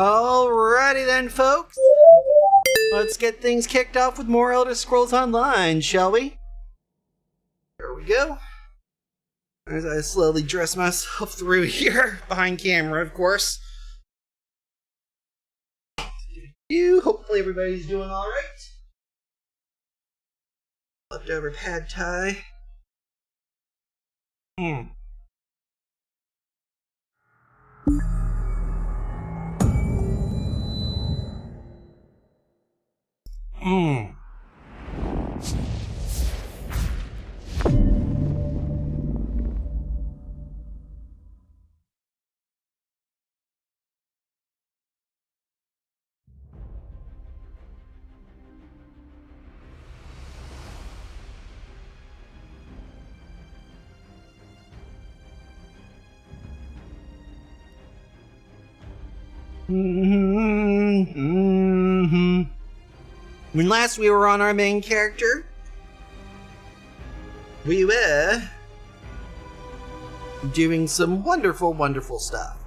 Alrighty then, folks. Let's get things kicked off with more Elder Scrolls Online, shall we? Here we go. As I slowly dress myself through here, behind camera, of course. Hopefully everybody's doing alright. Leftover pad thai. Mmm. When last we were on our main character, we were doing some wonderful, wonderful stuff.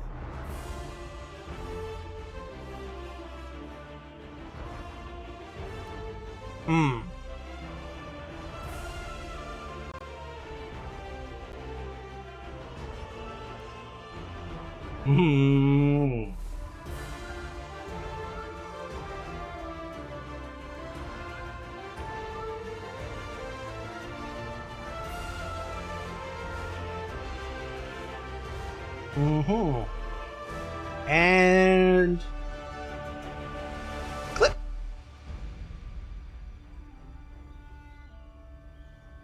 And click.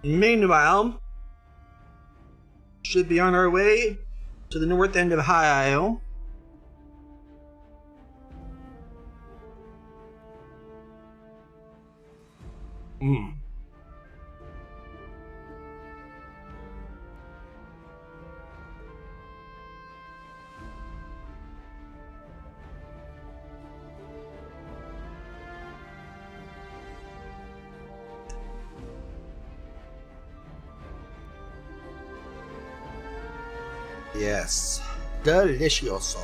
Meanwhile, should be on our way to the north end of High Isle. Yes, delicioso.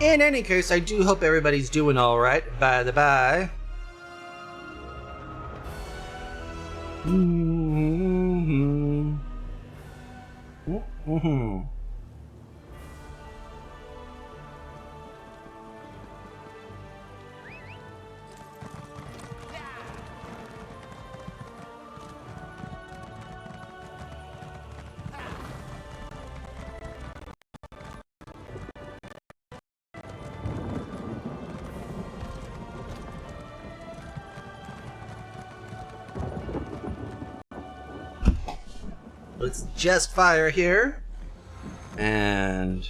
In any case, I do hope everybody's doing alright, by the by. Let's just fire here. And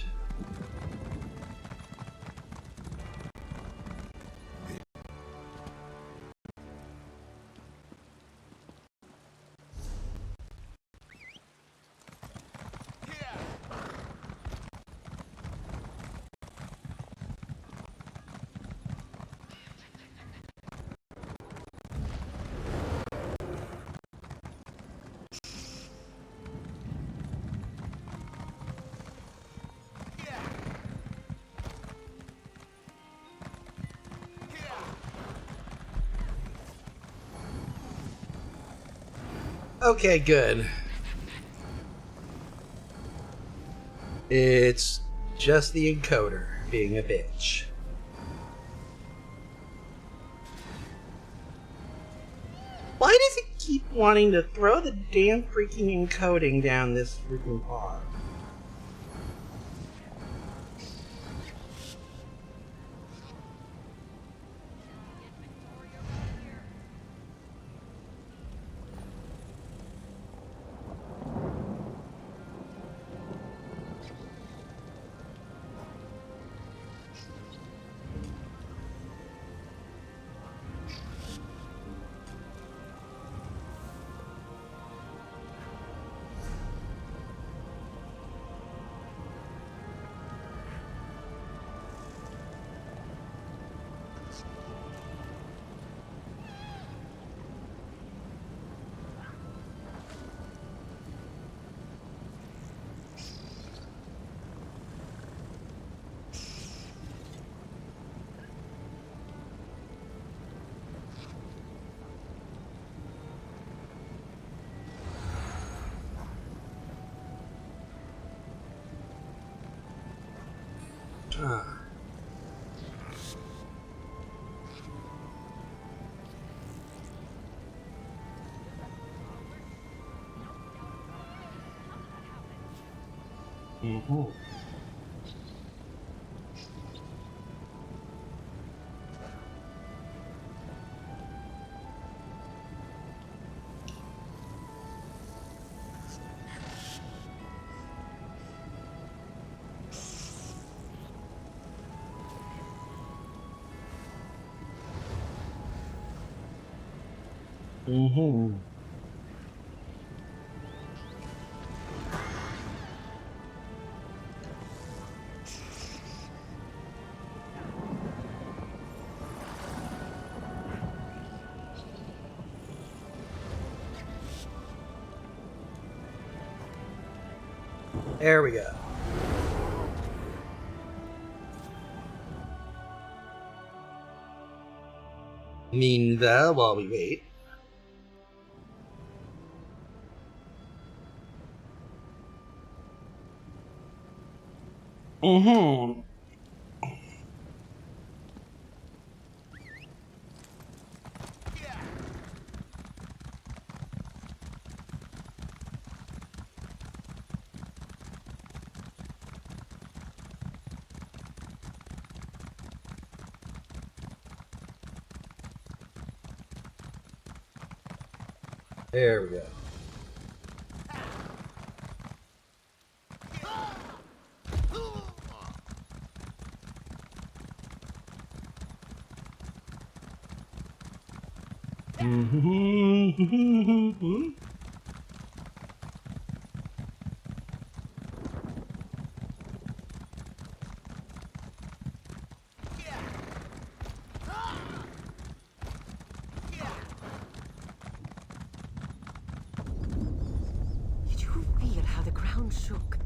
okay, good. It's just the encoder being a bitch. Why does it keep wanting to throw the damn freaking encoding down this freaking pod? Ah. Mm-hmm. Mm-hmm. There we go. Meanwhile, while we wait. Mm-hmm. There we go. Mm-hmm. Did you feel how the ground shook?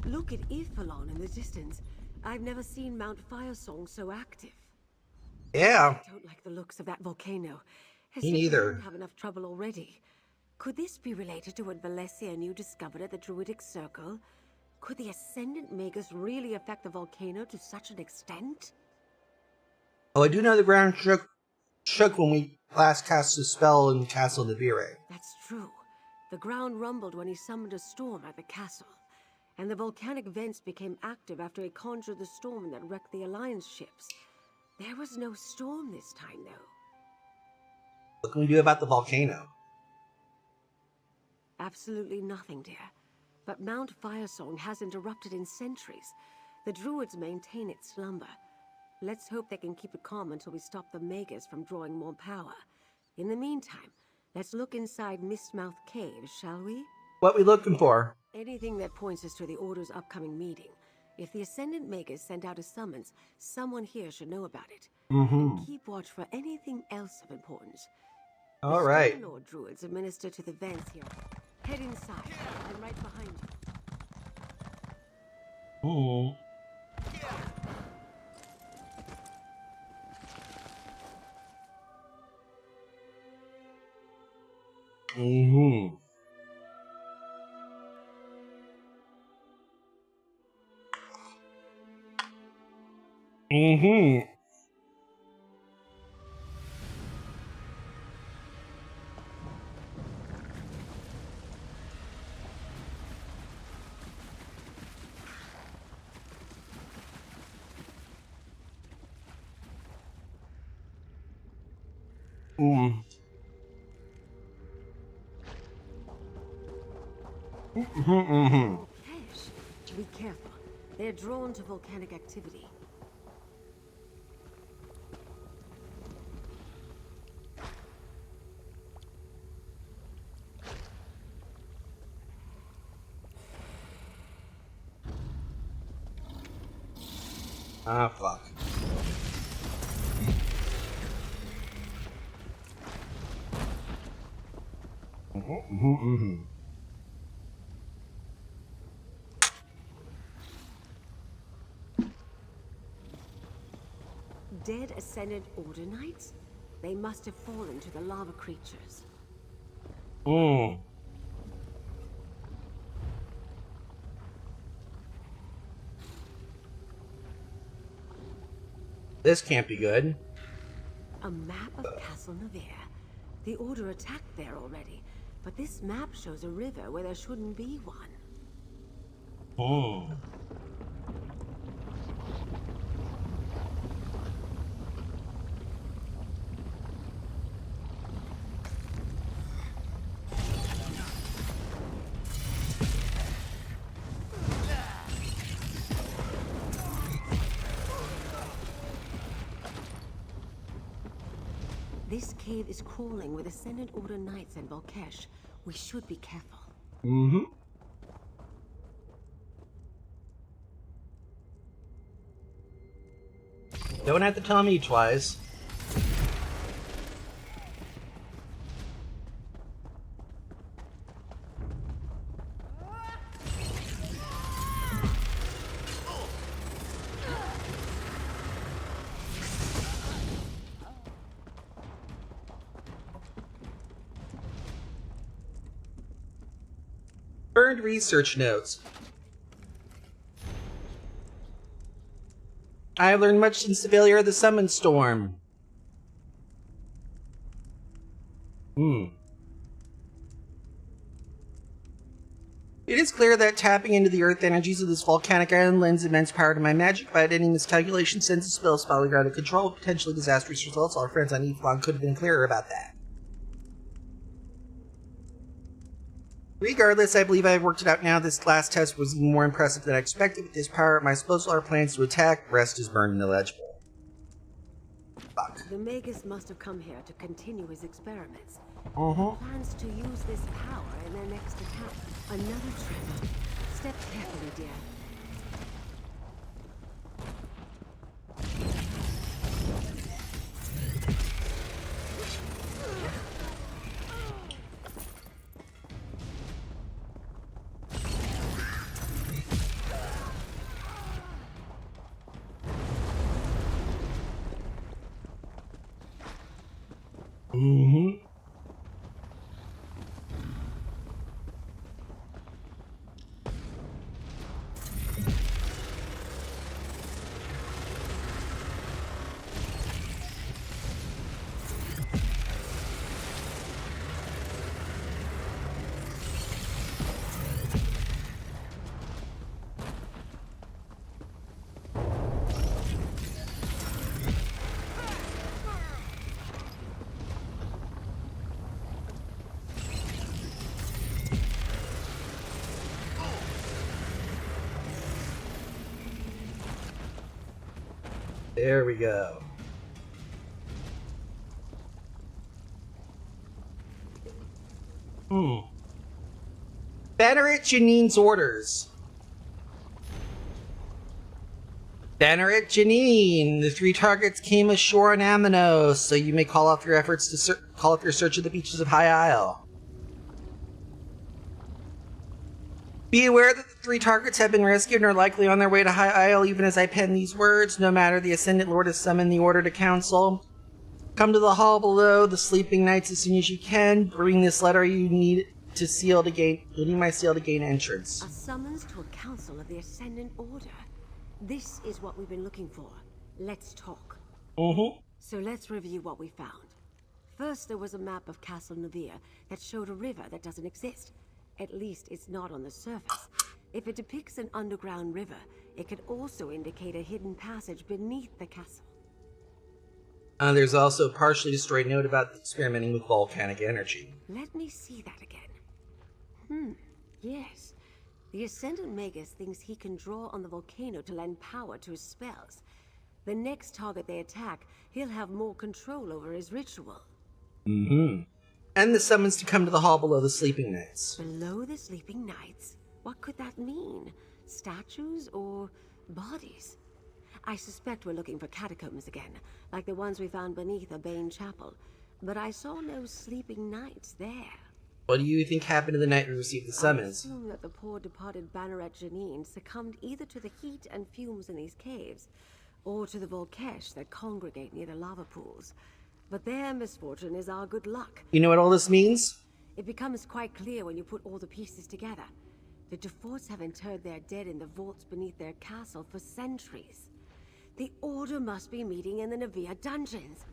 Look at Ifalon in the distance. I've never seen Mount Firesong so active. Yeah, I don't like the looks of that volcano. As me if we neither. didn't have enough trouble already. Could this be related to what Valencia and you discovered at the Druidic Circle? Could the Ascendant Magus really affect the volcano to such an extent? Oh, I do know the ground shook when we last cast the spell in Castle Nibire. That's true. The ground rumbled when he summoned a storm at the castle. And the volcanic vents became active after he conjured the storm that wrecked the Alliance ships. There was no storm this time, though. What can we do about the volcano? Absolutely nothing, dear. But Mount Firesong hasn't erupted in centuries. The Druids maintain its slumber. Let's hope they can keep it calm until we stop the Magus from drawing more power. In the meantime, let's look inside Mistmouth Cave, shall we? What we looking for? Anything that points us to the Order's upcoming meeting. If the Ascendant Magus sent out a summons, someone here should know about it. Mm-hmm. And keep watch for anything else of importance. All The right. Stone Lord Druids administer to the vents here. Head inside, and right behind you. Mm-hmm. Mm-hmm. Mm-hmm. Mm-hmm. Mm-hmm. Cash. Be careful. They're drawn to volcanic activity. Ah, fuck. Mm-hmm. Mm-hmm. Dead Ascendant Order Knights? They must have fallen to the lava creatures. Mm. This can't be good. A map of Castle Navarre. The Order attacked there already, but this map shows a river where there shouldn't be one. Hmm. This cave is crawling with Ascendant Order Knights and Volkesh. We should be careful. Mm-hmm. Don't have to tell me twice. Burned research notes. I have learned much since the failure of the Summon Storm. It is clear that tapping into the earth energies of this volcanic island lends immense power to my magic. By any miscalculation, sends a spell spiraling out of control with potentially disastrous results. Our friends on Ethlon could have been clearer about that. Regardless, I believe I have worked it out now. This last test was even more impressive than I expected. With this power at my disposal, our plans to attack, rest is burned and illegible. Fuck. The Magus must have come here to continue his experiments. Mm-hmm. Plans to use this power in their next attack. Another trip. Step carefully, dear. Mm-hmm. There we go. Banner at Janine's orders. Banner at Janine. The 3 targets came ashore on Aminos, so you may call off your efforts to call off your search of the beaches of High Isle. Be aware that the 3 targets have been rescued and are likely on their way to High Isle even as I pen these words. No matter, the Ascendant Lord has summoned the Order to Council. Come to the hall below, the Sleeping Knights, as soon as you can. Bring this letter you need to seal to gain. You need my seal to gain entrance. A summons to a council of the Ascendant Order. This is what we've been looking for. Let's talk. So let's review what we found. First, there was a map of Castle Navarre that showed a river that doesn't exist. At least it's not on the surface. If it depicts an underground river, it could also indicate a hidden passage beneath the castle. There's also a partially destroyed note about experimenting with volcanic energy. Let me see that again. Yes. The Ascendant Magus thinks he can draw on the volcano to lend power to his spells. The next target they attack, he'll have more control over his ritual. And the summons to come to the hall below the Sleeping Knights. Below the Sleeping Knights? What could that mean? Statues or bodies? I suspect we're looking for catacombs again, like the ones we found beneath a Bane chapel. But I saw no Sleeping Knights there. What do you think happened to the night we received the summons? I assume that the poor departed Banneret Janine succumbed either to the heat and fumes in these caves, or to the Volkesh that congregate near the lava pools. But their misfortune is our good luck. You know what all this means? It becomes quite clear when you put all the pieces together. The Deforts have interred their dead in the vaults beneath their castle for centuries. The Order must be meeting in the Navia dungeons.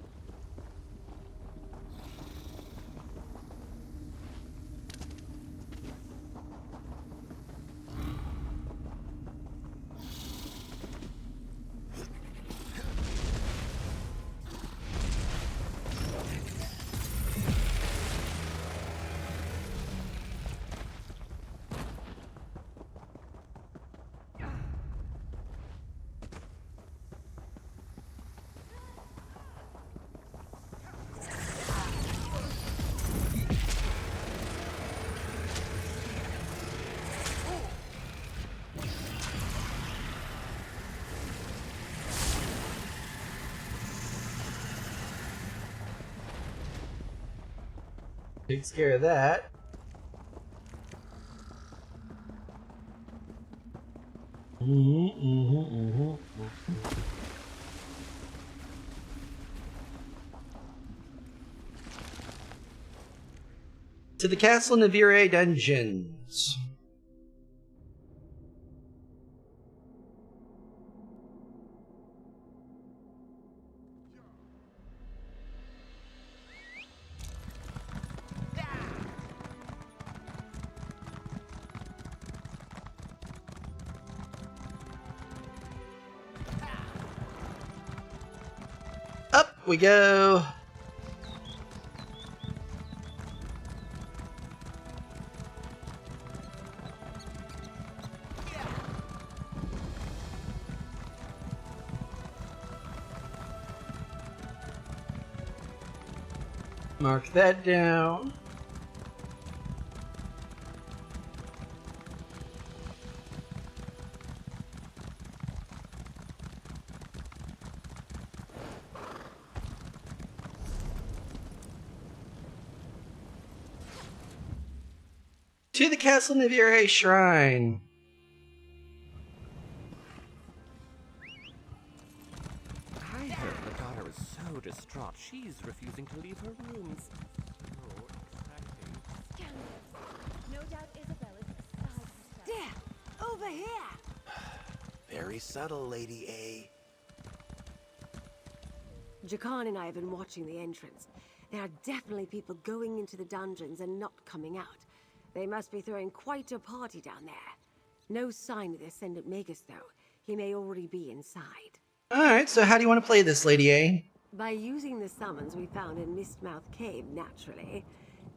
Takes care of that. To the Castle Navire dungeons. Up we go. Mark that down. To the Castle Navire Shrine. I heard the daughter is so distraught she's refusing to leave her rooms. Oh, exciting. No doubt Isabel is beside herself. There! Over here! Very subtle, Lady A. Jakan and I have been watching the entrance. There are definitely people going into the dungeons and not coming out. They must be throwing quite a party down there. No sign of the Ascendant Magus, though. He may already be inside. Alright, so how do you want to play this, Lady A? By using the summons we found in Mistmouth Cave, naturally.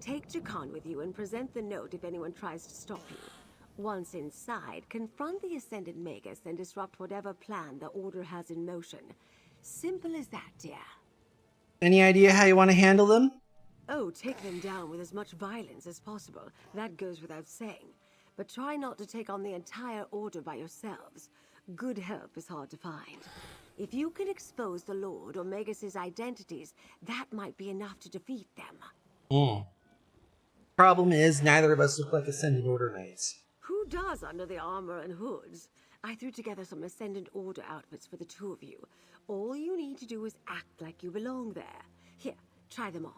Take Jakan with you and present the note if anyone tries to stop you. Once inside, confront the Ascendant Magus and disrupt whatever plan the Order has in motion. Simple as that, dear. Any idea how you want to handle them? Oh, take them down with as much violence as possible. That goes without saying. But try not to take on the entire Order by yourselves. Good help is hard to find. If you can expose the Lord or Magus's identities, that might be enough to defeat them. Problem is, neither of us look like Ascendant Order Knights. Who does under the armor and hoods? I threw together some Ascendant Order outfits for the two of you. All you need to do is act like you belong there. Here, try them on.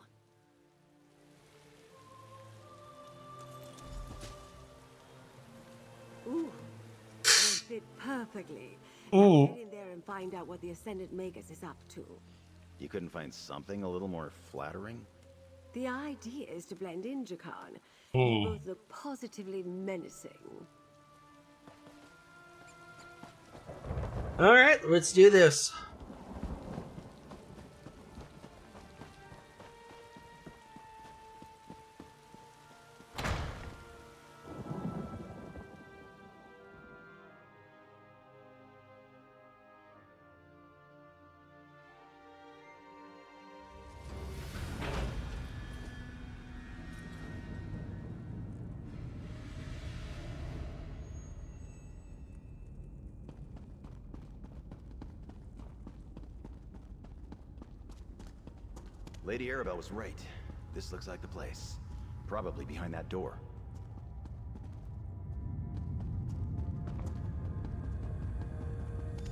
Ooh, they fit perfectly. Now get in there and find out what the Ascendant Magus is up to. You couldn't find something a little more flattering? The idea is to blend in, Jakan. You both look positively menacing. Alright, let's do this. Lady Arabelle was right. This looks like the place. Probably behind that door.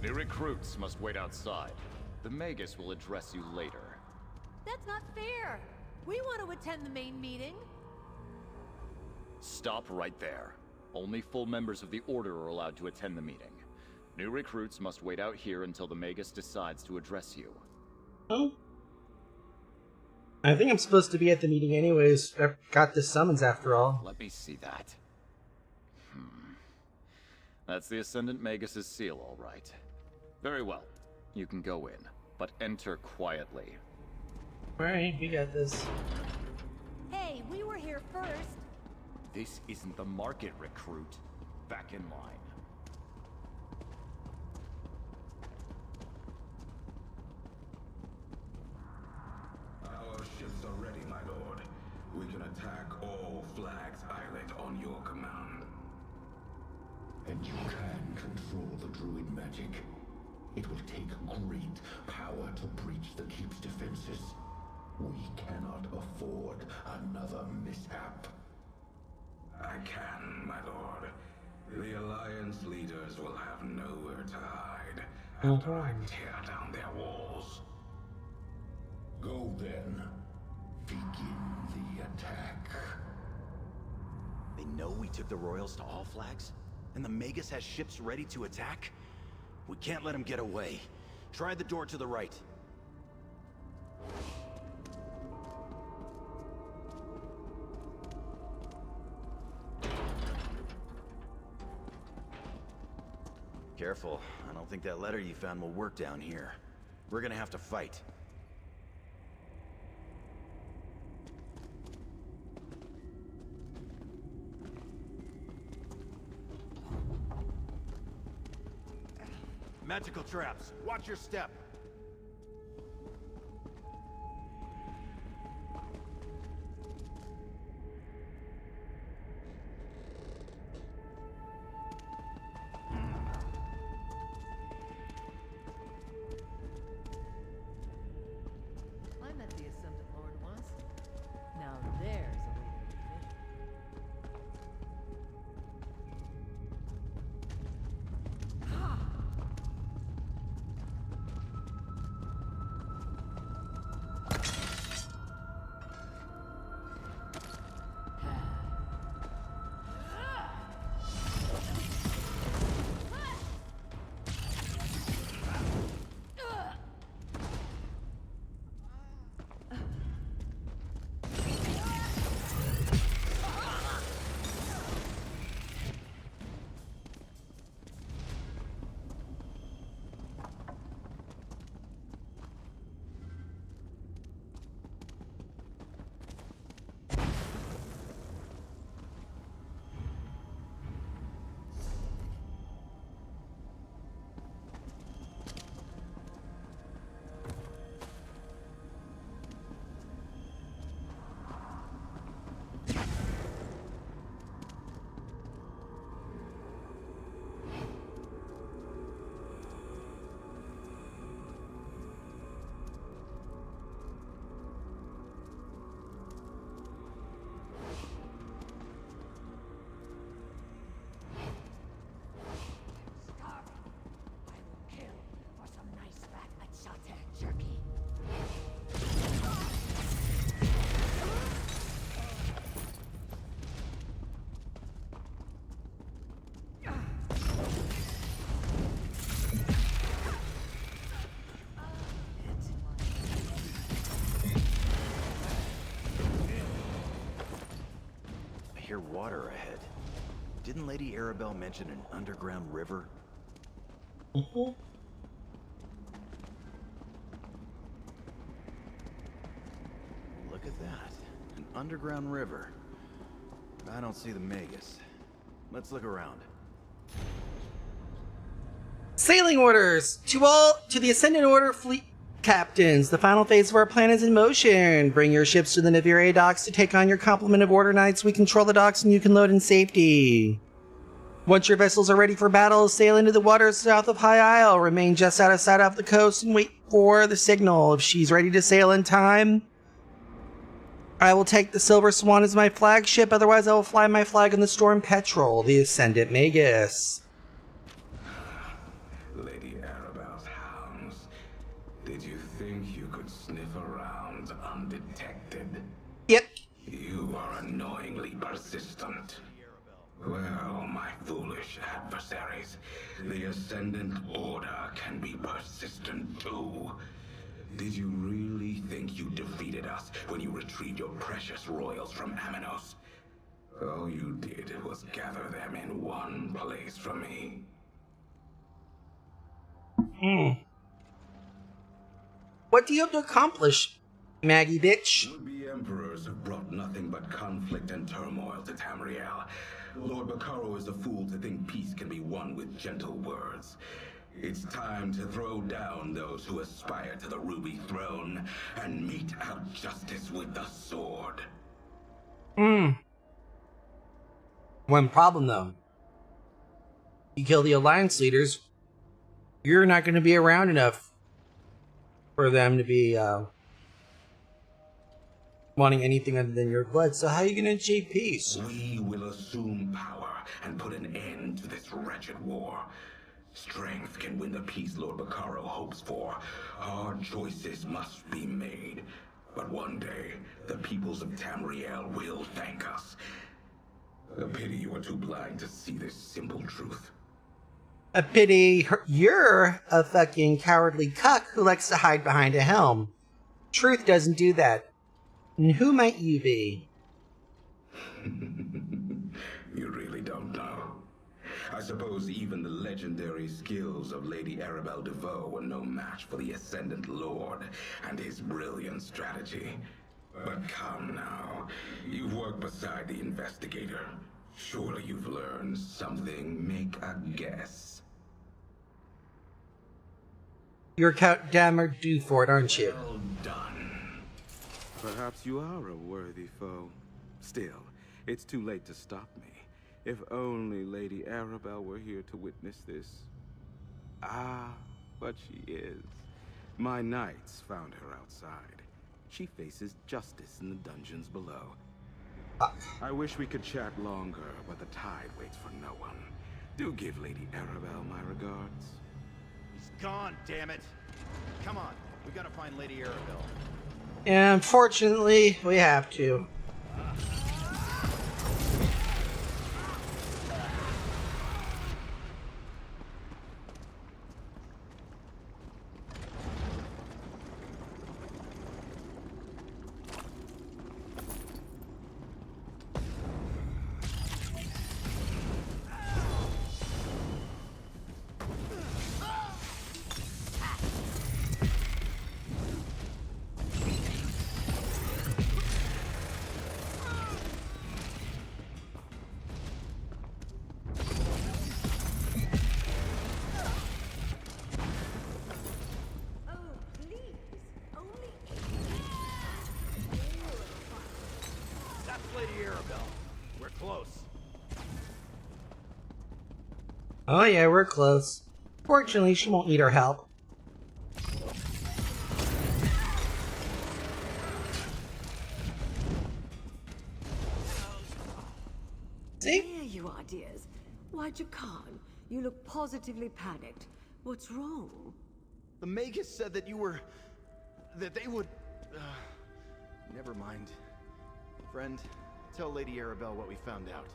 The recruits must wait outside. The Magus will address you later. That's not fair. We want to attend the main meeting. Stop right there. Only full members of the Order are allowed to attend the meeting. New recruits must wait out here until the Magus decides to address you. Oh. I think I'm supposed to be at the meeting anyways. I got this summons after all. Let me see that. That's the Ascendant Magus's seal, all right. Very well. You can go in, but enter quietly. Alright, we got this. Hey, we were here first. This isn't the market, recruit. Back in line. Our ships are ready, my lord. We can attack all Flags Island on your command. And you can control the druid magic. It will take great power to breach the keep's defenses. We cannot afford another mishap. I can, my lord. The Alliance leaders will have nowhere to hide after I tear down their walls. Go then. Begin the attack. They know we took the Royals to all Flags? And the Magus has ships ready to attack? We can't let them get away. Try the door to the right. Careful. I don't think that letter you found will work down here. We're gonna have to fight. Magical traps. Watch your step. I met the Ascendant Lord once. Now there's a lady with vision. I hear water ahead. Didn't Lady Arabelle mention an underground river? Mm-hmm. Look at that. An underground river. I don't see the Magus. Let's look around. Sailing orders! To the Ascendant Order fleet captains, the final phase of our plan is in motion. Bring your ships to the Naviria docks to take on your complement of Order Knights. We control the docks and you can load in safety. Once your vessels are ready for battle, sail into the waters south of High Isle. Remain just out of sight off the coast and wait for the signal. If she's ready to sail in time, I will take the Silver Swan as my flagship. Otherwise, I will fly my flag in the Storm Petrel, the Ascendant Magus. Lady Arabelle's hounds. Did you think you could sniff around undetected? Yep. You are annoyingly persistent. Well, my foolish vanquish adversaries, the Ascendant Order can be persistent too. Did you really think you defeated us when you retrieved your precious royals from Aminos? All you did was gather them in one place for me. What do you have to accomplish, Maggie bitch? Would-be emperors have brought nothing but conflict and turmoil to Tamriel. Lord Bacaro is a fool to think peace can be won with gentle words. It's time to throw down those who aspire to the Ruby Throne and mete out justice with the sword. One problem, though. You kill the Alliance leaders, you're not going to be around enough for them to be wanting anything other than your blood. So how are you going to achieve peace? We will assume power and put an end to this wretched war. Strength can win the peace Lord Bacaro hopes for. Hard choices must be made. But one day, the peoples of Tamriel will thank us. A pity you are too blind to see this simple truth. A pity you're a fucking cowardly cuck who likes to hide behind a helm. Truth doesn't do that. And who might you be? You really don't know. I suppose even the legendary skills of Lady Arabelle DeVoe were no match for the Ascendant Lord and his brilliant strategy. But come now, you've worked beside the investigator. Surely you've learned something. Make a guess. You're Count Dammer Dufort, aren't you? Well done. Perhaps you are a worthy foe. Still, it's too late to stop me. If only Lady Arabelle were here to witness this. Ah, but she is. My knights found her outside. She faces justice in the dungeons below. I wish we could chat longer, but the tide waits for no one. Do give Lady Arabelle my regards. He's gone, damn it! Come on, we gotta find Lady Arabelle. And unfortunately, we have to. Oh yeah, we're close. Fortunately, she won't need our help. See? There you are, dears. Why'd you come? You look positively panicked. What's wrong? The Magus said that you were... that they would... never mind. Friend, tell Lady Arabelle what we found out.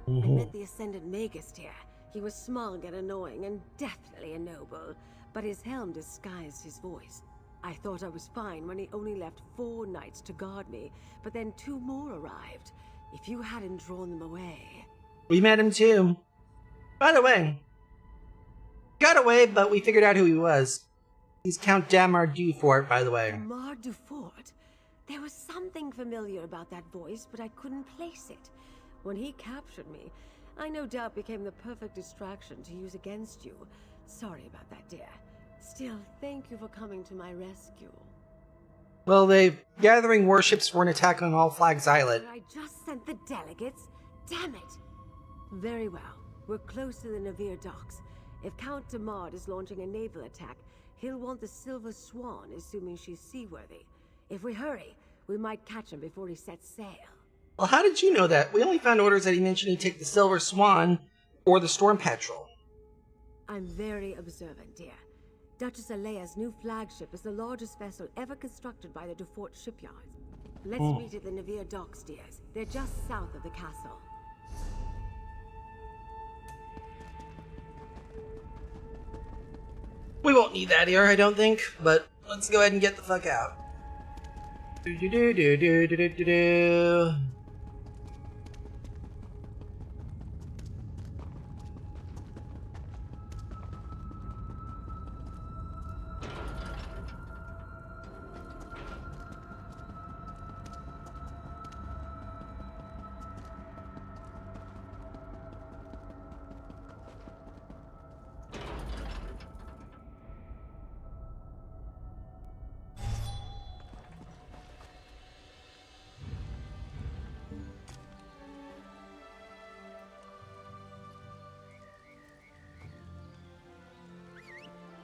I met the Ascendant Magus here. He was smug and annoying, and definitely a noble, but his helm disguised his voice. I thought I was fine when he only left 4 knights to guard me, but then 2 more arrived. If you hadn't drawn them away... We met him too. By the way, got away, but we figured out who he was. He's Count Damar Dufort, by the way. Damar Dufort? There was something familiar about that voice, but I couldn't place it. When he captured me, I no doubt became the perfect distraction to use against you. Sorry about that, dear. Still, thank you for coming to my rescue. Well, the gathering warships were an attack on All Flags Island. But I just sent the delegates? Damn it! Very well. We're close to the Navir docks. If Count Damard is launching a naval attack, he'll want the Silver Swan, assuming she's seaworthy. If we hurry, we might catch him before he sets sail. Well, how did you know that? We only found orders that he mentioned he'd take the Silver Swan or the Storm Petrel. I'm very observant, dear. Duchess Alea's new flagship is the largest vessel ever constructed by the Dufort shipyards. Let's meet at the Navir docks, dears. They're just south of the castle. We won't need that here, I don't think, but let's go ahead and get the fuck out. Do-do-do-do-do-do-do-do.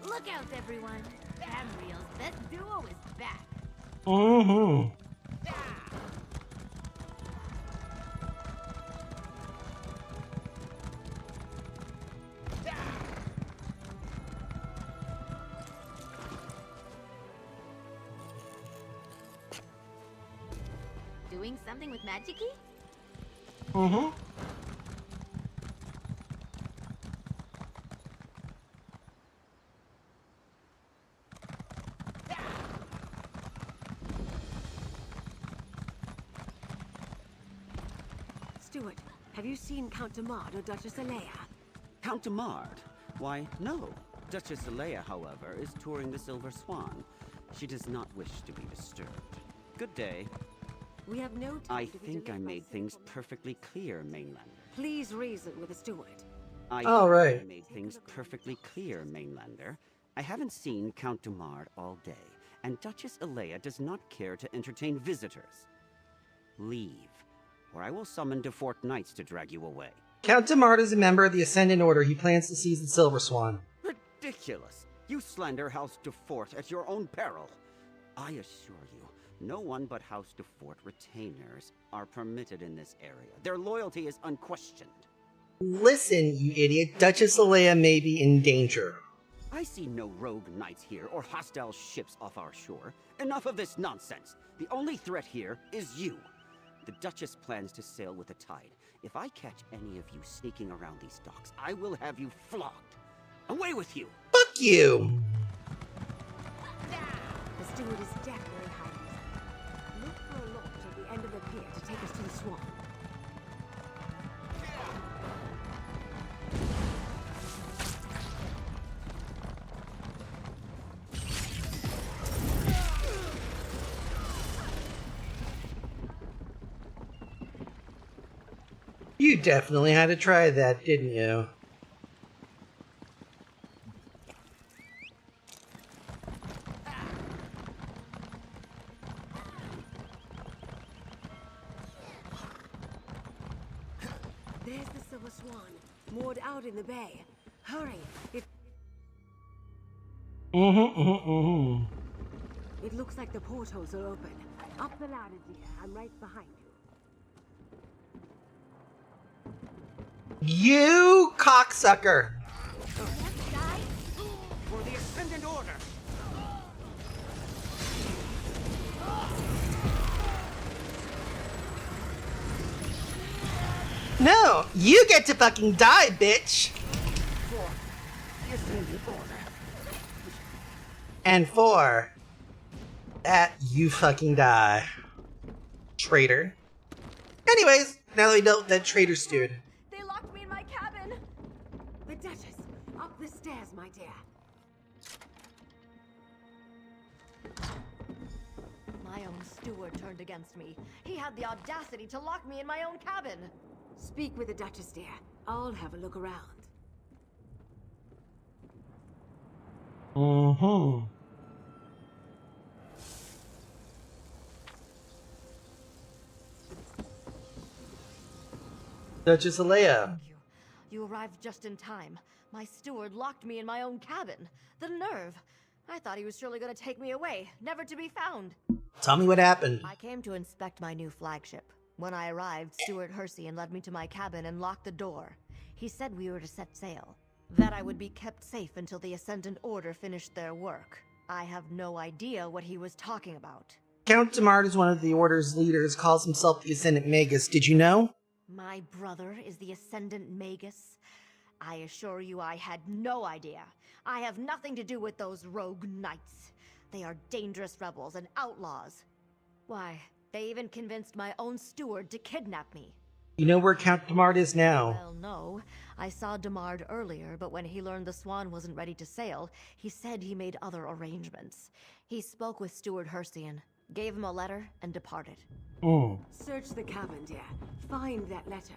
Look out, everyone! Tamriel's best duo is back. Mm-hmm. Doing something with Magic-y? Mm-hmm. Stuart, have you seen Count Demard or Duchess Alea? Count Demard? Why, no. Duchess Alea, however, is touring the Silver Swan. She does not wish to be disturbed. Good day. We have no time I to be think I delayed by made things ceremony. perfectly clear, Mainlander. Please reason with the steward. All right. I made things perfectly clear, Mainlander. I haven't seen Count Demard all day, and Duchess Alea does not care to entertain visitors. Leave, or I will summon DeFort Knights to drag you away. Count Demard is a member of the Ascendant Order. He plans to seize the Silver Swan. Ridiculous! You slander House DeFort at your own peril. I assure you, no one but House DeFort retainers are permitted in this area. Their loyalty is unquestioned. Listen, you idiot. Duchess Alea may be in danger. I see no rogue knights here or hostile ships off our shore. Enough of this nonsense. The only threat here is you. The Duchess plans to sail with the tide. If I catch any of you sneaking around these docks, I will have you flogged. Away with you! Fuck you! The steward is definitely hiding. Look for a launch at the end of the pier to take us to the Swan. You definitely had to try that, didn't you? There's the Silver Swan, moored out in the bay. Hurry! It looks like the portholes are open. Up the ladder, dear. I'm right behind you. You cocksucker! For the Ascendant Order! No! You get to fucking die, bitch! For the Ascendant Order. And for that, you fucking die. Traitor. Anyways, now that we dealt with that traitor steward. They locked me in my cabin! The Duchess! Up the stairs, my dear. My own steward turned against me. He had the audacity to lock me in my own cabin. Speak with the Duchess, dear. I'll have a look around. Mm-hmm. Duchess Alea. You. You arrived just in time. My steward locked me in my own cabin. The nerve. I thought he was surely going to take me away, never to be found. Tell me what happened. I came to inspect my new flagship. When I arrived, Steward Hersey led me to my cabin and locked the door. He said we were to set sail. That I would be kept safe until the Ascendant Order finished their work. I have no idea what he was talking about. Count Demard is one of the Order's leaders, calls himself the Ascendant Magus. Did you know? My brother is the Ascendant Magus. I assure you I had no idea. I have nothing to do with those rogue knights. They are dangerous rebels and outlaws. Why, they even convinced my own steward to kidnap me. You know where Count Demard is now. Well, no. I saw Demard earlier, but when he learned the Swan wasn't ready to sail, he said he made other arrangements. He spoke with Steward Hercian, gave him a letter, and departed. Search the cabin, dear. Find that letter.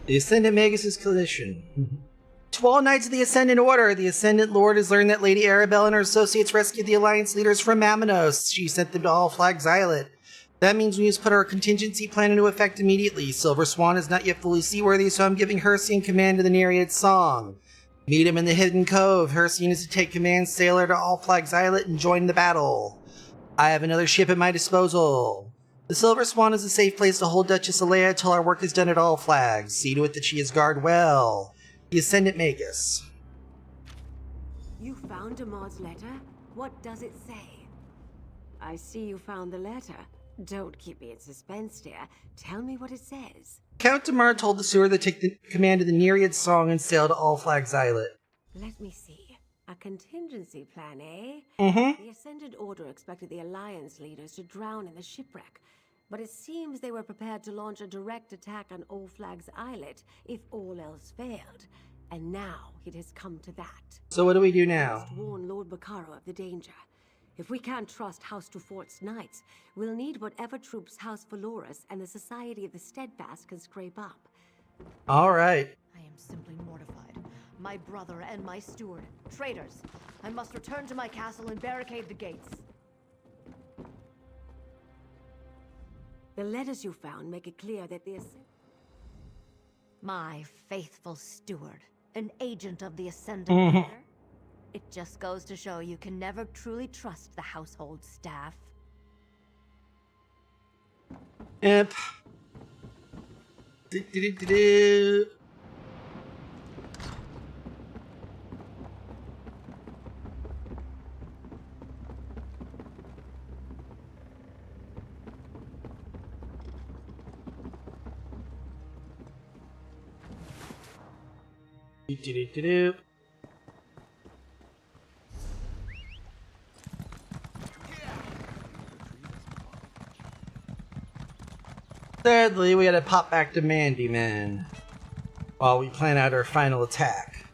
The Ascendant Magus' collision. To all knights of the Ascendant Order, the Ascendant Lord has learned that Lady Arabelle and her associates rescued the Alliance leaders from Maminos. She sent them to All Flags Islet. That means we must put our contingency plan into effect immediately. Silver Swan is not yet fully seaworthy, so I'm giving Hercian command of the Nereid Song. Meet him in the Hidden Cove. Hercian is to take command sailor to All Flags Islet and join the battle. I have another ship at my disposal. The Silver Swan is a safe place to hold Duchess Alea until our work is done at All Flags. See to it that she is guarded well. The Ascendant Magus. You found Demard's letter? What does it say? I see you found the letter. Don't keep me in suspense, dear. Tell me what it says. Count Demard told the steward to take the command of the Nereid Song and sail to All Flags Islet. Let me see. A contingency plan, eh? Mm-hmm. The Ascendant Order expected the Alliance leaders to drown in the shipwreck, but it seems they were prepared to launch a direct attack on All Flags Islet if all else failed. And now it has come to that. So what do we do We now? must warn Lord Bacaro of the danger. If we can't trust House Dufort's knights, we'll need whatever troops House Valorous and the Society of the Steadfast can scrape up. Alright. I am simply mortified. My brother and my steward, traitors. I must return to my castle and barricade the gates. The letters you found make it clear that the My faithful steward, an agent of the Ascendant Order. It just goes to show you can never truly trust the household staff. Yep. Do-do-do-do-do. Do-do-do-do-do. Thirdly, we gotta pop back to Mandy Man while we plan out our final attack.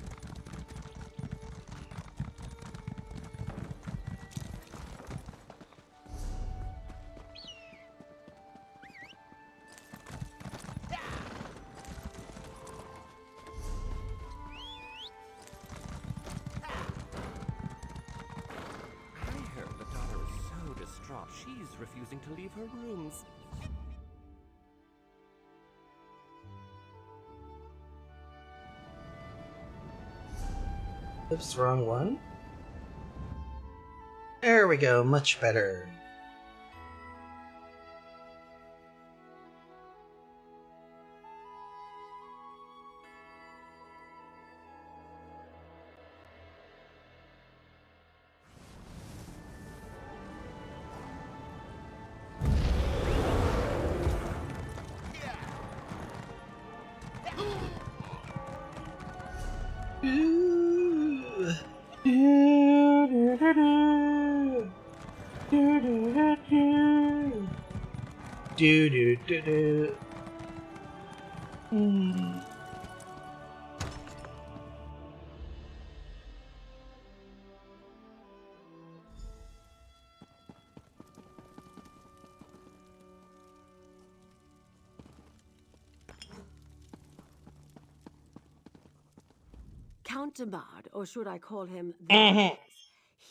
I heard the daughter is so distraught, she's refusing to leave her rooms. Oops, wrong one. There we go, much better. Do do do do. Count Demard, or should I call him the Magus,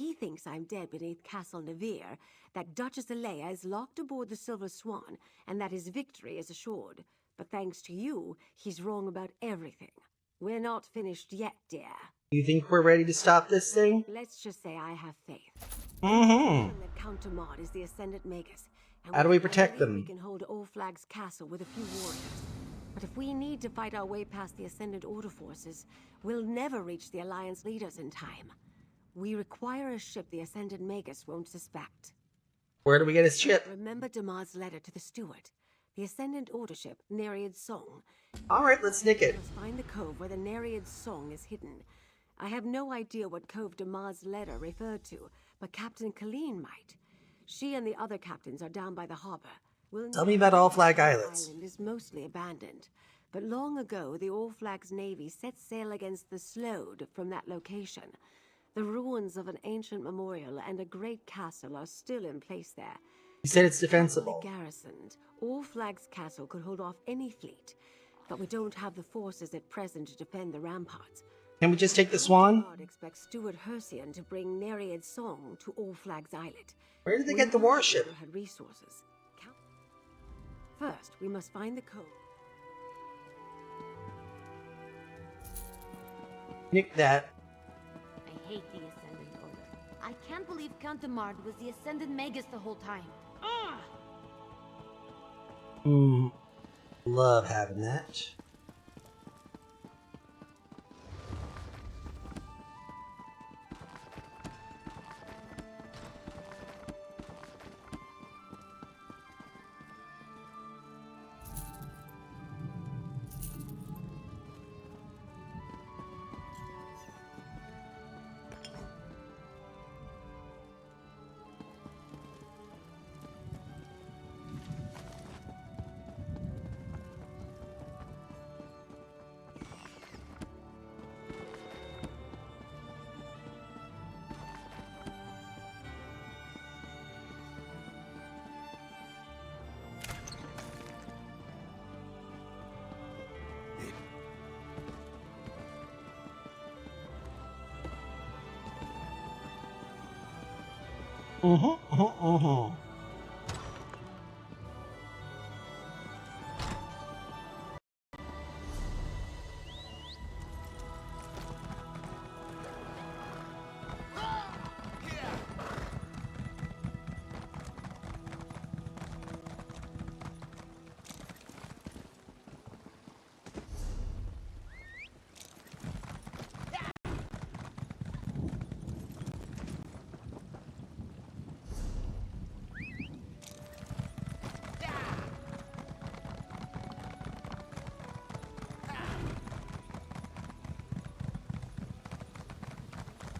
He thinks I'm dead beneath Castle Navir, that Duchess Alea is locked aboard the Silver Swan, and that his victory is assured. But thanks to you, he's wrong about everything. We're not finished yet, dear. You think we're ready to stop this thing? Let's just say I have faith. Mm-hmm. That Count Damad is the Ascendant Magus. And How do we I protect believe them? We can hold All Flag's castle with a few warriors. But if we need to fight our way past the Ascendant Order forces, we'll never reach the Alliance leaders in time. We require a ship the Ascendant Magus won't suspect. Where do we get his ship? Remember Damad's letter to the steward. The Ascendant Order ship, Nereid's Song. Alright, let's nick it. We must find the cove where the Nereid's Song is hidden. I have no idea what cove Damad's letter referred to, but Captain Colleen might. She and the other captains are down by the harbor. Tell me about All Flag The Islets. island is mostly abandoned, but long ago the All Flags Navy set sail against the Slode from that location. The ruins of an ancient memorial and a great castle are still in place there. You said it's Properly defensible. garrisoned, All Flags Castle could hold off any fleet, but we don't have the forces at present to defend the ramparts. Can we just take the Swan? God expects Steward Hersian to bring Nereid's Song to All Flags Islet. Where did they get the warship? We had resources. First, we must find the cove. Nick that. I hate the Ascendant Order. I can't believe Count Damard was the Ascendant Magus the whole time. Love having that.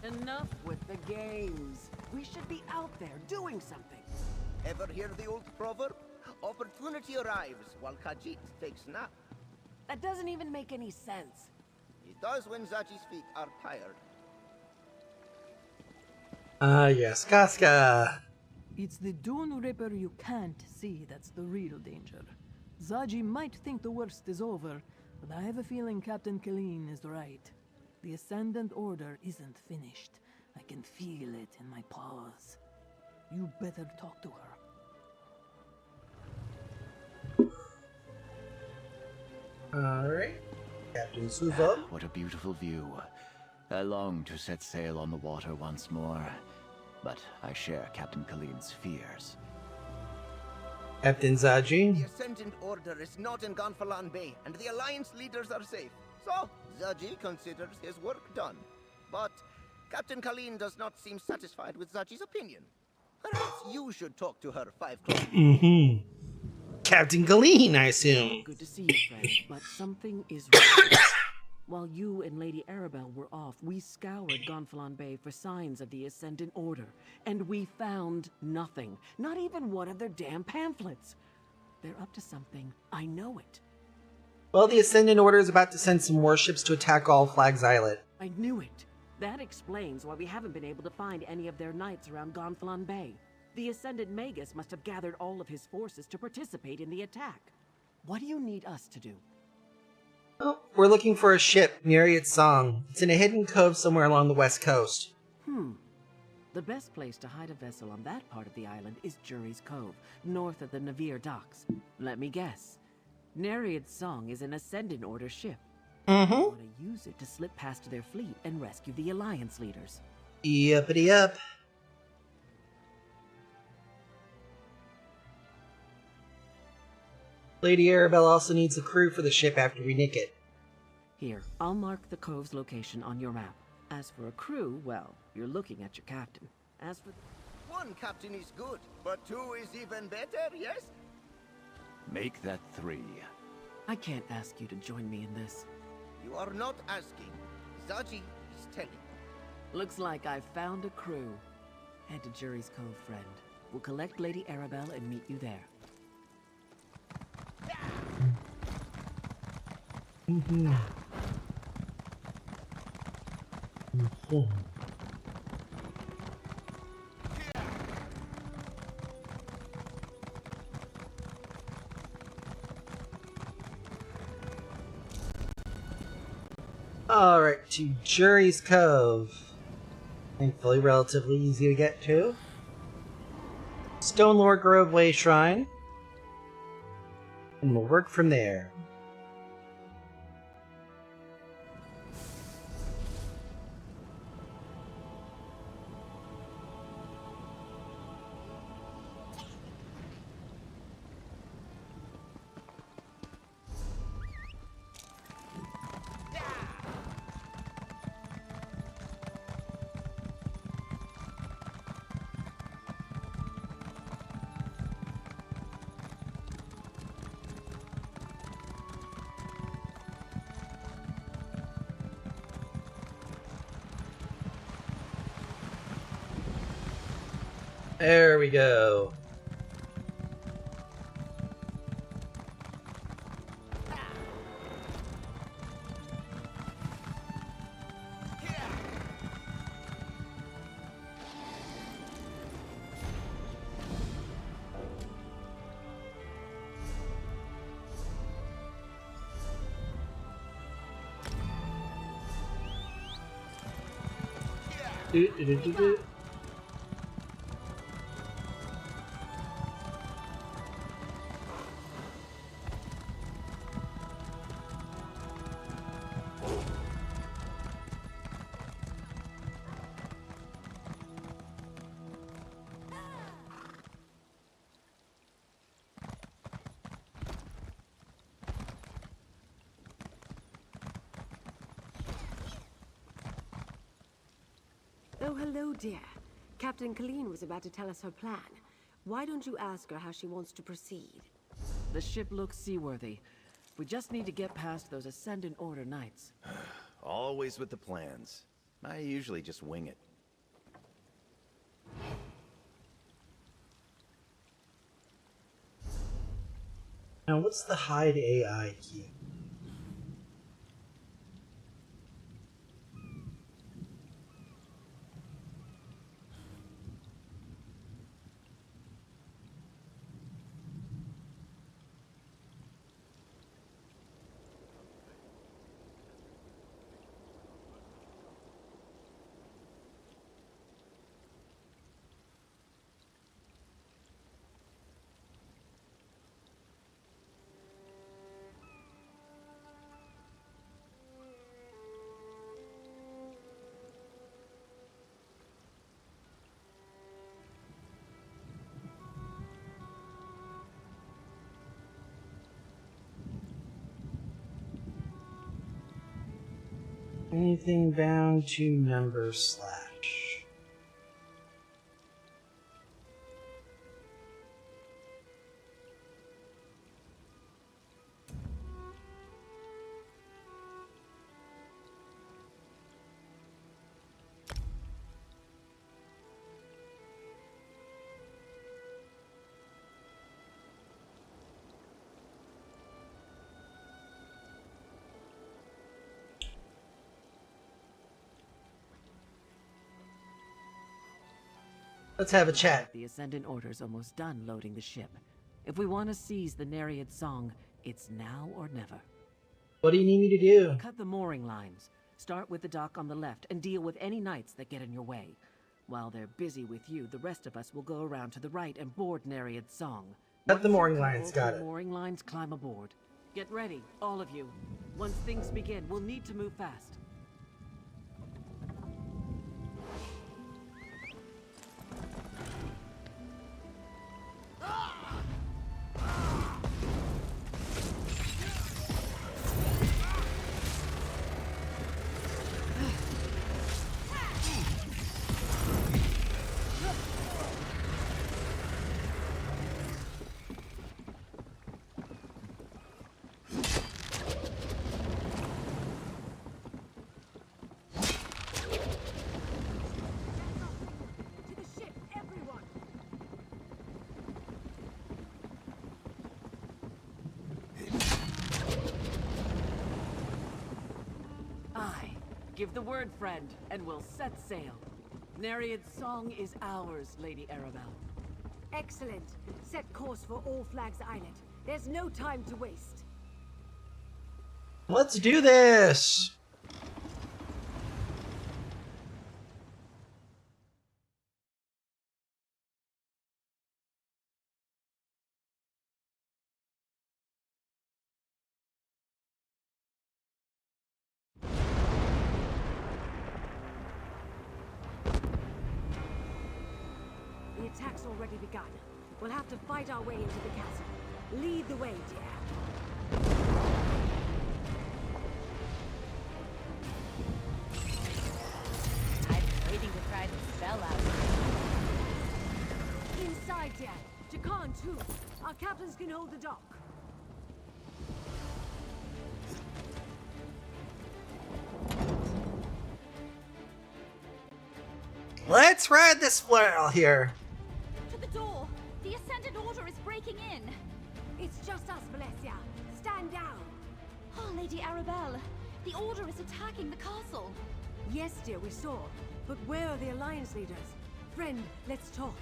Enough with the games. We should be out there doing something. Ever hear the old proverb? Opportunity arrives while Khajiit takes nap. That doesn't even make any sense. It does when Zaji's feet are tired. Yes, Casca. It's the Dune Ripper you can't see that's the real danger. Zaji might think the worst is over, but I have a feeling Captain Colleen is right. The Ascendant Order isn't finished. I can feel it in my paws. You better talk to her. Alright. Captain Suvo. What a beautiful view. I long to set sail on the water once more, but I share Captain Colleen's fears. Captain Zaji. The Ascendant Order is not in Gonfalan Bay, and the Alliance leaders are safe. So, Zaji considers his work done. But Captain Colleen does not seem satisfied with Zaji's opinion. Perhaps you should talk to her, Five Claw. Captain Colleen, I assume. Good to see you, friend, but something is wrong. While you and Lady Arabelle were off, we scoured Gonfalan Bay for signs of the Ascendant Order, and we found nothing. Not even one of their damn pamphlets. They're up to something. I know it. Well, the Ascendant Order is about to send some warships to attack All Flags Islet. I knew it. That explains why we haven't been able to find any of their knights around Gonfalan Bay. The Ascendant Magus must have gathered all of his forces to participate in the attack. What do you need us to do? Well, we're looking for a ship, Nereid's Song. It's in a hidden cove somewhere along the west coast. The best place to hide a vessel on that part of the island is Jury's Cove, north of the Navir docks. Let me guess. Nereid's Song is an Ascendant Order ship. Mm-hmm. You want to use it to slip past their fleet and rescue the Alliance leaders. Yuppity yup. Lady Arabelle also needs a crew for the ship after we nick it. Here, I'll mark the cove's location on your map. As for a crew, well, you're looking at your captain. As for One captain is good, but two is even better, yes? Make that 3. I can't ask you to join me in this. You are not asking. Zaji is telling. Looks like I've found a crew. Head to Jury's Cove, friend. We'll collect Lady Arabelle and meet you there. Mm-hmm. Mm-hmm. Alright, to Jury's Cove. Thankfully, relatively easy to get to. Stone Lord Groveway Shrine. And we'll work from there. There we go. Do. Oh, hello, dear. Captain Colleen was about to tell us her plan. Why don't you ask her how she wants to proceed? The ship looks seaworthy. We just need to get past those Ascendant Order knights. Always with the plans. I usually just wing it. Now, what's the hide AI key? Anything bound to number slash. Let's have a chat. The Ascendant Order's almost done loading the ship. If we want to seize the Nereid Song, it's now or never. What do you need me to do? Cut the mooring lines. Start with the dock on the left and deal with any knights that get in your way. While they're busy with you, the rest of us will go around to the right and board Nereid's song. At the Once mooring you're lines, coupled got to it. mooring lines, climb aboard. Get ready, all of you. Once things begin, we'll need to move fast. Give the word, friend, and we'll set sail. Nereid's song is ours, Lady Arabelle. Excellent. Set course for All Flags Island. There's no time to waste. Let's do this! The attack's already begun. We'll have to fight our way into the castle. Lead the way, dear. I've been waiting to try the spell out. Inside, dear. Jakan, too. Our captains can hold the dock. Let's ride this flail here. To the door! The Ascendant Order is breaking in! It's just us, Valencia. Stand down. Oh, Lady Arabelle, the Order is attacking the castle. Yes, dear, we saw. But where are the Alliance leaders? Friend, let's talk.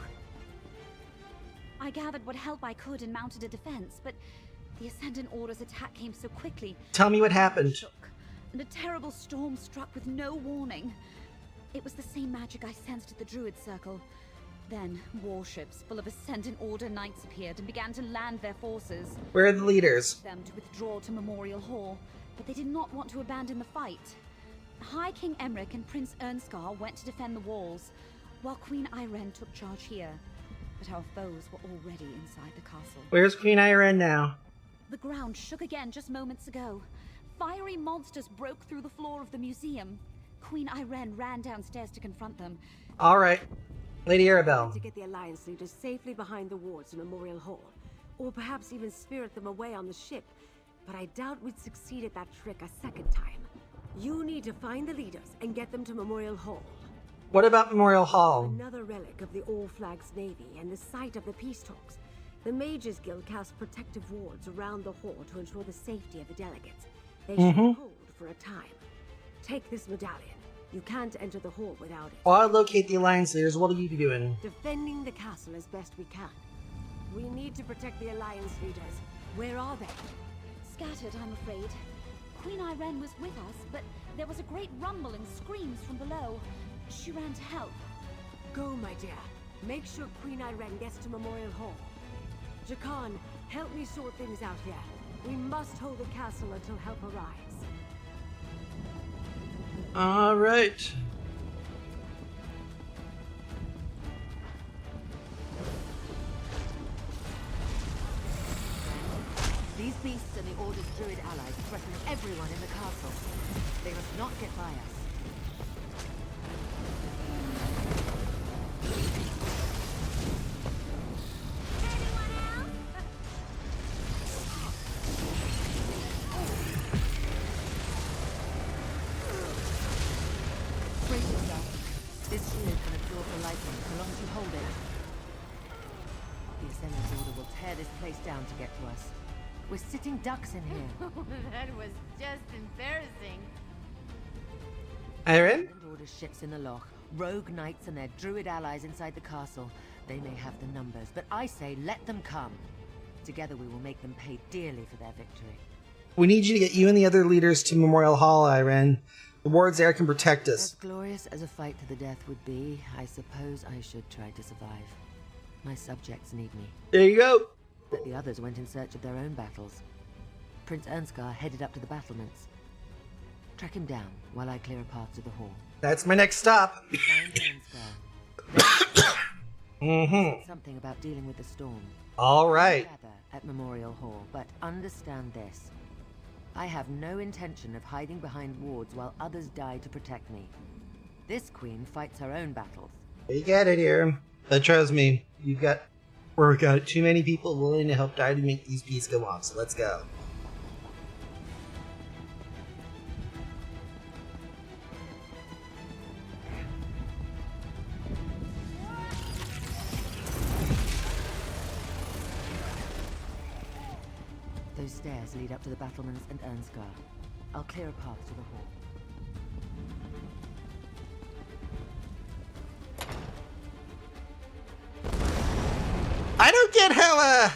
I gathered what help I could and mounted a defense, but the Ascendant Order's attack came so quickly. Tell me what happened. And a terrible storm struck with no warning. It was the same magic I sensed at the Druid Circle. Then, warships full of Ascendant Order knights appeared and began to land their forces. Where are the leaders? Them to withdraw to Memorial Hall, but they did not want to abandon the fight. High King Emmerich and Prince Ernskar went to defend the walls, while Queen Irene took charge here. But our foes were already inside the castle. Where's Queen Irene now? The ground shook again just moments ago. Fiery monsters broke through the floor of the museum. Queen Irene ran downstairs to confront them. Alright. Lady Arabelle. To get the Alliance leaders safely behind the walls in Memorial Hall. Or perhaps even spirit them away on the ship. But I doubt we'd succeed at that trick a second time. You need to find the leaders and get them to Memorial Hall. What about Memorial Hall? Another relic of the All Flags Navy and the site of the peace talks. The Mages Guild cast protective wards around the hall to ensure the safety of the delegates. They should hold for a time. Take this medallion. You can't enter the hall without it. While I locate the Alliance leaders, what are you doing? Defending the castle as best we can. We need to protect the Alliance leaders. Where are they? Scattered, I'm afraid. Queen Irene was with us, but there was a great rumble and screams from below. She ran to help. Go, my dear. Make sure Queen Irene gets to Memorial Hall. Jakan, help me sort things out here. We must hold the castle until help arrives. Alright. These beasts and the Order's Druid allies threaten everyone in the castle. They must not get by us. Brace yourself. This shield can absorb the lightning so long as you hold it. The Ascendant Order will tear this place down to get to us. We're sitting ducks in here. That was just embarrassing. Irene? Ascendant Order ships in the loch, rogue knights and their druid allies inside the castle. They may have the numbers, but I say let them come. Together we will make them pay dearly for their victory. We need you to get you and the other leaders to Memorial Hall, Irene. The wards there can protect us. As glorious as a fight to the death would be, I suppose I should try to survive. My subjects need me. There you go. But the others went in search of their own battles. Prince Ernskar headed up to the battlements. Track him down while I clear a path to the hall. That's my next stop. Find Ernskar. Mm-hmm. Something about dealing with the storm. All right. Gather at Memorial Hall, but understand this. I have no intention of hiding behind wards while others die to protect me. This queen fights her own battles. You get it here. But trust me, we've got too many people willing to help die to make these pieces go on, so let's go. Those stairs lead up to the battlements and Ernskar. I'll clear a path to the hall. I don't get how,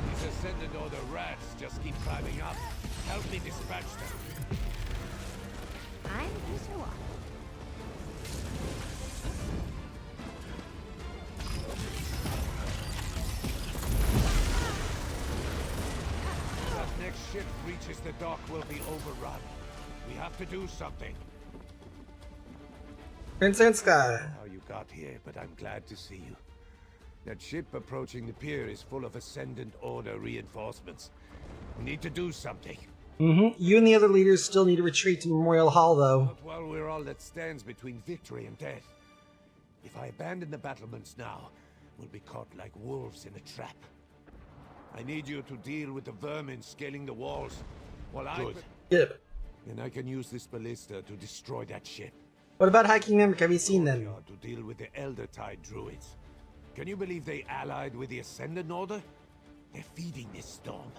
These Ascendant Order rats just keep climbing up. Help me dispatch them. I'm sure. That next ship reaches the dock will be overrun. We have to do something. Prince Ernskar. How you got here, but I'm glad to see you. That ship approaching the pier is full of Ascendant Order reinforcements. We need to do something. Mm-hmm. You and the other leaders still need to retreat to Memorial Hall, though. Not while we're all that stands between victory and death. If I abandon the battlements now, we'll be caught like wolves in a trap. I need you to deal with the vermin scaling the walls, while I... Good. And I can use this ballista to destroy that ship. What about High King Emmerich? Have you seen them? To deal with the Elder Tide druids. Can you believe they allied with the Ascendant Order? They're feeding this storm.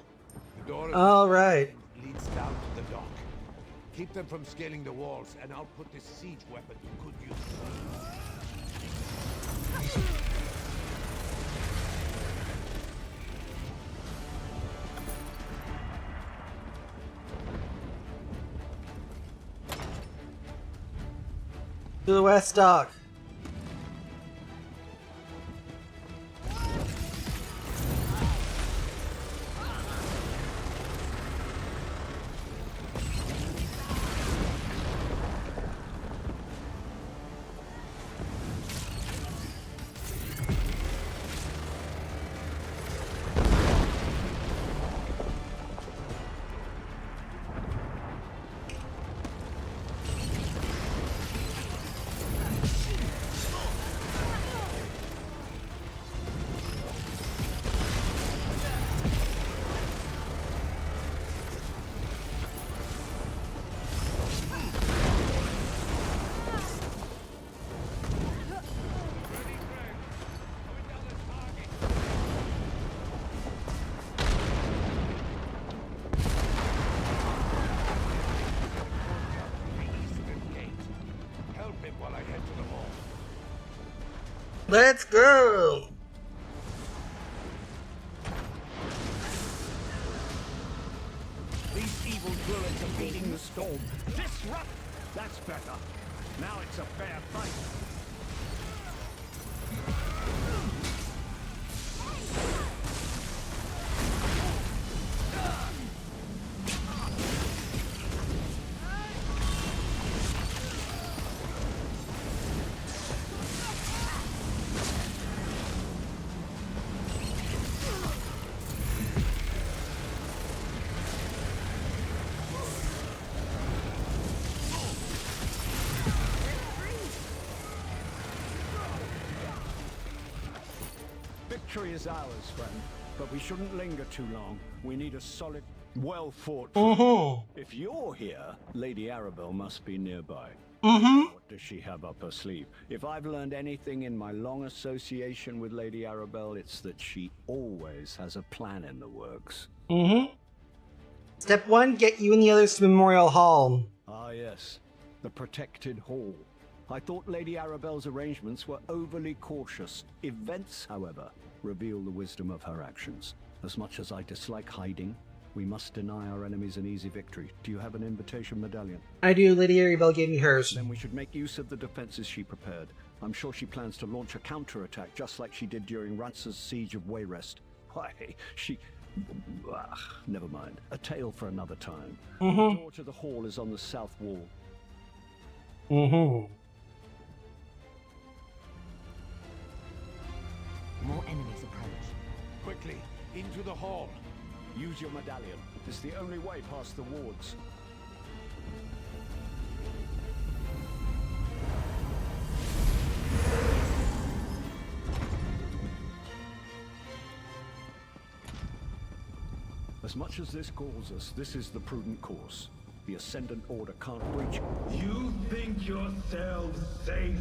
The door All right. leads down to the dock. Keep them from scaling the walls, and I'll put this siege weapon to good use. To the west dock. Let's go! These evil druids are beating the storm. Disrupt! That's better. Now it's a fair fight. Victory is ours, friend, but we shouldn't linger too long. We need a solid, well-fought fight. If you're here, Lady Arabelle must be nearby. What does she have up her sleeve? If I've learned anything in my long association with Lady Arabelle, it's that she always has a plan in the works. Step 1, get you and the others to Memorial Hall. Ah, yes. The protected hall. I thought Lady Arabelle's arrangements were overly cautious. Events, however, reveal the wisdom of her actions. As much as I dislike hiding, we must deny our enemies an easy victory. Do you have an invitation medallion? I do. Lady Arabelle gave me hers. Then we should make use of the defenses she prepared. I'm sure she plans to launch a counterattack just like she did during Rance's siege of Wayrest. Why, she... never mind. A tale for another time. The door to the hall is on the south wall. Mm-hmm. More enemies approach. Quickly, into the hall. Use your medallion. It's the only way past the wards. As much as this galls us, this is the prudent course. The Ascendant Order can't breach. You think yourselves safe?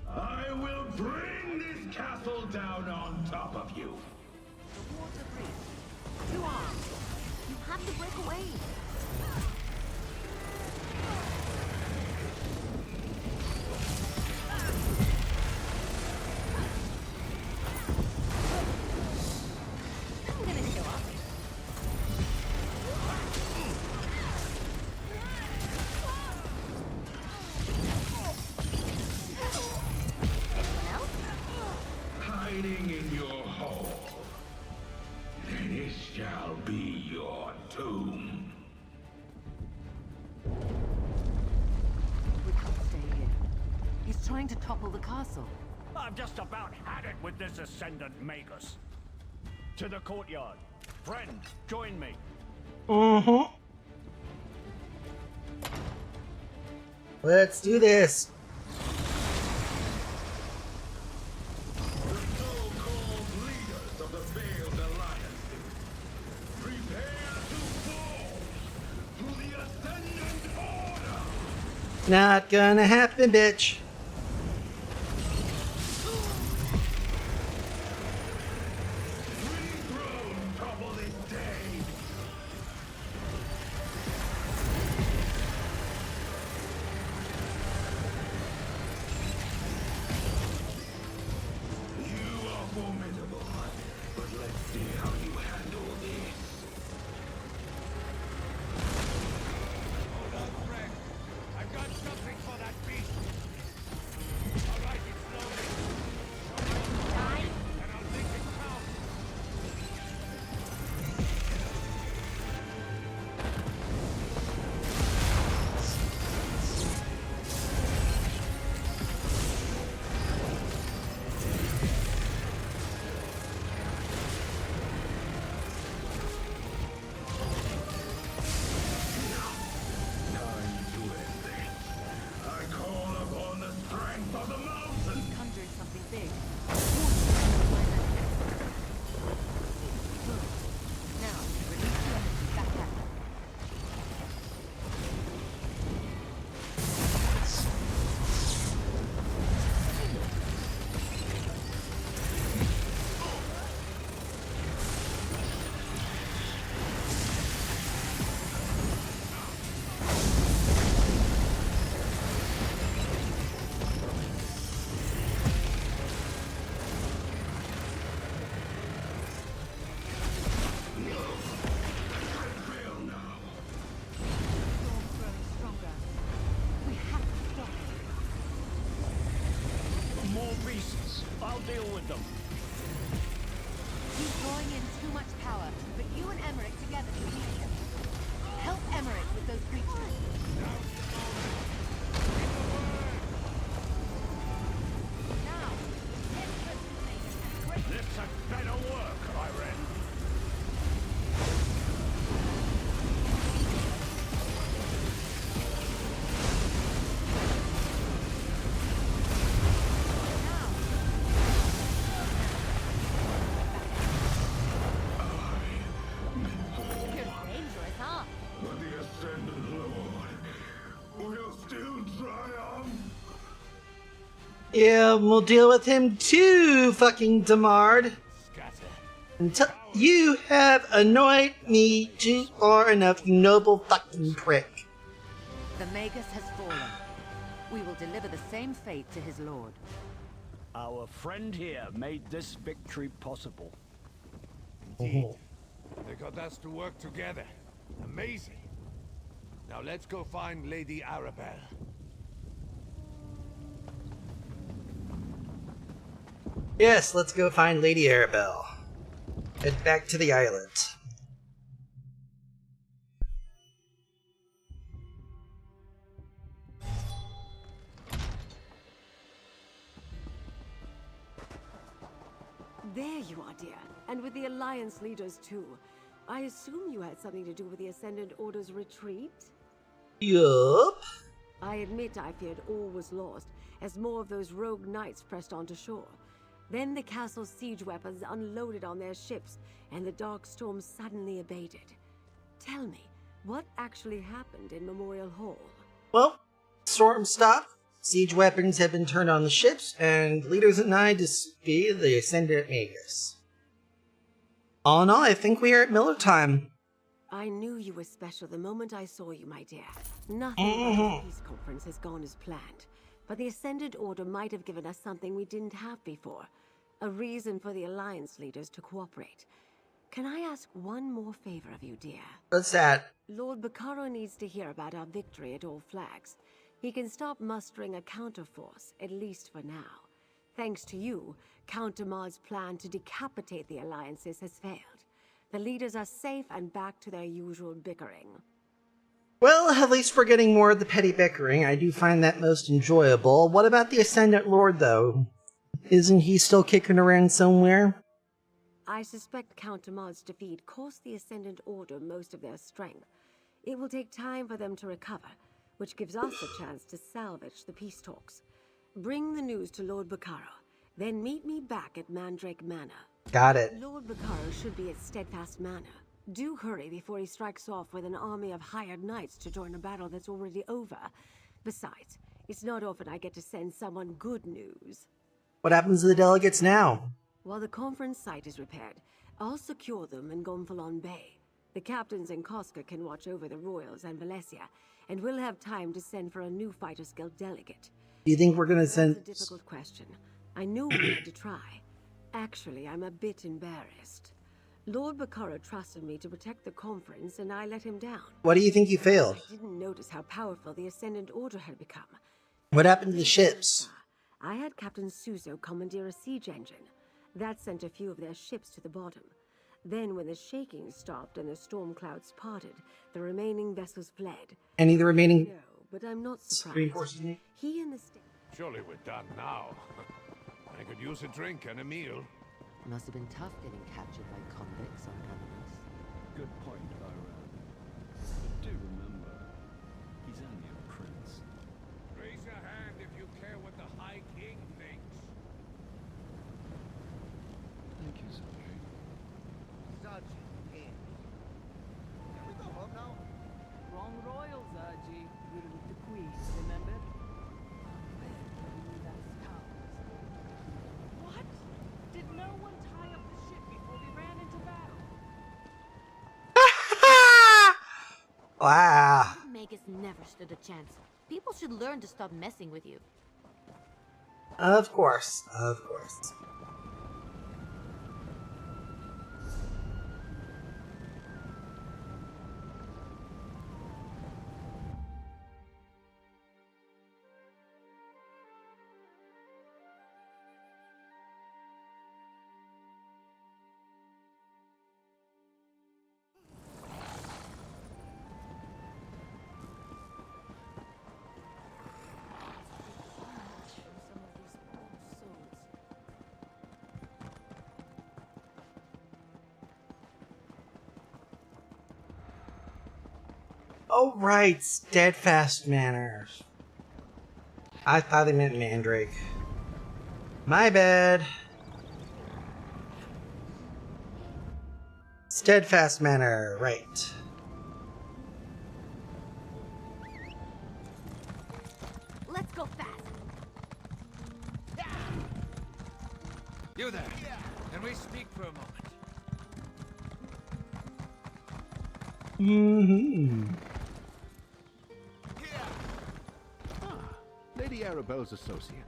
I will bring this castle down on top of you. The water breach. 2 arms. You have to break away. I'm gonna show up. Hiding in your hole. This shall be your tomb. We can't stay here. He's trying to topple the castle. I've just about had it with this Ascendant Magus. To the courtyard. Friend, join me. Mm-hmm. Let's do this. Not gonna happen, bitch. I'll deal with them. He's drawing in too much power, but you and Emmerich together can beat him. Help Emmerich with those creatures. Now, this had better work, Irene. But the Ascendant Lord will still triumph. Yeah, we'll deal with him too, fucking Damard. Until You have annoyed me too far enough, you noble fucking prick. The Magus has fallen. We will deliver the same fate to his lord. Our friend here made this victory possible. Indeed. They got us to work together. Amazing. Now let's go find Lady Arabelle. Yes, let's go find Lady Arabelle. Head back to the island. There you are, dear. And with the Alliance leaders, too. I assume you had something to do with the Ascendant Order's retreat? Yup. I admit I feared all was lost, as more of those rogue knights pressed onto shore. Then the castle's siege weapons unloaded on their ships, and the dark storm suddenly abated. Tell me, what actually happened in Memorial Hall? Well, storm stopped, siege weapons have been turned on the ships, and leaders and I defeated the Ascendant Magus. All in all, I think we are at Miller time. I knew you were special the moment I saw you, my dear. Nothing about the peace conference has gone as planned. But the Ascendant Order might have given us something we didn't have before. A reason for the Alliance leaders to cooperate. Can I ask one more favor of you, dear? What's that? Lord Bacaro needs to hear about our victory at All Flags. He can stop mustering a counterforce, at least for now. Thanks to you, Count Damar's plan to decapitate the Alliances has failed. The leaders are safe and back to their usual bickering. Well, at least we're getting more of the petty bickering. I do find that most enjoyable. What about the Ascendant Lord, though? Isn't he still kicking around somewhere? I suspect Count Damar's defeat cost the Ascendant Order most of their strength. It will take time for them to recover, which gives us a chance to salvage the peace talks. Bring the news to Lord Bacaro, then meet me back at Mandrake Manor. Got it. Lord Bacaro should be at Steadfast Manor. Do hurry before he strikes off with an army of hired knights to join a battle that's already over. Besides, it's not often I get to send someone good news. What happens to the delegates now? While the conference site is repaired, I'll secure them in Gonfalon Bay. The captains in Koska can watch over the Royals and Valencia, and we'll have time to send for a new Fighters Guild delegate. Do you think we're gonna send... That's a difficult question. I knew we had to try. Actually, I'm a bit embarrassed. Lord Bacaro trusted me to protect the conference, and I let him down. What do you think you failed? I didn't notice how powerful the Ascendant Order had become. What happened to the ships? I had Captain Suzo commandeer a siege engine. That sent a few of their ships to the bottom. Then when the shaking stopped and the storm clouds parted, the remaining vessels fled. Any of the remaining... No, but I'm not Supreme surprised. Forces need? He and the Surely we're done now. I could use a drink and a meal. Must have been tough getting captured by convicts on Covenants. Good point, Byron. But do remember, he's only a prince. Raise your hand if you care what the High King thinks. Thank you, Sergeant. Zaji, in. Can we go home now? Wrong royal, Zaji. We're with the queen, remember? What? Did no one tie up the ship before we ran into battle? Wow. Magus never stood a chance. People should learn to stop messing with you. Of course, of course. Oh, right, Steadfast Manor. I thought they meant Mandrake. My bad. Steadfast Manor, right. Let's go fast. You there. Can we speak for a moment? Mm-hmm. Ah, Lady Arabelle's associate.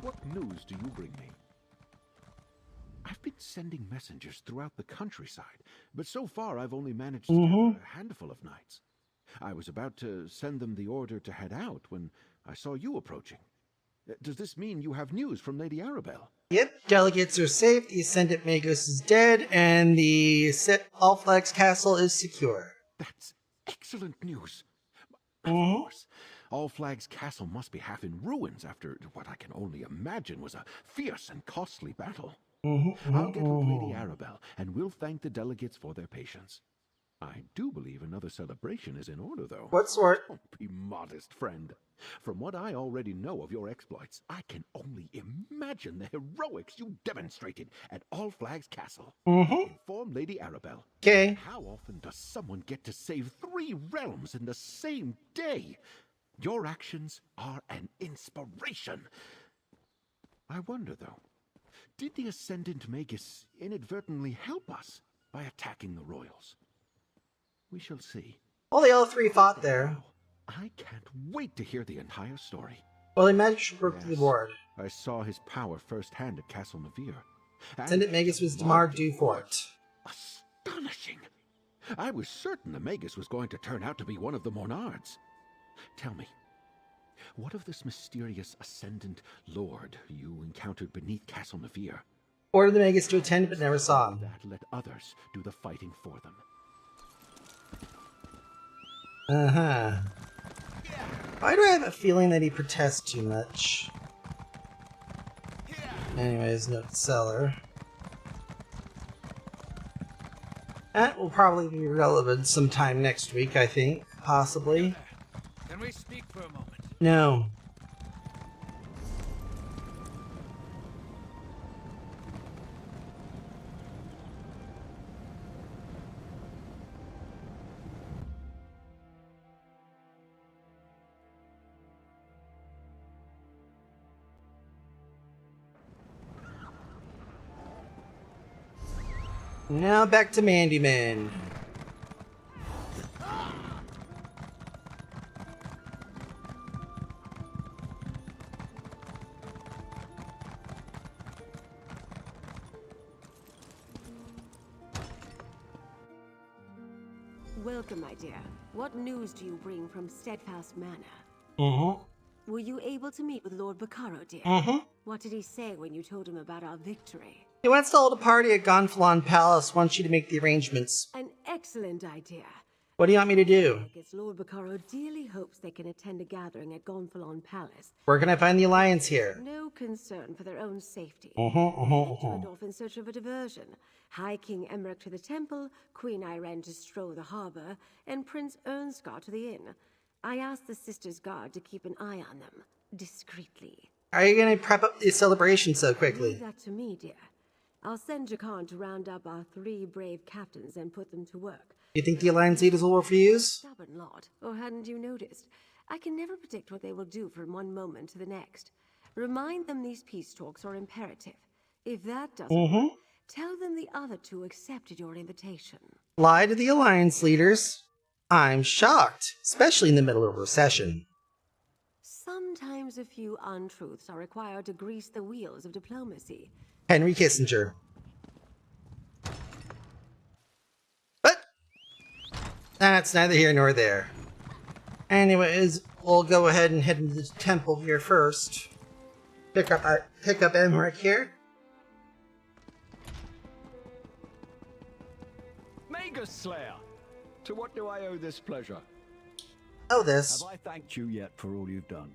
What news do you bring me? I've been sending messengers throughout the countryside, but so far I've only managed to gather a handful of knights. I was about to send them the order to head out when I saw you approaching. Does this mean you have news from Lady Arabelle? Yep, delegates are safe, the Ascendant Magus is dead, and the All Flags Castle is secure. That's excellent news. Of course, All Flags Castle must be half in ruins after what I can only imagine was a fierce and costly battle. I'll get with Lady Arabelle, and we'll thank the delegates for their patience. I do believe another celebration is in order, though. What sort? Don't be modest, friend. From what I already know of your exploits, I can only imagine the heroics you demonstrated at All Flags Castle. Inform Lady Arabelle. Okay. How often does someone get to save 3 realms in the same day? Your actions are an inspiration. I wonder, though, did the Ascendant Magus inadvertently help us by attacking the royals? We shall see. Well, they all three fought there. I can't wait to hear the entire story. Well, they managed to broke the ward. I saw his power firsthand at Castle Navir. Ascendant Magus was Damar Dufort. Astonishing! I was certain the Magus was going to turn out to be one of the Monards. Tell me, what of this mysterious Ascendant Lord you encountered beneath Castle Navir? Ordered the Magus to attend, but never saw him. That let others do the fighting for them. Why do I have a feeling that he protests too much? Anyways, note to seller. That will probably be relevant sometime next week, I think. Possibly. Can we speak for a moment? No. Now back to Mandyman. Welcome, my dear. What news do you bring from Steadfast Manor? Were you able to meet with Lord Baccaro, dear? What did he say when you told him about our victory? He wants to hold a party at Gonfalon Palace, wants you to make the arrangements. An excellent idea. What do you want me to do? Guess Lord Baccaro dearly hopes they can attend a gathering at Gonfalon Palace. Where can I find the Alliance here? No concern for their own safety. Went off in search of a diversion. High King Emmerich to the temple, Queen Irene to stroll the harbor, and Prince Ernscar to the inn. I asked the Sisters' Guard to keep an eye on them, discreetly. Are you going to prep up the celebration so quickly? Leave that to me, dear. I'll send Jakan to round up our 3 brave captains and put them to work. You think the Alliance leaders will refuse? Stubborn lot, or hadn't you noticed? I can never predict what they will do from one moment to the next. Remind them these peace talks are imperative. If that doesn't work, tell them the other 2 accepted your invitation. Lie to the Alliance leaders? I'm shocked, especially in the middle of a recession. Sometimes a few untruths are required to grease the wheels of diplomacy. Henry Kissinger. But that's neither here nor there. Anyways, we'll go ahead and head into the temple here first. Pick up Emmerich here. Magus Slayer! To what do I owe this pleasure? Oh, this. Have I thanked you yet for all you've done?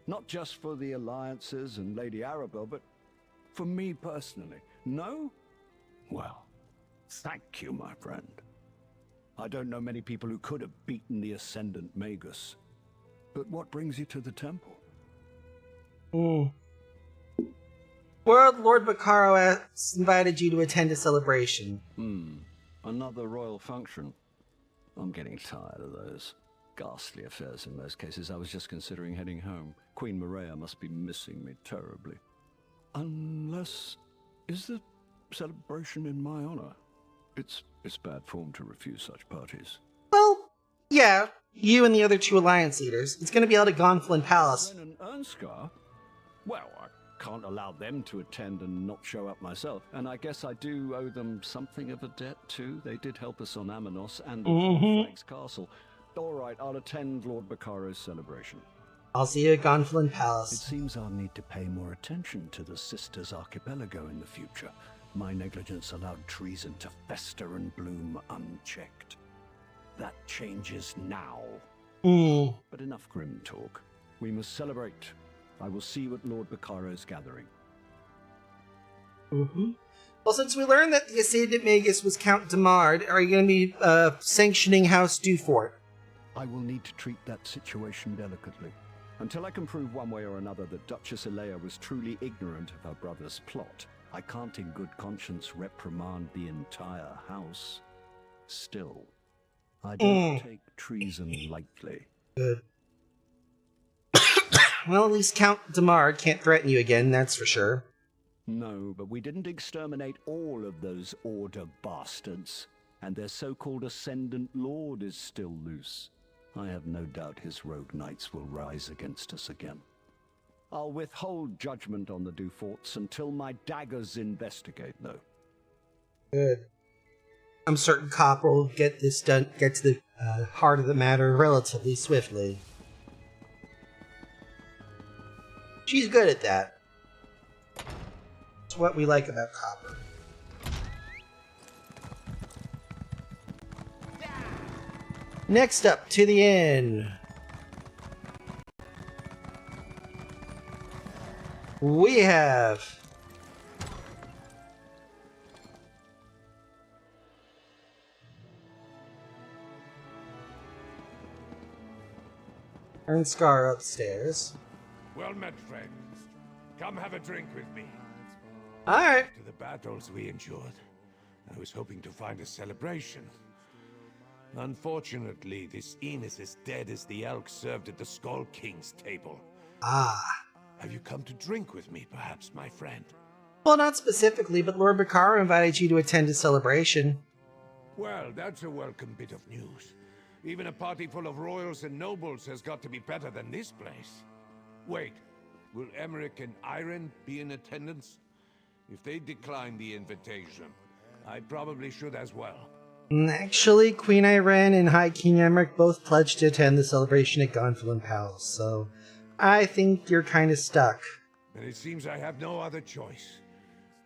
Not just for the alliances and Lady Arabelle, but for me personally. No? Well, thank you, my friend. I don't know many people who could have beaten the Ascendant Magus. But what brings you to the temple? World Lord Baccaro has invited you to attend a celebration. Another royal function. I'm getting tired of those ghastly affairs in most cases. I was just considering heading home. Queen Maria must be missing me terribly. Unless... is the celebration in my honor? It's bad form to refuse such parties. Yeah, you and the other two Alliance leaders. It's going to be held at Gonfalon Palace. Ren and Ernskar? Well, I can't allow them to attend and not show up myself. And I guess I do owe them something of a debt, too. They did help us on Amanos and at Flag's Castle. All right, I'll attend Lord Baccaro's celebration. I'll see you at Gonfalon Palace. It seems I'll need to pay more attention to the Sisters Archipelago in the future. My negligence allowed treason to fester and bloom unchecked. That changes now. But enough grim talk. We must celebrate. I will see you at Lord Baccaro's gathering. Well, since we learned that the Ascendant Magus was Count Demard, are you going to be sanctioning House Dufort? I will need to treat that situation delicately. Until I can prove one way or another that Duchess Elea was truly ignorant of her brother's plot, I can't in good conscience reprimand the entire house. Still, I don't take treason lightly. Good. Well, at least Count Demard can't threaten you again, that's for sure. No, but we didn't exterminate all of those Order bastards, and their so-called Ascendant Lord is still loose. I have no doubt his rogue knights will rise against us again. I'll withhold judgment on the Duforts until my daggers investigate, though. Good. I'm certain Copper will get this done, get to the heart of the matter relatively swiftly. She's good at that. It's what we like about Copper. Next up, to the inn. We have... Ernskar upstairs. Well met, friend. Come have a drink with me. Alright. After the battles we endured, I was hoping to find a celebration. Unfortunately, this inn is as dead as the elk served at the Skull King's table. Ah. Have you come to drink with me, perhaps, my friend? Well, not specifically, but Lord Baccaro invited you to attend a celebration. Well, that's a welcome bit of news. Even a party full of royals and nobles has got to be better than this place. Wait, will Emmerich and Iron be in attendance? If they decline the invitation, I probably should as well. Actually, Queen Irene and High King Emmerich both pledged to attend the celebration at Gonfalon Palace, so I think you're kind of stuck. Then it seems I have no other choice.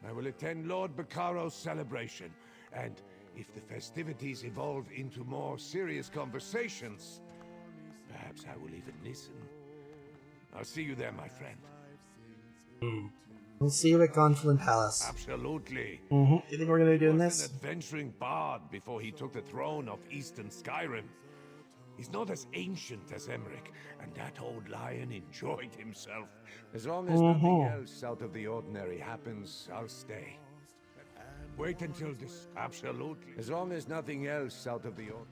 I will attend Lord Baccaro's celebration, and if the festivities evolve into more serious conversations, perhaps I will even listen. I'll see you there, my friend. We'll see you at Gonfalon Palace. Absolutely. You think we're going to be doing this? An adventuring bard before he took the throne of Eastern Skyrim. He's not as ancient as Emmerich, and that old lion enjoyed himself. As long as nothing else out of the ordinary happens, I'll stay. Wait until this... Absolutely. As long as nothing else out of the ordinary...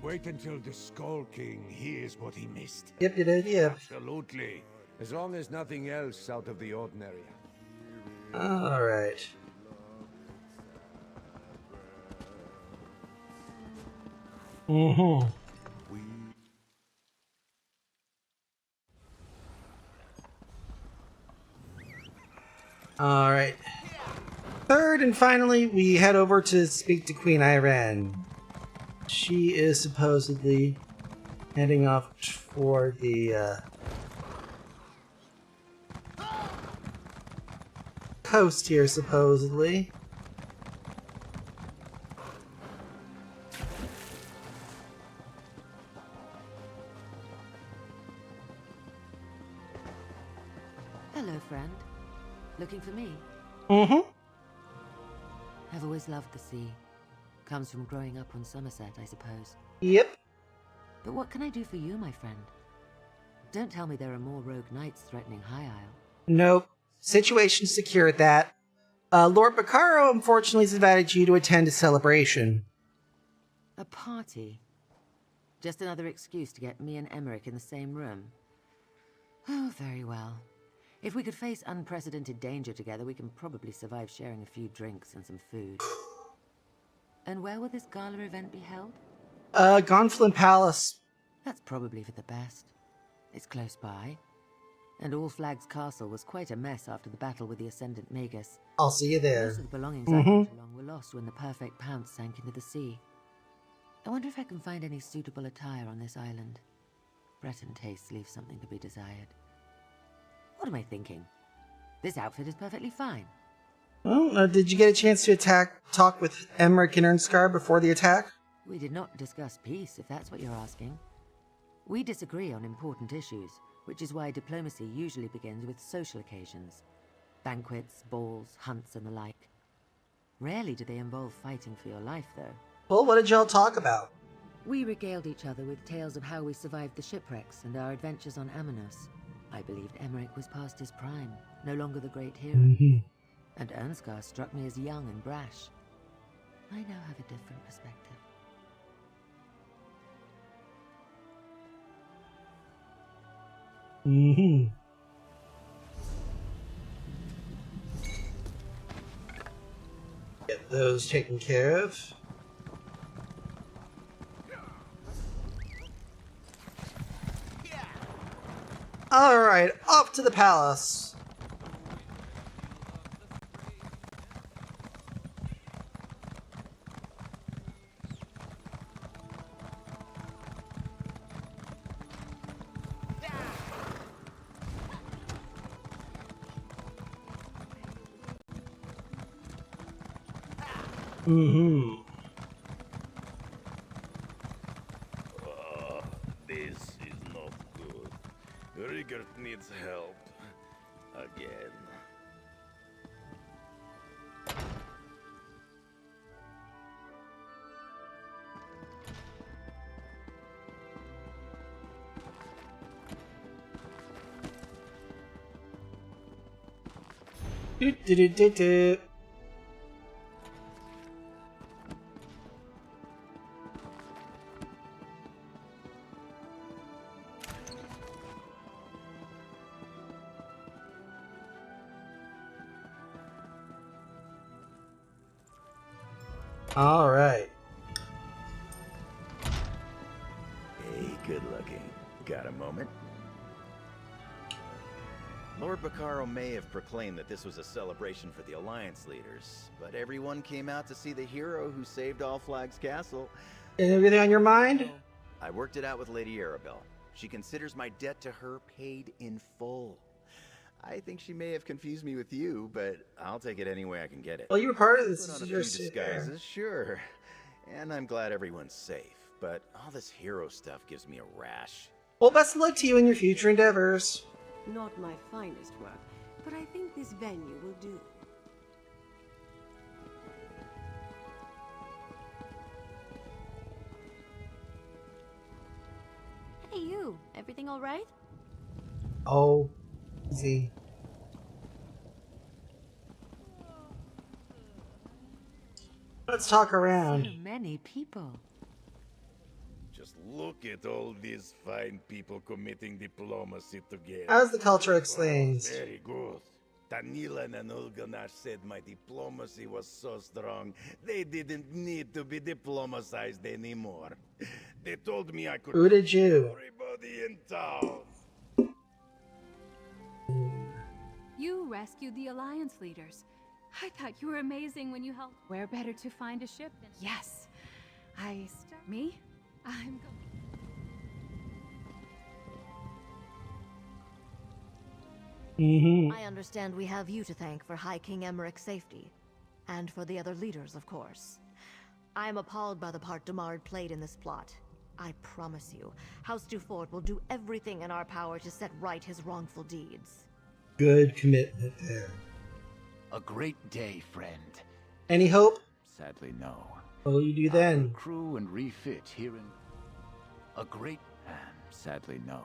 Wait until the Skull King hears what he missed. Yep, you did, yeah. Absolutely. As long as nothing else out of the ordinary. Alright. Alright. Third and finally, we head over to speak to Queen Irene. She is supposedly heading off for the coast here, supposedly. Hello, friend. Looking for me? I've always loved the sea. Comes from growing up on Somerset, I suppose. Yep. But what can I do for you, my friend? Don't tell me there are more rogue knights threatening High Isle. Nope. Situation secure at that. Lord Baccaro, unfortunately, has invited you to attend a celebration. A party? Just another excuse to get me and Emmerich in the same room. Oh, very well. If we could face unprecedented danger together, we can probably survive sharing a few drinks and some food. And where will this gala event be held? Gonfalon Palace. That's probably for the best. It's close by. And All Flags Castle was quite a mess after the battle with the Ascendant Magus. I'll see you there. Most of the belongings I brought along were lost when the Perfect Pounce sank into the sea. I wonder if I can find any suitable attire on this island. Breton tastes leave something to be desired. What am I thinking? This outfit is perfectly fine. Well, did you get a chance to talk with Emmerich and Ernskar before the attack? We did not discuss peace, if that's what you're asking. We disagree on important issues, which is why diplomacy usually begins with social occasions. Banquets, balls, hunts, and the like. Rarely do they involve fighting for your life, though. Well, what did y'all talk about? We regaled each other with tales of how we survived the shipwrecks and our adventures on Amanos. I believed Emmerich was past his prime, no longer the great hero. And Ernskar struck me as young and brash. I now have a different perspective. Get those taken care of. Alright, off to the palace. This is not good. Rigert needs help. Again. Do. All right. Hey, good looking. Got a moment? Lord Bacaro may have proclaimed that this was a celebration for the Alliance leaders, but everyone came out to see the hero who saved All Flags Castle. Anything on your mind? I worked it out with Lady Arabelle. She considers my debt to her paid in full. I think she may have confused me with you, but I'll take it any way I can get it. Well, you were part of this. Put on a few disguises, sure. And I'm glad everyone's safe, but all this hero stuff gives me a rash. Well, best of luck to you in your future endeavors. Not my finest work, but I think this venue will do. Hey you, everything alright? Oh, easy. Let's talk around. So many people. Just look at all these fine people committing diplomacy together. How's the culture exchange? Very good. Tanilan and Ulganar said my diplomacy was so strong, they didn't need to be diplomatized anymore. They told me I could... Who did you? Everybody in town. You rescued the Alliance leaders. I thought you were amazing when you helped. Where better to find a ship than... Yes. Me? I'm... I understand we have you to thank for High King Emmerich's safety. And for the other leaders, of course. I'm appalled by the part Demard played in this plot. I promise you, House Dufort will do everything in our power to set right his wrongful deeds. Good commitment there. A great day, friend. Any hope? Sadly, no. What will you do then? Crew and refit here in... A great... Sadly, no.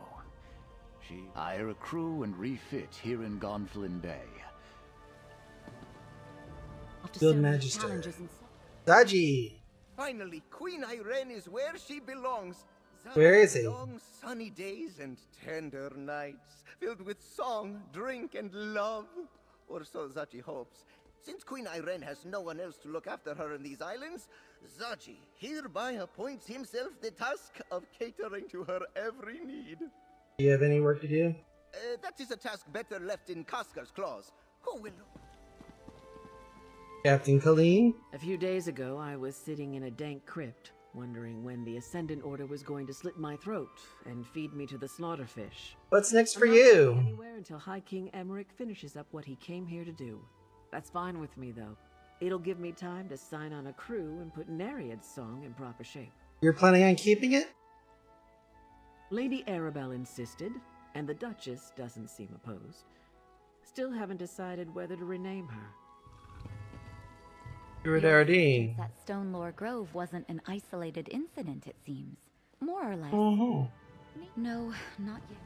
Hire a crew and refit here in Gonfalon Bay. Guild Magister. Zaji! Finally, Queen Irene is where she belongs. Where is he? Long sunny days and tender nights, filled with song, drink, and love. Or so Zachi hopes. Since Queen Irene has no one else to look after her in these islands, Zaji hereby appoints himself the task of catering to her every need. Do you have any work to do? That is a task better left in Cascar's claws. Who will... Captain Colleen? A few days ago, I was sitting in a dank crypt, wondering when the Ascendant Order was going to slit my throat and feed me to the slaughterfish. What's next for I'm not you? going anywhere until High King Emmerich finishes up what he came here to do. That's fine with me, though. It'll give me time to sign on a crew and put Nereid's song in proper shape. You're planning on keeping it? Lady Arabelle insisted, and the Duchess doesn't seem opposed. Still haven't decided whether to rename her. Druid Ardeen. That Stone Lore Grove wasn't an isolated incident, it seems. More or less. No, not yet.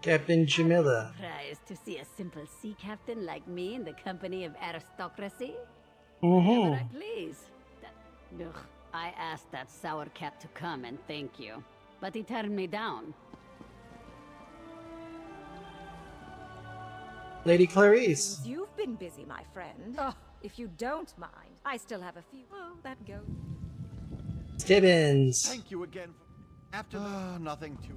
Captain Jamila. Surprised to see a simple sea captain like me in the company of aristocracy? Mm-hmm. Whenever I please. Ugh, I asked that sour cat to come and thank you, but he turned me down. Lady Clarice. You've been busy, my friend. Oh, if you don't mind, I still have a few. Oh, that goes. Stibbins. Thank you again. After the... nothing to...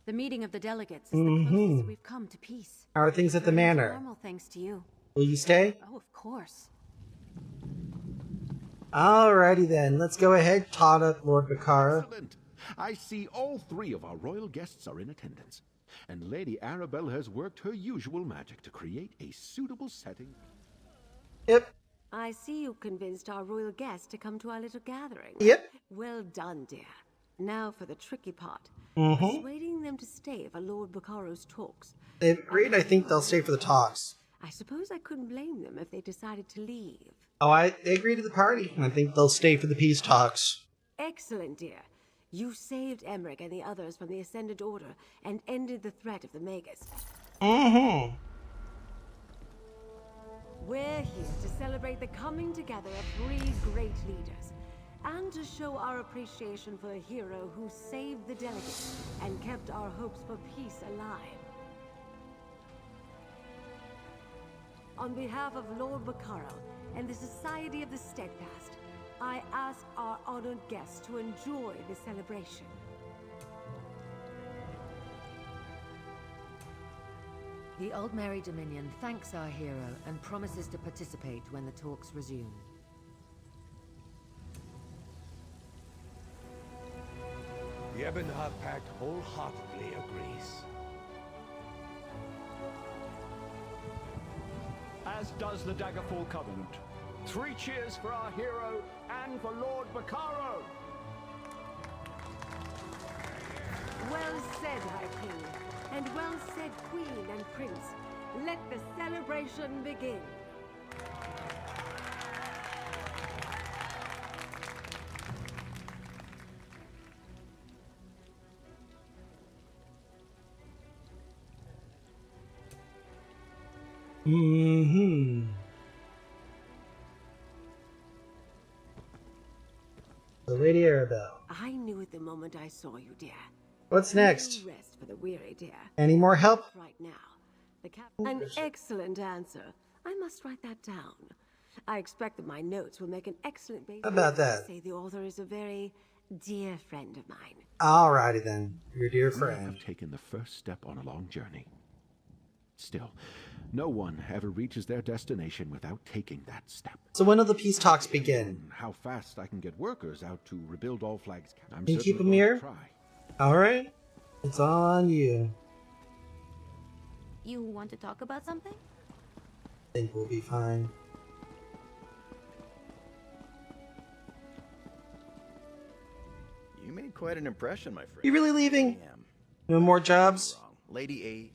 The meeting of the delegates is the closest we've come to peace. How are things at the manor? Normal thanks to you. Will you stay? Oh, of course. Alrighty then, let's go ahead, tot up Lord Bakara. Excellent. I see all three of our royal guests are in attendance, and Lady Arabelle has worked her usual magic to create a suitable setting. Yep. I see you convinced our royal guests to come to our little gathering. Yep. Well done, dear. Now for the tricky part. Mm-hmm. Persuading them to stay for Lord Bakaro's talks. They've agreed, I think they'll stay for the talks. I suppose I couldn't blame them if they decided to leave. Oh, they agreed to the party. I think they'll stay for the peace talks. Excellent, dear. You saved Emmerich and the others from the Ascendant Order and ended the threat of the Magus. Mm-hmm. We're here to celebrate the coming together of three great leaders, and to show our appreciation for a hero who saved the delegates and kept our hopes for peace alive. On behalf of Lord Bakaro and the Society of the Steadfast, I ask our honored guests to enjoy the celebration. The Old Merry Dominion thanks our hero and promises to participate when the talks resume. The Ebonheart Pact wholeheartedly agrees. As does the Daggerfall Covenant. 3 cheers for our hero and for Lord Bakaro! Well said, High King, and well said, Queen and Prince. Let the celebration begin. Mm-hmm. The Lady Arabelle. I knew at the moment I saw you, dear. What's next? No rest for the weary, dear. Any more help? Right now. An excellent answer. I must write that down. I expect that my notes will make an excellent basis. How about that? Say the author is a very dear friend of mine. Alrighty then, your dear I friend. have taken the first step on a long journey. Still, no one ever reaches their destination without taking that step. So when will the peace talks begin? How fast I can get workers out to rebuild all flags. I'm Can you keep them certainly going here? to try. Alright. It's on you. You want to talk about something? I think we'll be fine. You made quite an impression, my friend. You really leaving? I am. No more jobs? Lady A.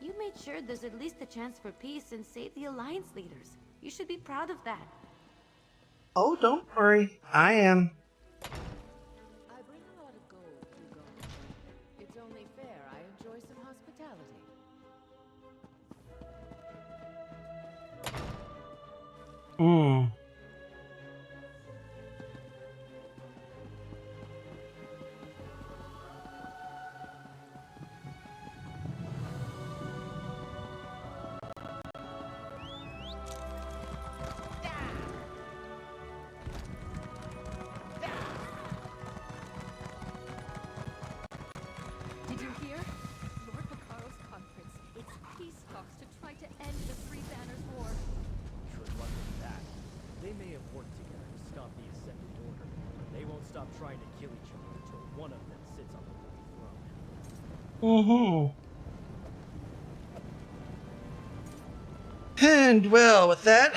You made sure there's at least a chance for peace and save the Alliance leaders. You should be proud of that. Oh, don't worry. I am. Hmm. Did you hear? Lord Bacaro's conference. It's peace talks to try to end the Three Banners War. Good luck with that. They may have worked together to stop the Ascendant Order, but they won't stop trying to kill each other until one of them sits on the bloody throne. Mm-hmm. And well, with that,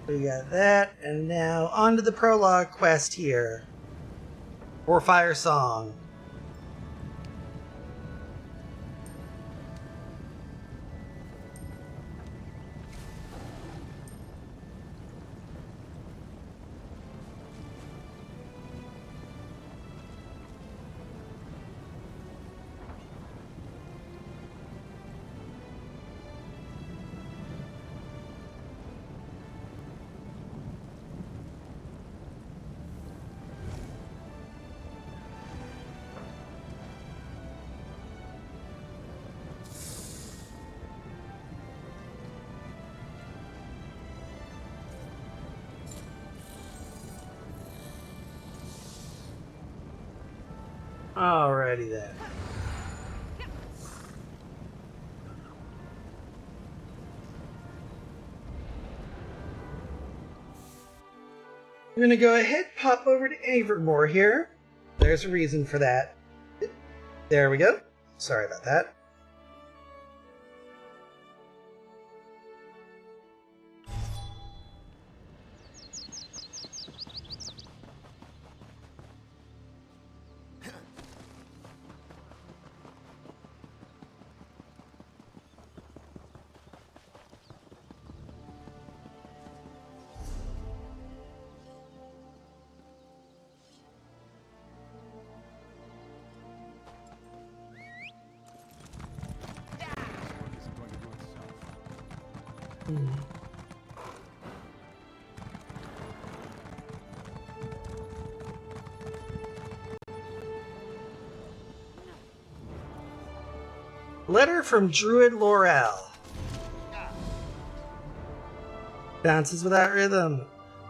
we got that, and now on to the prologue quest here. For Fire Song. Alrighty then. I'm gonna go ahead, pop over to Avermore here. There's a reason for that. There we go. Sorry about that. Letter from Druid Laurel. Bounces without rhythm.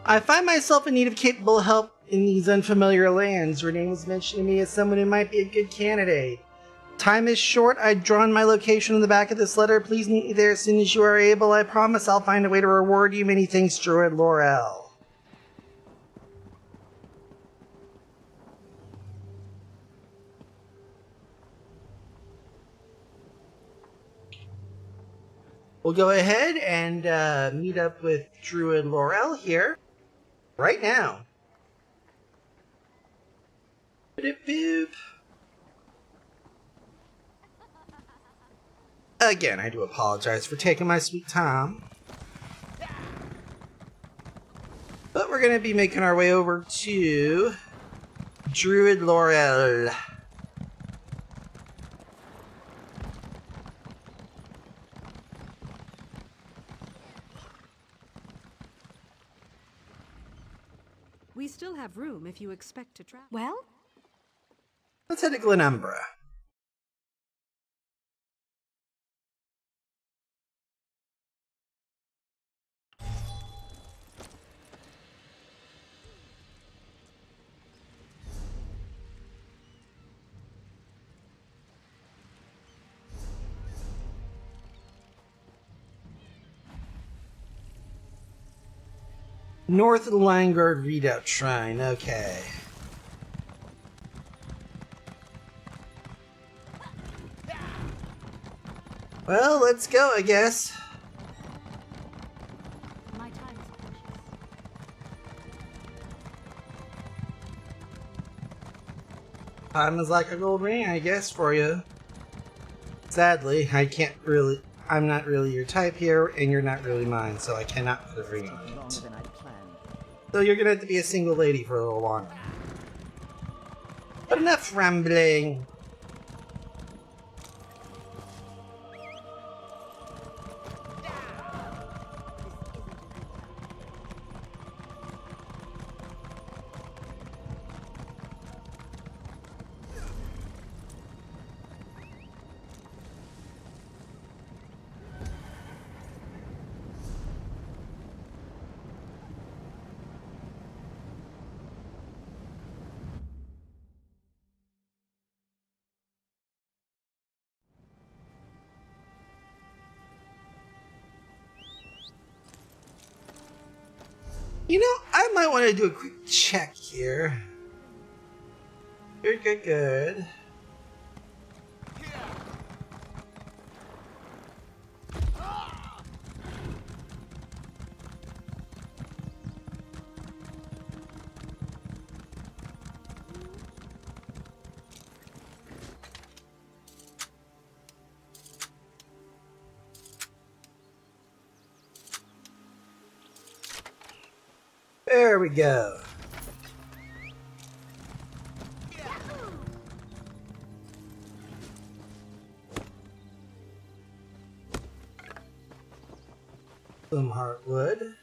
I find myself in need of capable help in these unfamiliar lands. Your name was mentioned to me as someone who might be a good candidate. Time is short. I've drawn my location on the back of this letter. Please meet me there as soon as you are able. I promise I'll find a way to reward you. Many thanks, Druid Laurel. We'll go ahead and meet up with Druid Laurel here right now. Boop. Again, I do apologize for taking my sweet time. But we're going to be making our way over to Druid Laurel. We still have room if you expect to travel. Well? Let's head to Glenumbra. North Langard Redoubt Shrine, okay. Well, let's go, I guess. My time is precious. Time is like a gold ring, I guess, for you. Sadly, I'm not really your type here, and you're not really mine, so I cannot put a ring on it. So you're gonna have to be a single lady for a little longer. But enough rambling. You know, I might want to do a quick check here. Good. There we go. Some heartwood.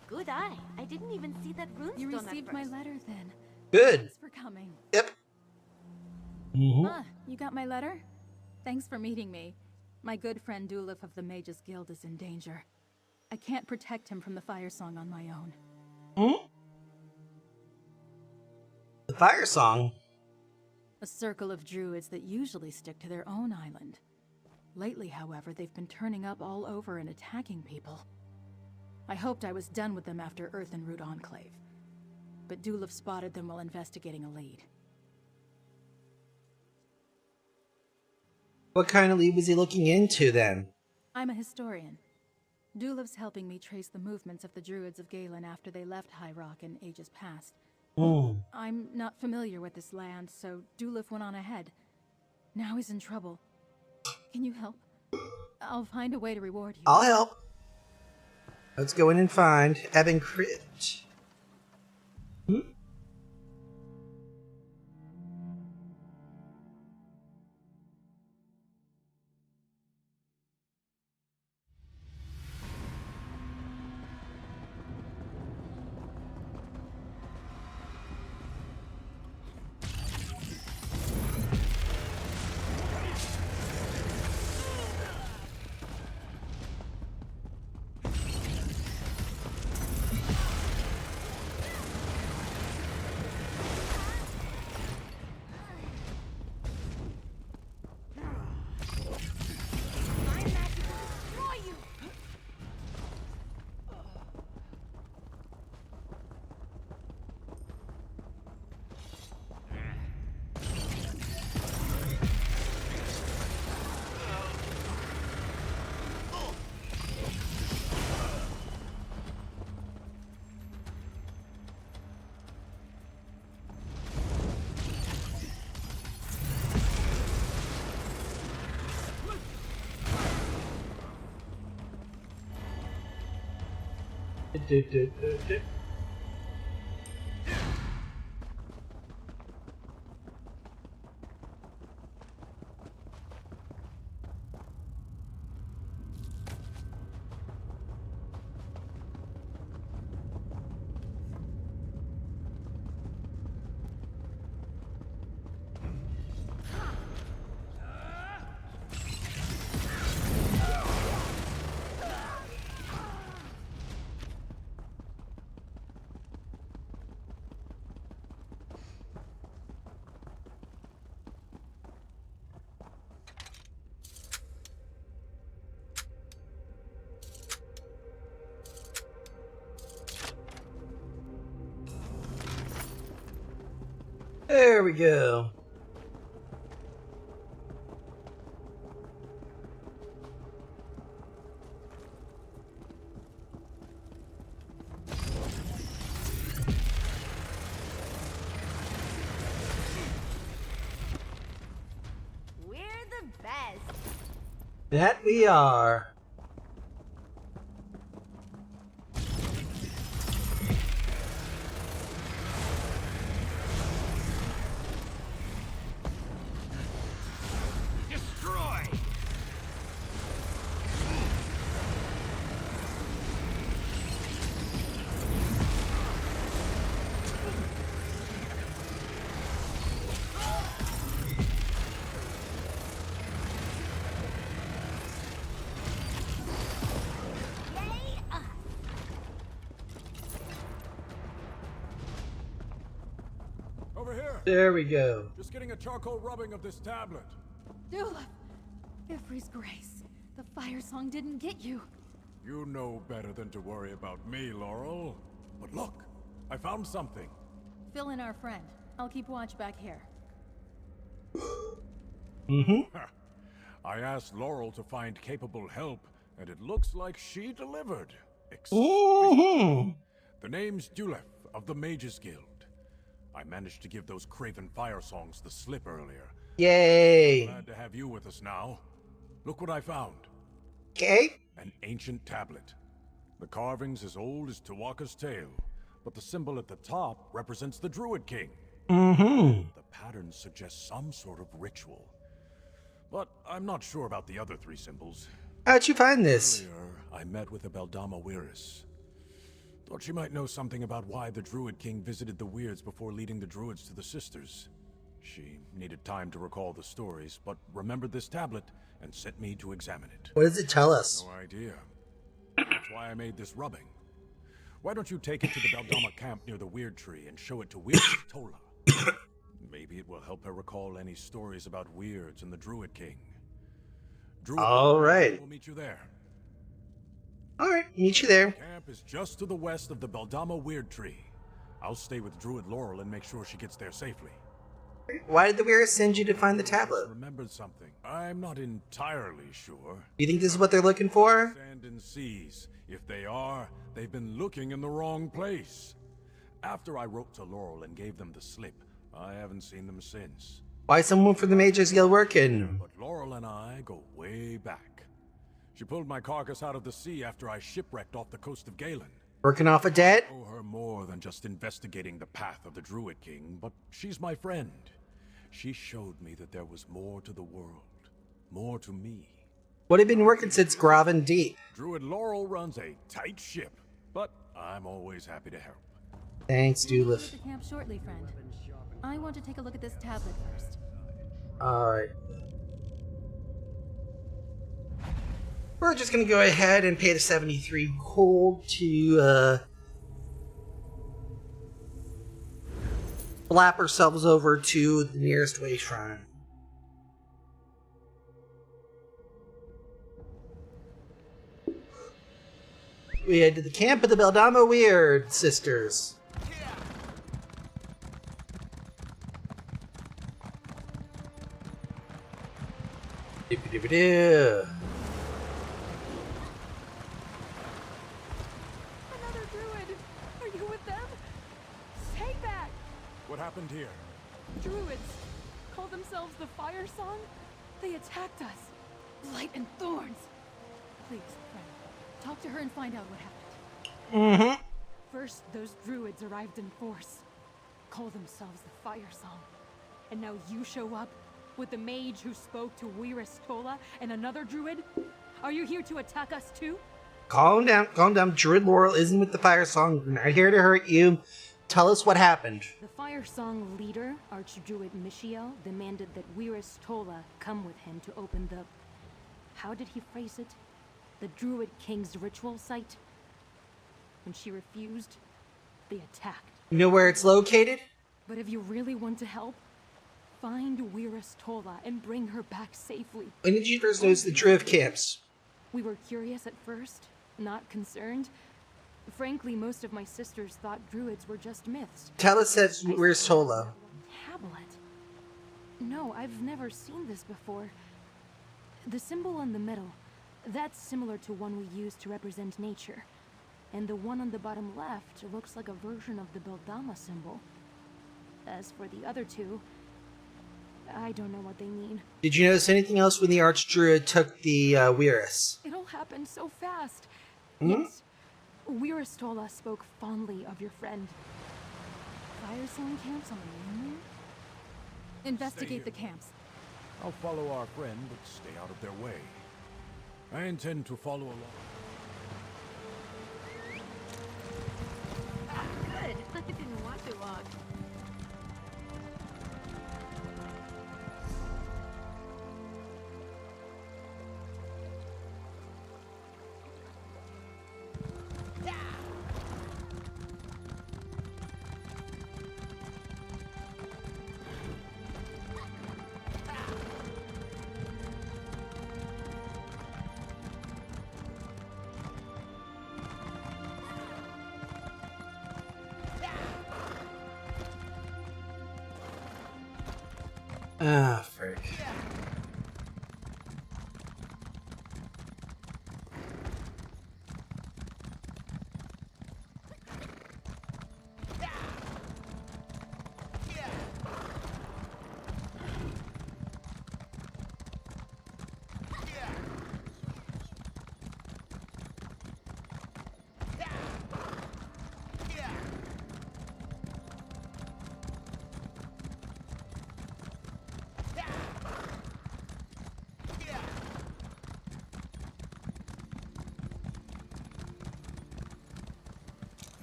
Good eye. I didn't even see that runestone. You received my letter then. Good. Thanks for coming. Yep. You got my letter? Thanks for meeting me. My good friend Dulif of the Mages Guild is in danger. I can't protect him from the Fire Song on my own. The Fire Song? A circle of druids that usually stick to their own island. Lately, however, they've been turning up all over and attacking people. I hoped I was done with them after Earth and Root Enclave. But Dulif spotted them while investigating a lead. What kind of lead was he looking into then? I'm a historian. Dulif's helping me trace the movements of the druids of Galen after they left High Rock in ages past. I'm not familiar with this land, so Dulif went on ahead. Now he's in trouble. Can you help? I'll find a way to reward you. I'll help. Let's go in and find Evan Crit. There we go. We're the best. That we are. Over here. There we go. Just getting a charcoal rubbing of this tablet. Dulif! Ifri's grace. The Fire Song didn't get you. You know better than to worry about me, Laurel. But look, I found something. Fill in our friend. I'll keep watch back here. I asked Laurel to find capable help, and it looks like she delivered. The name's Dulef of the Mages Guild. I managed to give those craven fire songs the slip earlier. Yay! Glad to have you with us now. Look what I found. Okay. An ancient tablet. The carving's as old as Tawaka's tail, but the symbol at the top represents the Druid King. The pattern suggests some sort of ritual. But I'm not sure about the other three symbols. How'd you find this? Earlier, I met with a Beldama Weiris. Thought she might know something about why the Druid King visited the Weirds before leading the Druids to the Sisters. She needed time to recall the stories, but remembered this tablet and sent me to examine it. What does it tell us? No idea. That's why I made this rubbing. Why don't you take it to the Beldama camp near the Weird Tree and show it to Weiris Tola? Maybe it will help her recall any stories about Weirds and the Druid King. All right. We'll meet you there. All right, meet you there. Camp is just to the west of the Beldama Weird Tree. I'll stay with Druid Laurel and make sure she gets there safely. Why did the Weird send you to find the tablet? Remembered something. I'm not entirely sure. You think this is what they're looking for? Sand and seas. If they are, they've been looking in the wrong place. After I wrote to Laurel and gave them the slip, I haven't seen them since. Why is someone from the Mages Guild working? But Laurel and I go way back. She pulled my carcass out of the sea after I shipwrecked off the coast of Galen. Working off a debt? I owe her more than just investigating the path of the Druid King, but she's my friend. She showed me that there was more to the world. More to me. What have you been working since Graven Deep? Druid Laurel runs a tight ship, but I'm always happy to help. Thanks, We'll Dulef. meet at the camp shortly, friend. I want to take a look at this tablet first. Alright. We're just gonna go ahead and pay the 73 gold to flap ourselves over to the nearest way shrine. We head to the camp of the Beldama Weird Sisters. Doo-ba-doo-ba-doo. Another druid! Are you with them? Say that! What happened here? Druids call themselves the Fire Song? They attacked us. Blight and thorns. Please, friend, talk to her and find out what happened. First, those druids arrived in force. Call themselves the Fire Song. And now you show up with the mage who spoke to Weiris Tola and another druid? Are you here to attack us too? Calm down, calm down. Druid Laurel isn't with the Fire Song. We're not here to hurt you. Tell us what happened. The Fire Song leader, Archdruid Michiel, demanded that Weiris Tola come with him to open the... How did he phrase it? The Druid King's ritual site? When she refused, they attacked. You know where it's located? But if you really want to help, find Weiris Tola and bring her back safely. When did you first notice the Druid camps? We were curious at first, not concerned. Frankly, most of my sisters thought druids were just myths. Tell us that where's Tola? Tablet? No, I've never seen this before. The symbol in the middle, that's similar to one we use to represent nature. And the one on the bottom left looks like a version of the Beldama symbol. As for the other two, I don't know what they mean. Did you notice anything else when the Archdruid took the Weiris? It all happened so fast. Hmm? Yes, Weiris Tola spoke fondly of your friend. Fire Song camps on the mainland? Investigate the camps. I'll follow our friend, but stay out of their way. I intend to follow along. Good. I didn't want to walk. Ah, frick.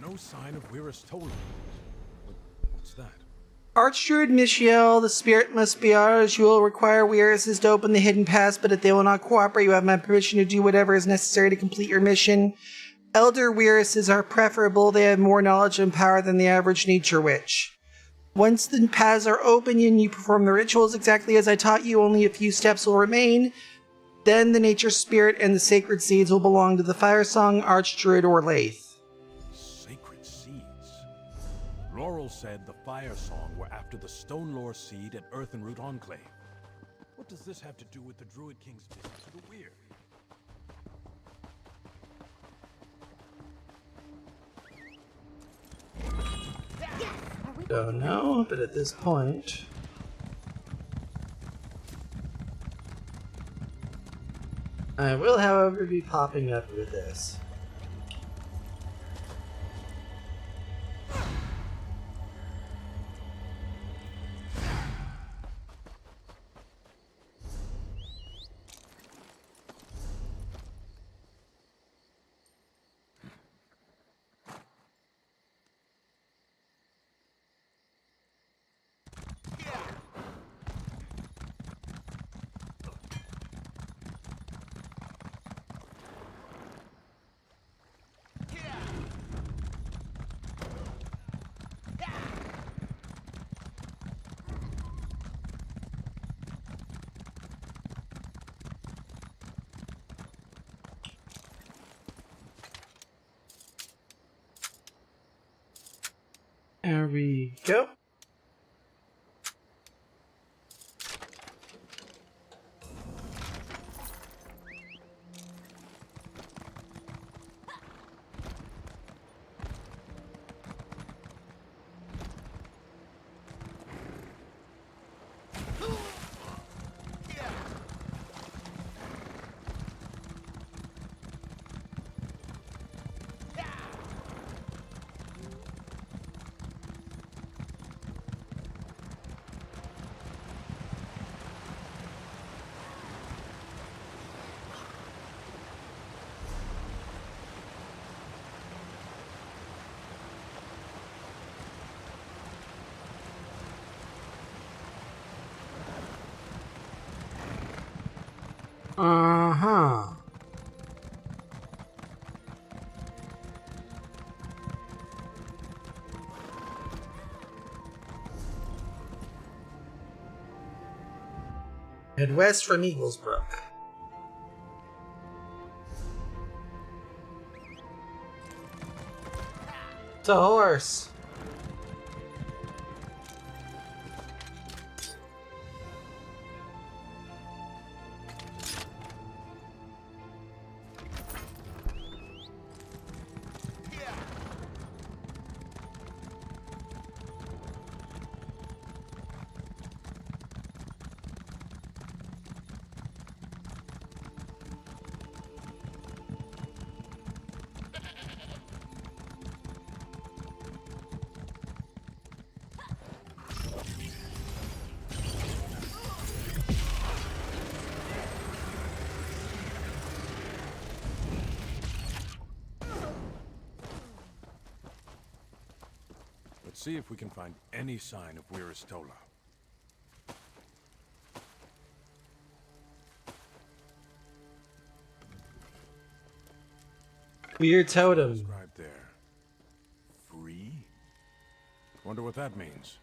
No sign of Weirus-Tola. What's that? Archdruid Michiel, the spirit must be ours. You will require Weirus to open the hidden pass, but if they will not cooperate, you have my permission to do whatever is necessary to complete your mission. Elder Weirises are preferable. They have more knowledge and power than the average nature witch. Once the paths are open and you perform the rituals exactly as I taught you, only a few steps will remain. Then the nature spirit and the sacred seeds will belong to the Firesong, Archdruid, or Laith. Sacred seeds. Laurel said the Fire Song were after the Stone Lore seed at Earthenroot Enclave. What does this have to do with the Druid King's visit to the Weird? Don't know, but at this point... I will, however, be popping up with this. There we go. Uh-huh. Head west from Eaglesbrook. It's a horse. Let's see if we can find any sign of Weirus-Tola. Weird totem. Described there. Free? Wonder what that means.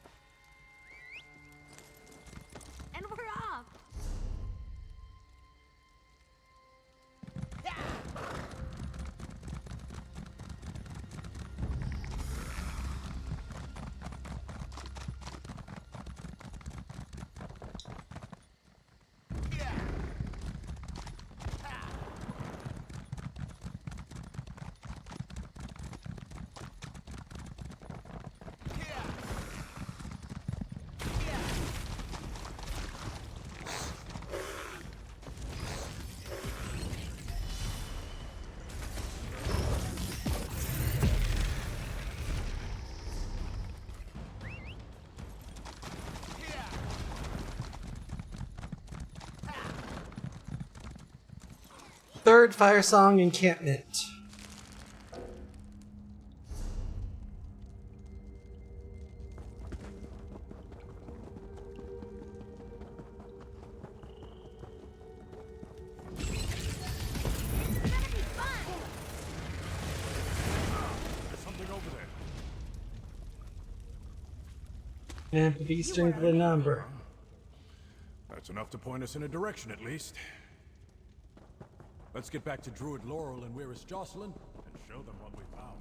And we're off! third Fire Song encampment. There's something over there. Empathy strength the number. That's enough to point us in a direction, at least. Let's get back to Druid Laurel and Where is Jocelyn, and show them what we found.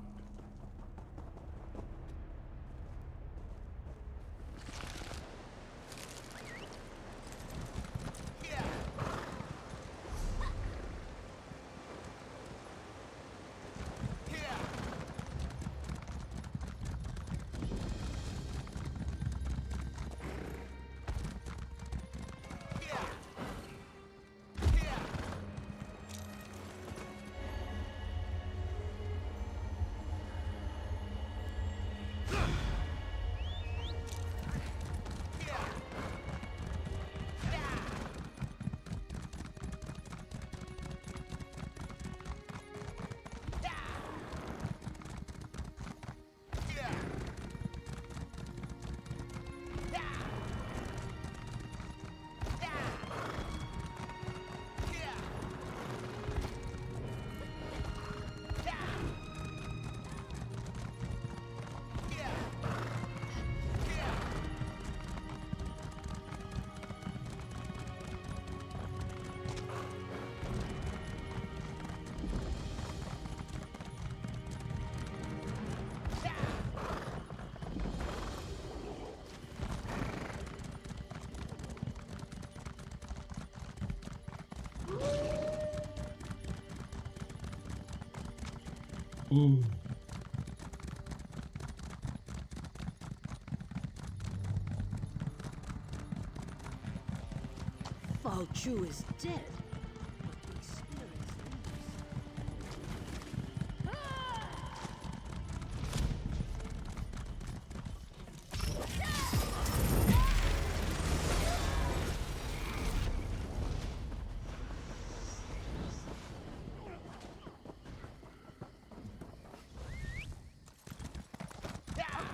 Fall Chu is dead.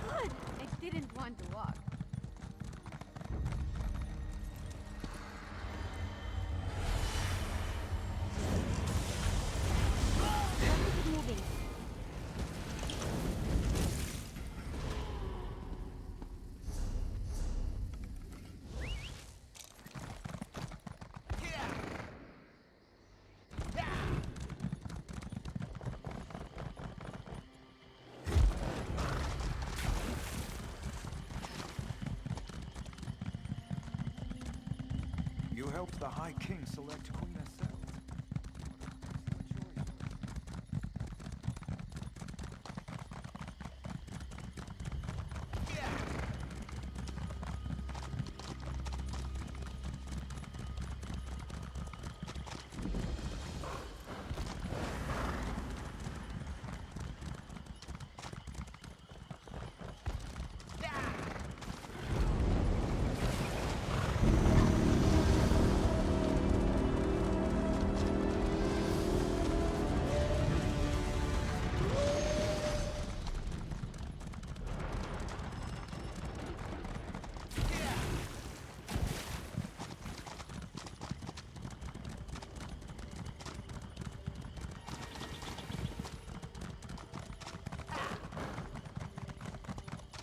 Good. I didn't want to walk. Moving. You helped the High King select Queen Estelle.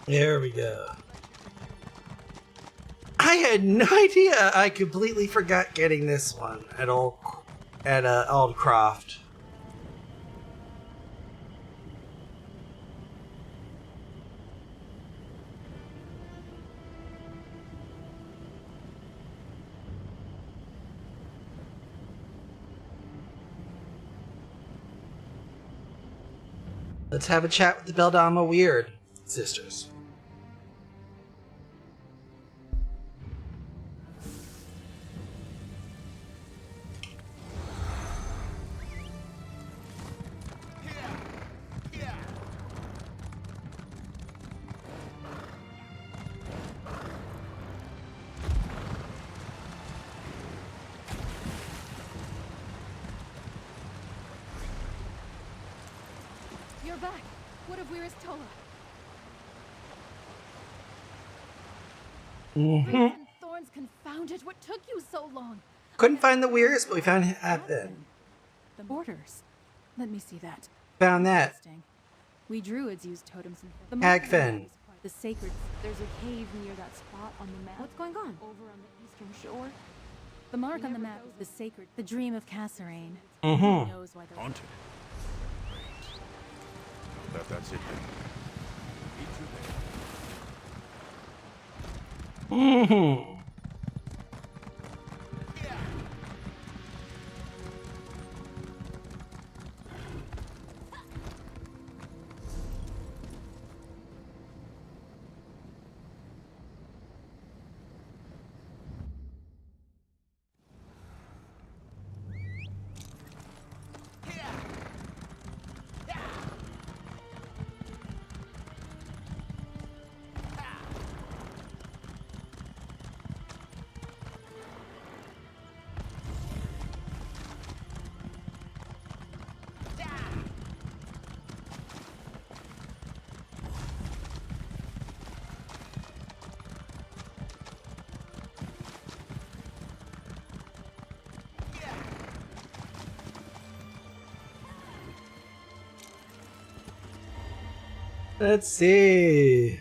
There we go. I had no idea. I completely forgot getting this one at Aldcroft. Let's have a chat with the Beldama Weird sisters. You're back. What of Where's Tola? Roots and thorns, confound it. What took you so long? Couldn't find the weirdest, but we found Happen. The mortars. Let me see that. Found that. Interesting. We druids use totems and Hagfen. the sacred. There's a cave near that spot on the map. What's going on? Over on the eastern shore. The mark on the map is the sacred, the dream of Cassarain. Mm-hmm. Knows why they're Haunted. Great. That's it then. Meet you there. Mm-hmm. Let's see.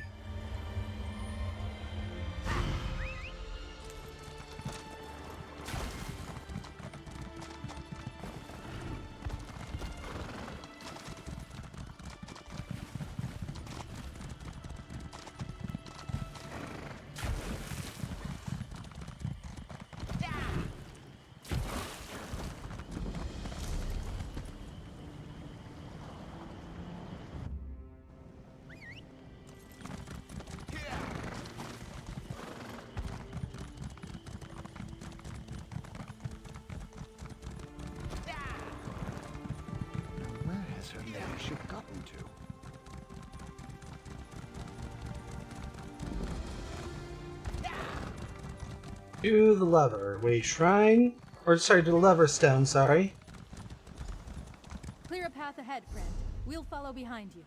Where has her ladyship gotten to? To the lever. Wait, shrine? Or sorry, to the lever stone, sorry. Clear a path ahead, friend. We'll follow behind you.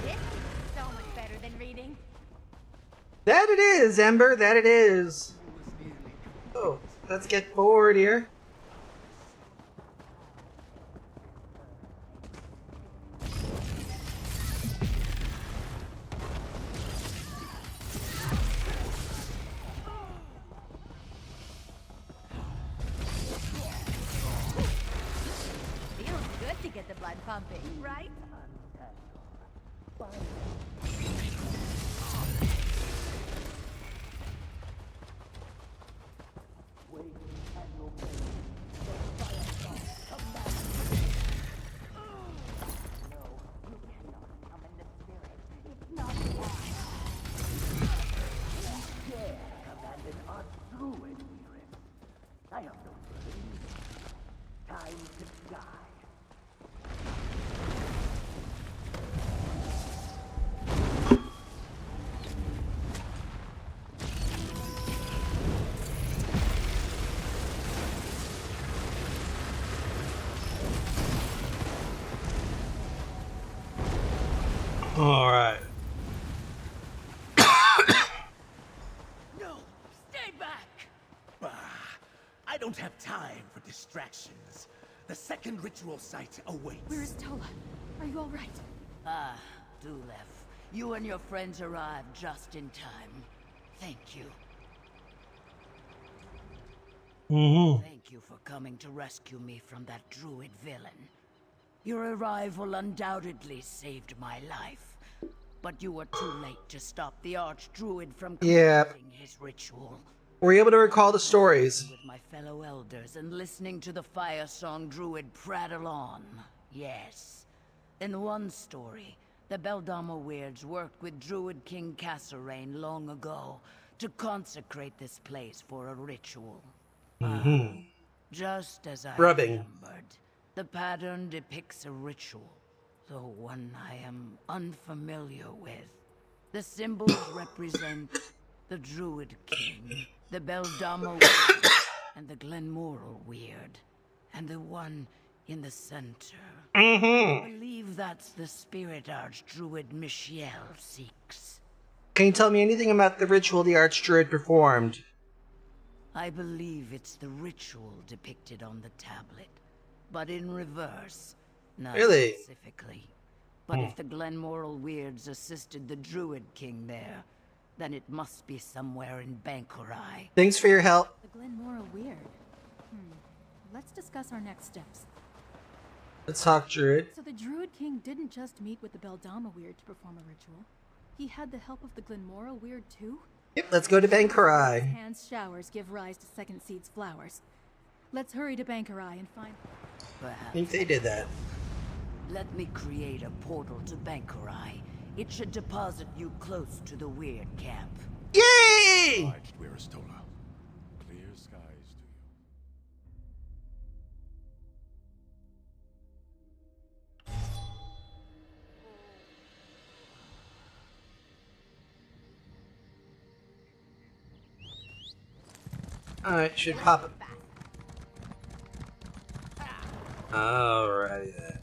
This is so much better than reading. That it is, Ember, that it is. Oh, let's get forward here. Feels good to get the blood pumping, right? I have no burden. Time to die. Alright. No! Stay back! Bah! I don't have time for distractions. The second ritual site awaits. Where is Tola? Are you all right? Ah, Dulev. You and your friends arrived just in time. Thank you. Thank you for coming to rescue me from that druid villain. Your arrival undoubtedly saved my life, but you were too late to stop the archdruid from completing his ritual. We're able to recall the stories. With my fellow elders and listening to the fire song druid prattle on. Yes. In one story, the Beldama Weirds worked with Druid King Cassarain long ago to consecrate this place for a ritual. Just as I remembered, the pattern depicts a ritual, though one I am unfamiliar with. The symbols represent the Druid King, the Beldama Weird, and the Glenmoral Weird, and the one in the center. I believe that's the spirit Archdruid Michelle seeks. Can you tell me anything about the ritual the Archdruid performed? I believe it's the ritual depicted on the tablet, but in reverse. Not specifically. But if the Glenmoral Weirds assisted the Druid King there, then it must be somewhere in Bankurai. Thanks for your help. The Glenmoral Weird. Let's discuss our next steps. Let's talk Druid. So the Druid King didn't just meet with the Beldama Weird to perform a ritual. He had the help of the Glenmoral Weird too? Yep, let's go to Bankurai. Hand's showers give rise to Second Seed's flowers. Let's hurry to Bankurai and find... I think they did that. Let me create a portal to Bankurai. It should deposit you close to the Weird camp. Yay! Obliged, Wiristola. Clear skies to you. Alright, should pop it. Alrighty then.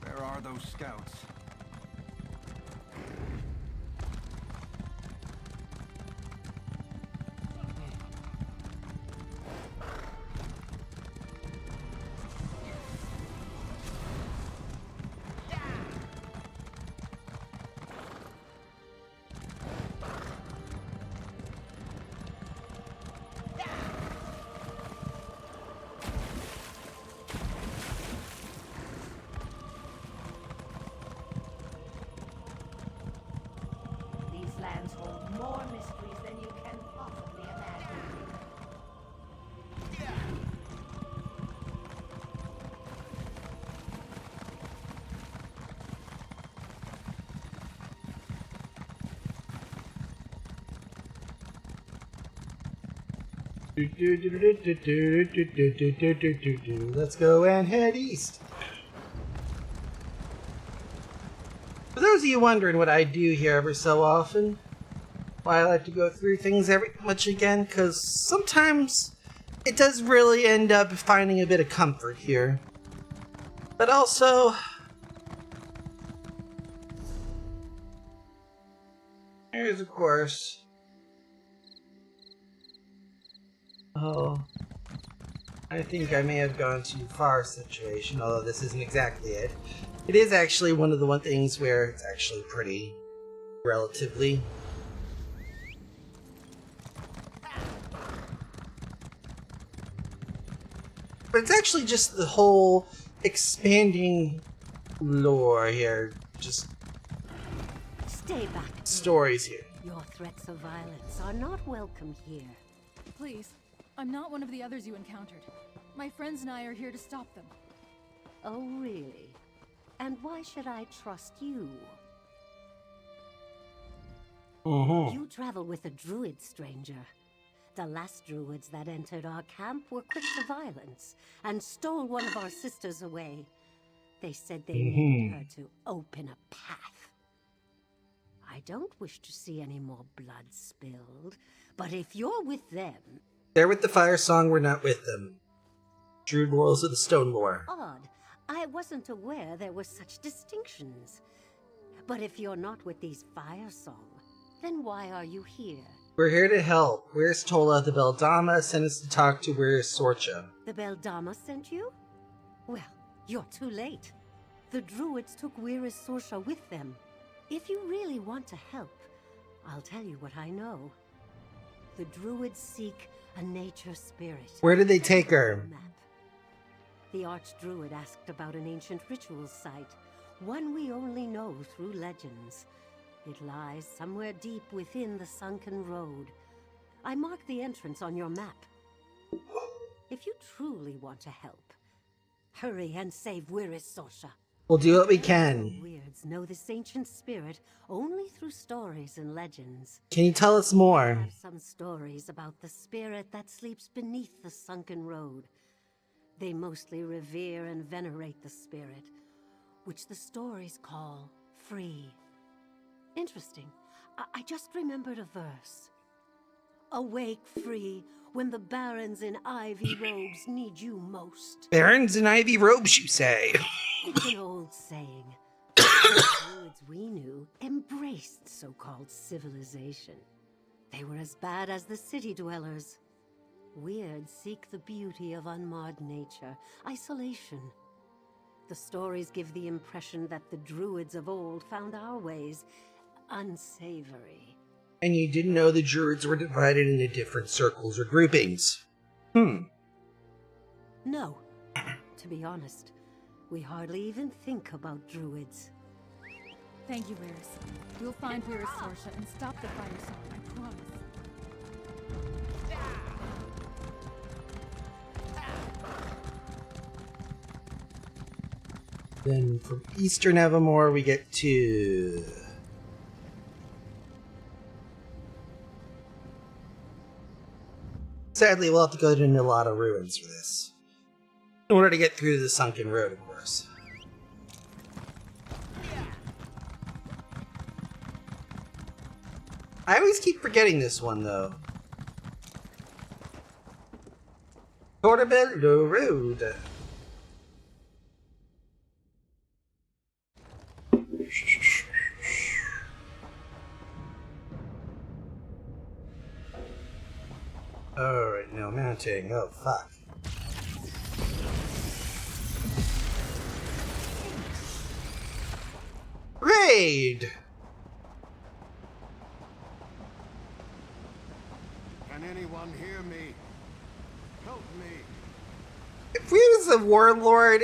Where are those scouts? Lands hold more mysteries than you can possibly imagine. Let's go and head east. For those of you wondering what I do here every so often, why I like to go through things every much again, because sometimes it does really end up finding a bit of comfort here. But also, here's of course, I think I may have gone too far situation, although this isn't exactly it. It is actually one of the things where it's actually pretty relatively. But it's actually just the whole expanding lore here. Just stay back. Stories here. Your threats of violence are not welcome here. Please, I'm not one of the others you encountered. My friends and I are here to stop them. Oh, really? And why should I trust you? You travel with a druid, stranger. The last druids that entered our camp were quick to violence and stole one of our sisters away. They said they needed her to open a path. I don't wish to see any more blood spilled, but if you're with them... They're with the Fire Song, we're not with them. Druid Laurels of the Stone Lore. Odd. I wasn't aware there were such distinctions. But if you're not with these Fire Song, then why are you here? We're here to help. Where's Tola? The Beldama sent us to talk to Where's Sorcha. The Beldama sent you? Well, you're too late. The druids took Where's Sorcha with them. If you really want to help, I'll tell you what I know. The druids seek a nature spirit. Where did they take her? The archdruid asked about an ancient ritual site, one we only know through legends. It lies somewhere deep within the sunken road. I marked the entrance on your map. If you truly want to help, hurry and save Wirris Sorsha. We'll do what we can. Weirds know this ancient spirit only through stories and legends. Can you tell us more? I have some stories about the spirit that sleeps beneath the sunken road. They mostly revere and venerate the spirit, which the stories call free. Interesting. I just remembered a verse. Awake free when the barons in ivy robes need you most. Barons in ivy robes, you say? It's an old saying. The druids we knew embraced so-called civilization. They were as bad as the city dwellers. Weirds seek the beauty of unmarred nature, isolation. The stories give the impression that the druids of old found our ways unsavory. And you didn't know the druids were divided into different circles or groupings. No. To be honest, we hardly even think about druids. Thank you, Wirris. We'll find Wirris Sorsha and stop the fire song, I promise. Then from Eastern Evermore, we get to... Sadly, we'll have to go into a lot of ruins for this. In order to get through the sunken road, of course. I always keep forgetting this one, though. Portobello Road. Alright, no mounting. Oh, fuck. Raid! Can anyone hear me? Help me. If we was a warlord,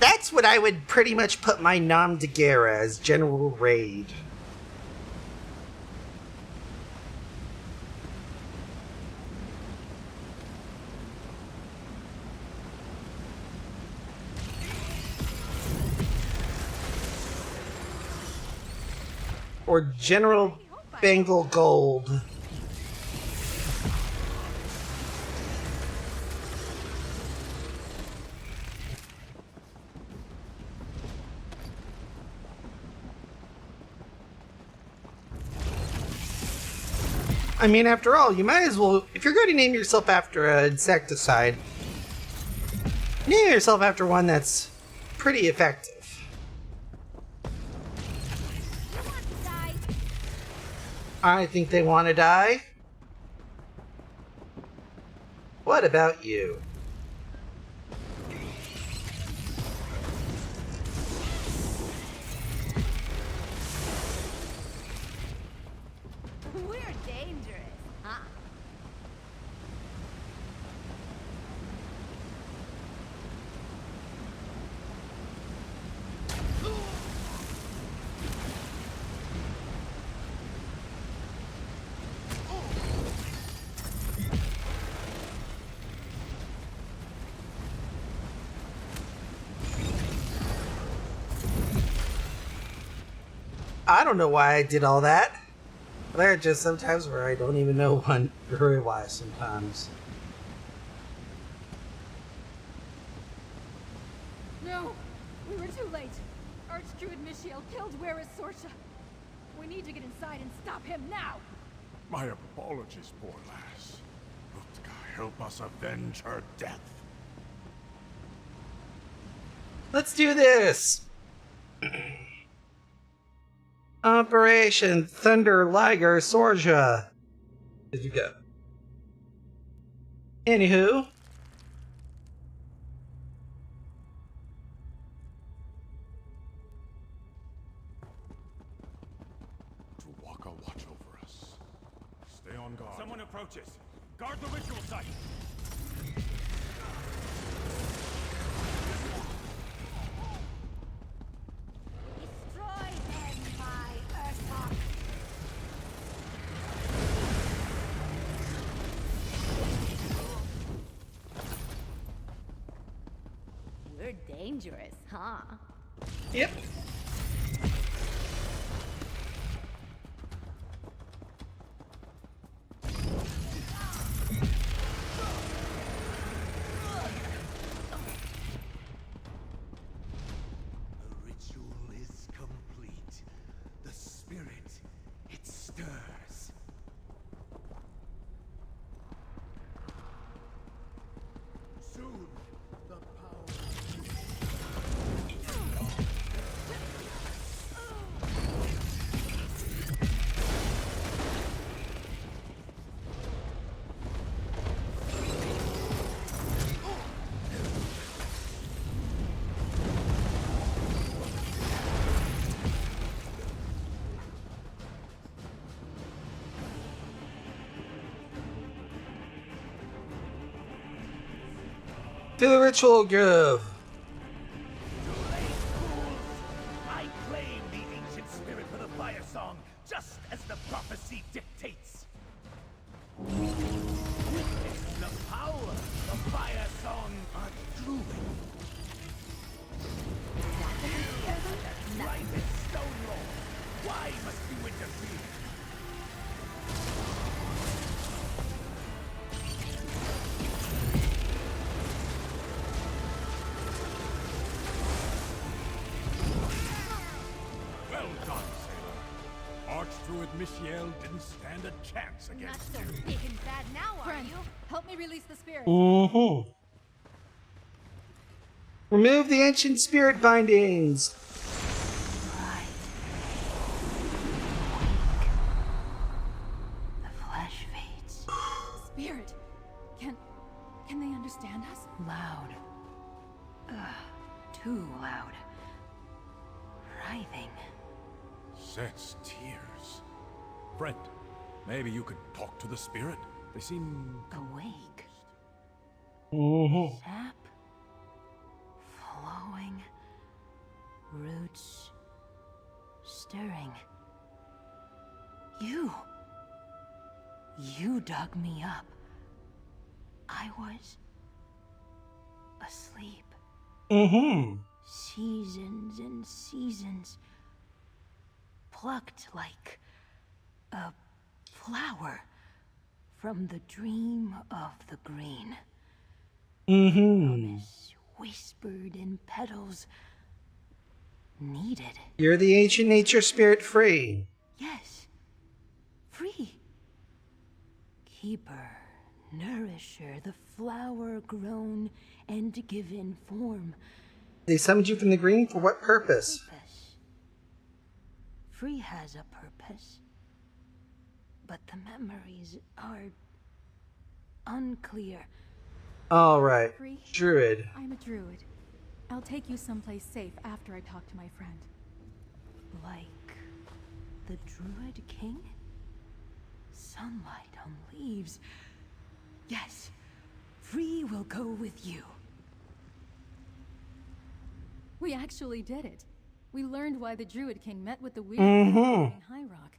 that's what I would pretty much put my nom de guerre as, General Raid. Or General Bengal Gold. I mean, after all, you might as well, if you're going to name yourself after an insecticide, name yourself after one that's pretty effective. I think they want to die. What about you? We're dangerous, huh? I don't know why I did all that. There are just sometimes where I don't even know one very why sometimes. No! We were too late. Archdruid Michiel killed Wirris Sorsha. We need to get inside and stop him now! My apologies, poor lass. Lutka, help us avenge her death. Let's do this! Operation Thunder Liger Sorsha. Did you go? Anywho. watch over us. Stay on guard. Someone approaches. Guard the ritual site. Destroy them, my Earthhawk! We're dangerous, huh? Yep. The ritual is complete. The spirit, it stirs. Soon, the power. To the ritual grove. I claim the ancient spirit for the fire song, just as the prophecy dictates. Witness the power of fire song on Druid. Right as stone lord. Why must you interfere? Well done, sailor. Archdruid Michiel didn't stand a chance against Not so you. big and bad now, are Friend, you? help me release the spirit. Mm-hmm. Remove the ancient spirit bindings. The flesh fades. Spirit, can they understand us? Loud. Too loud. Writhing. Sets tears. Friend, maybe you could talk to the spirit? They seem Awake. Mm-hmm. Sap. Flowing. Roots. Stirring. You dug me up. I was asleep. Mm-hmm. Seasons and seasons. Plucked like a flower from the dream of the green. Mm-hmm. Promise whispered in petals. Needed. You're the ancient nature spirit free. Yes. Free. Keeper, nourisher, the flower grown and given form. They summoned you from the green for what purpose? Free has a purpose. But the memories are unclear. All right, Free? Druid. I'm a druid. I'll take you someplace safe after I talk to my friend. Like the Druid King? Sunlight on leaves. Yes, Free will go with you. We actually did it. We learned why the Druid King met with the weird Mm-hmm. in High Rock.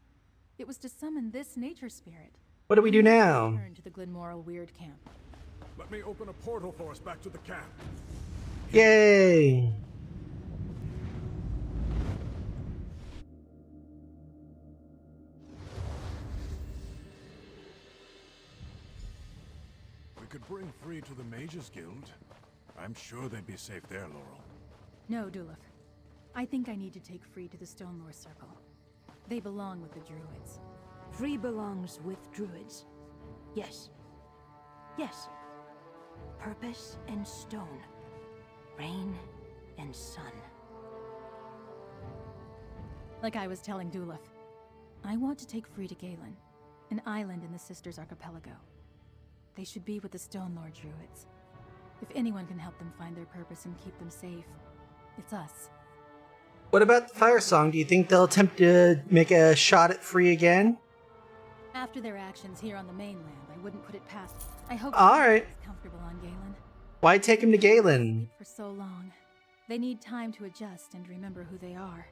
It was to summon this nature spirit. What do we do now? Return to the Glenmoral Weird Camp. Let me open a portal for us back to the camp. Yay! We could bring Free to the Mages Guild. I'm sure they'd be safe there, Laurel. No, Duluth. I think I need to take Free to the Stonelore Circle. They belong with the Druids. Free belongs with Druids. Yes. Yes. Purpose and stone. Rain and sun. Like I was telling Duluth, I want to take Free to Galen, an island in the Sisters Archipelago. They should be with the Stonelore Druids. If anyone can help them find their purpose and keep them safe, it's us. What about the Fire Song? Do you think they'll attempt to make a shot at Free again? After their actions here on the mainland, I wouldn't put it past. I hope Alright. is comfortable on Galen. Why take him to Galen? For so long. They need time to adjust and remember who they are.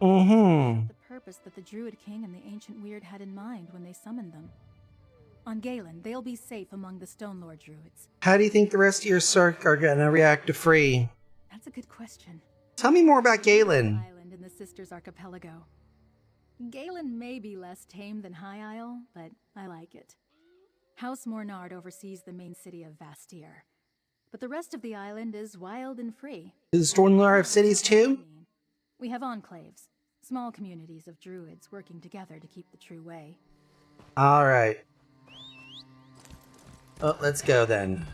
Mm-hmm. The purpose that the Druid King and the Ancient Weird had in mind when they summoned them. On Galen, they'll be safe among the Stone Lord Druids. How do you think the rest of your Cirque are gonna react to Free? That's a good question. Tell me more about Galen. Island in the Sisters Archipelago. Galen may be less tame than High Isle, but I like it. House Mornard oversees the main city of Vastir. But the rest of the island is wild and free. Do the Stormlord have cities too? We have enclaves, small communities of druids working together to keep the true way. Alright. Well, let's go then.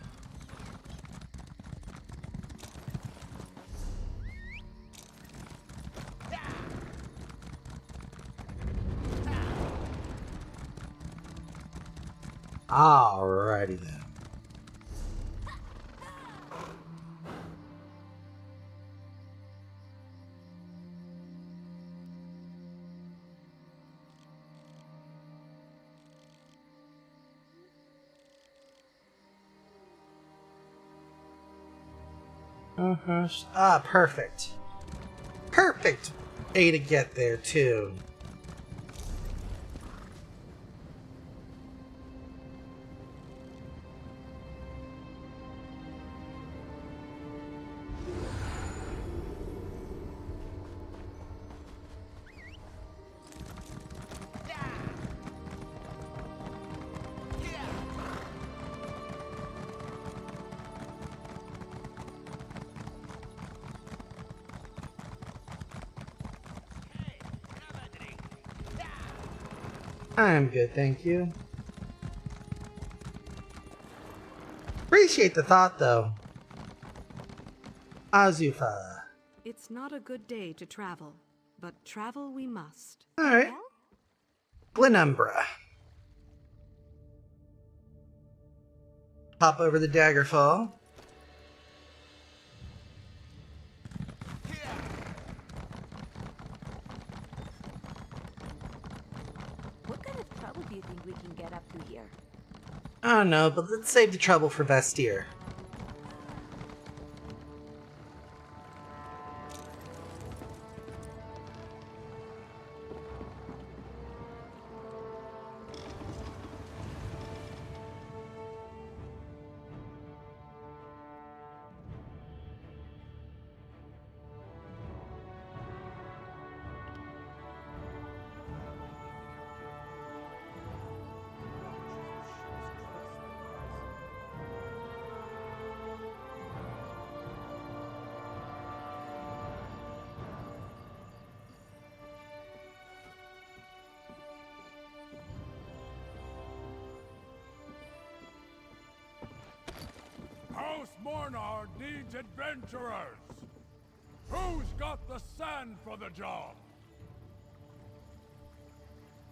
Alrighty then. Ah, perfect. Perfect way to get there, too. I'm good, thank you. Appreciate the thought, though. Azufa. It's not a good day to travel, but travel we must. Alright. Glenumbra. Pop over the Daggerfall. What kind of trouble do you think we can get up to here? I don't know, but let's save the trouble for Vestir. House Mornard needs adventurers! Who's got the sand for the job?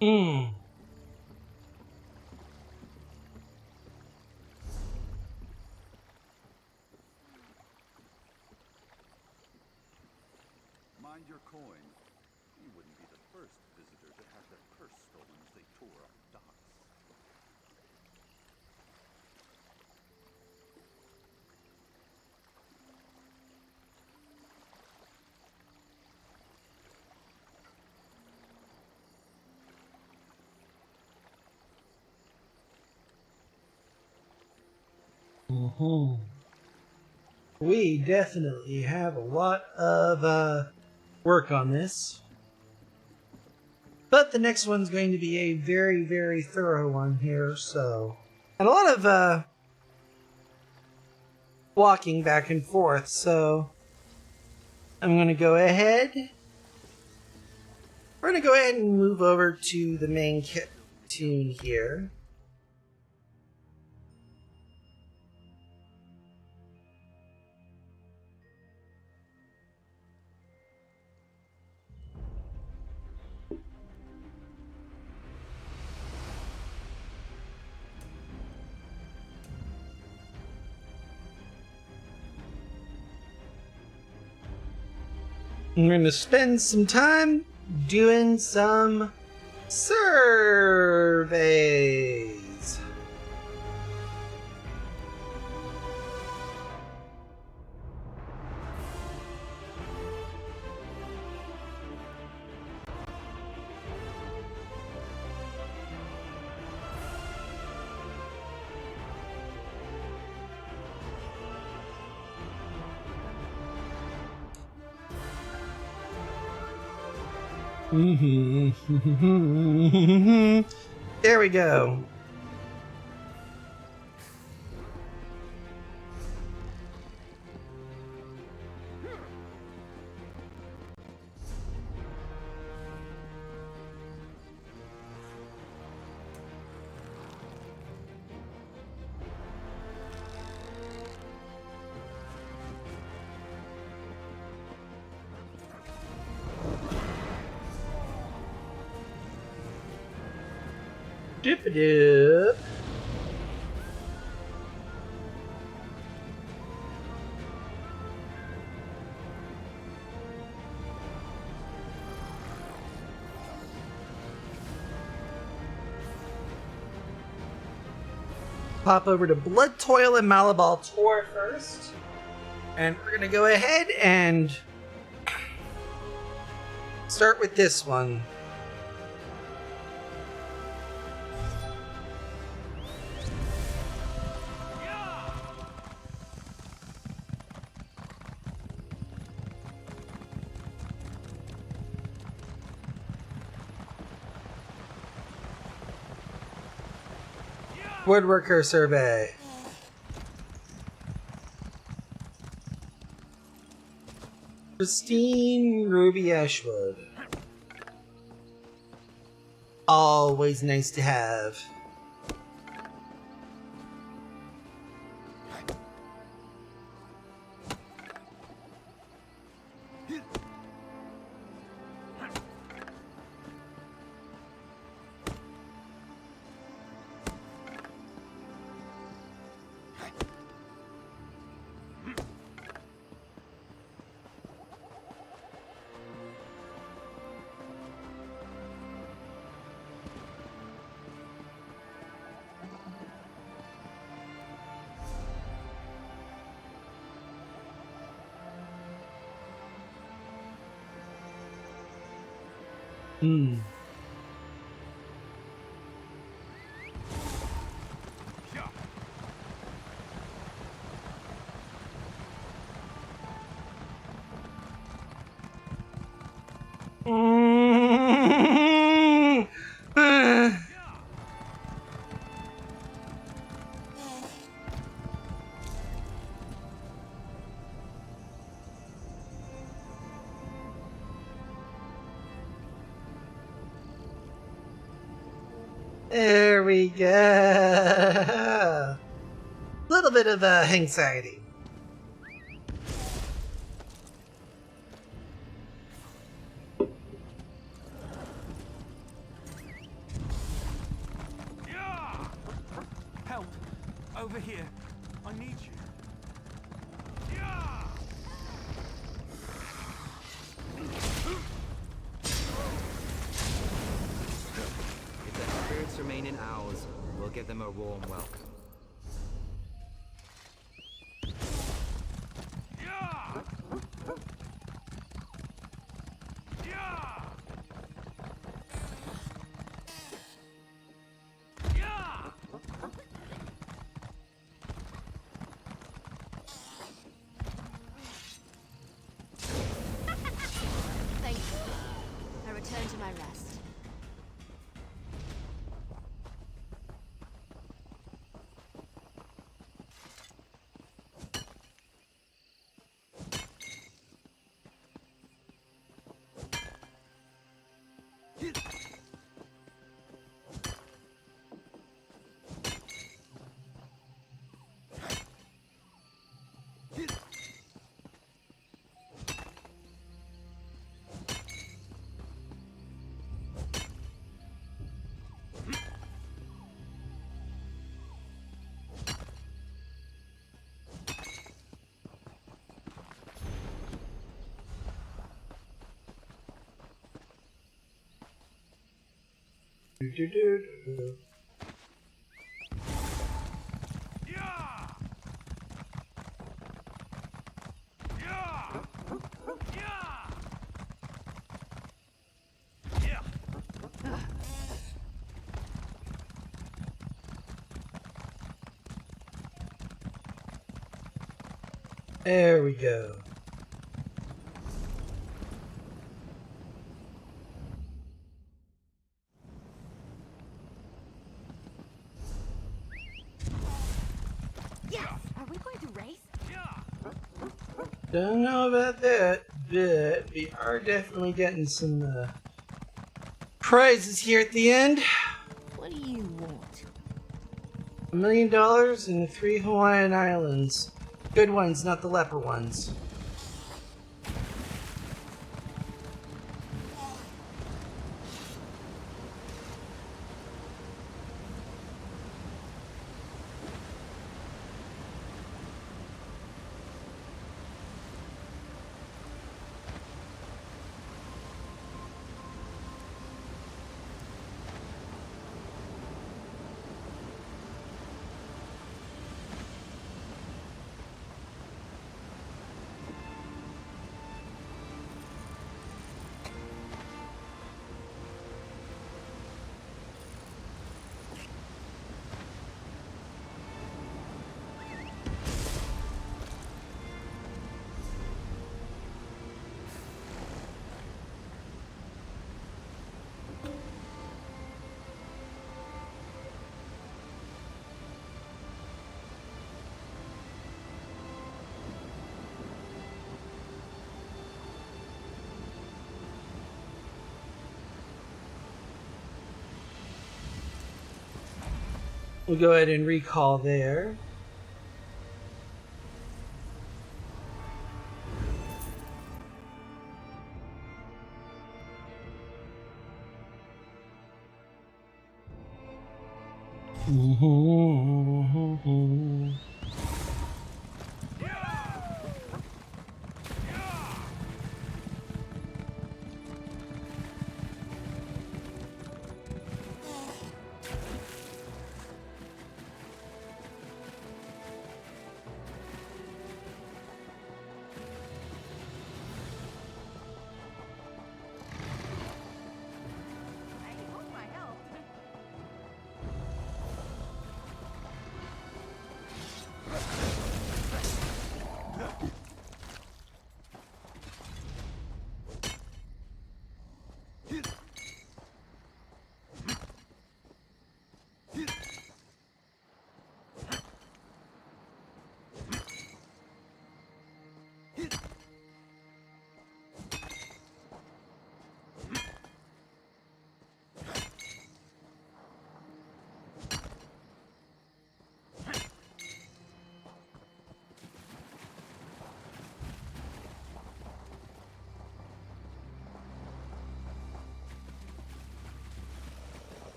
Mind your coin. You wouldn't be the first visitor to have their purse stolen as they tore up docks. We definitely have a lot of work on this. But the next one's going to be a very, very thorough one here, so... And a lot of walking back and forth, so... I'm going to go ahead... We're going to go ahead and move over to the main tune here. I'm going to spend some time doing some surveys. There we go. Dip-a-dip. Pop over to Blood Toil and Malabal Tor first. And we're going to go ahead and start with this one. Woodworker survey. Pristine ruby ashwood. Always nice to have. There we go. Little bit of anxiety. Help! Over here. I need you. If their spirits remain in ours, we'll give them a warm welcome. Thank you. I return to my rest. Do-do-do-do-do. There we go. Yes! Are we going to race? Don't know about that, but we are definitely getting some prizes here at the end. What do you want? $1 million and the 3 Hawaiian Islands. Good ones, not the leper ones. We'll go ahead and recall there.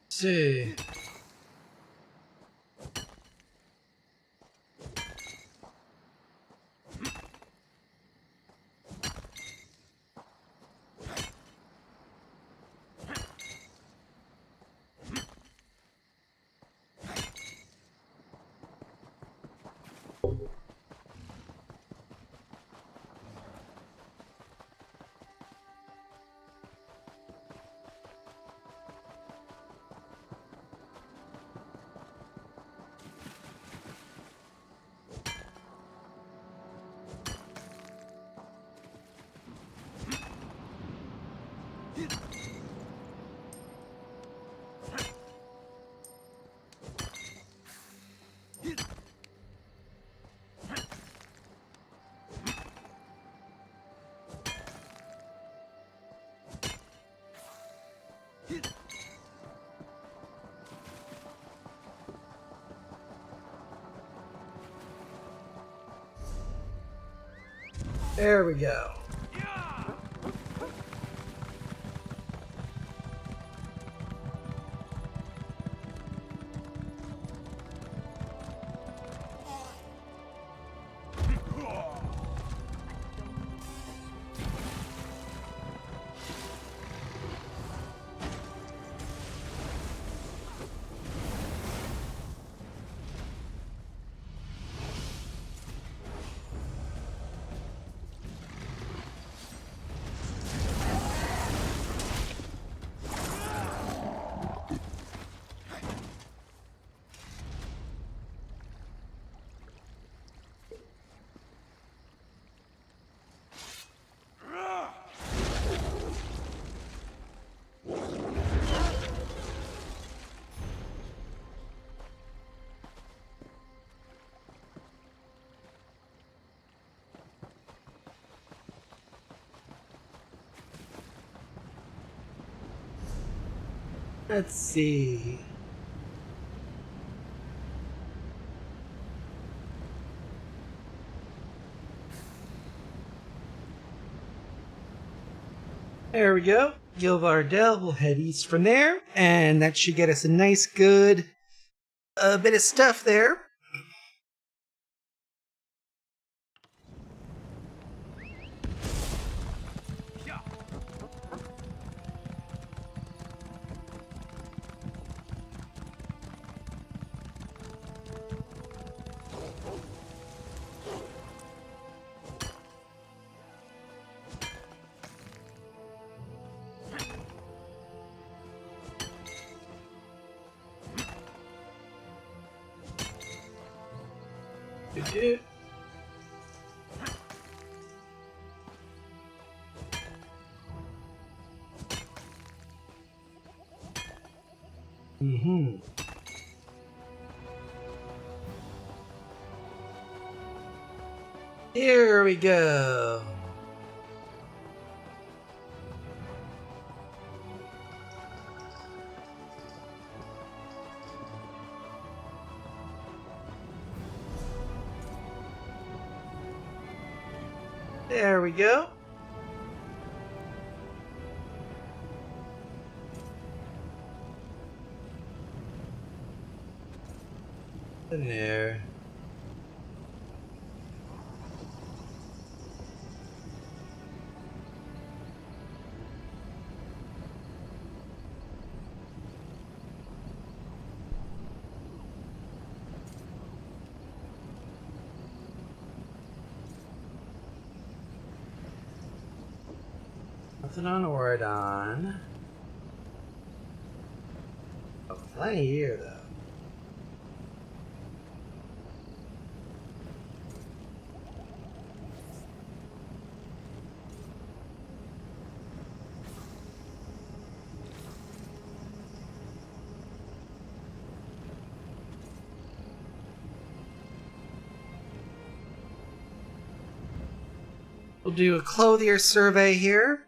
See. There we go. Let's see. There we go. Gilvardell will head east from there, and that should get us a nice, good bit of stuff there. Mm-hmm. Here we go. There we go. And there. Nothing on Oridon. Oh, plenty here, though. We'll do a clothier survey here.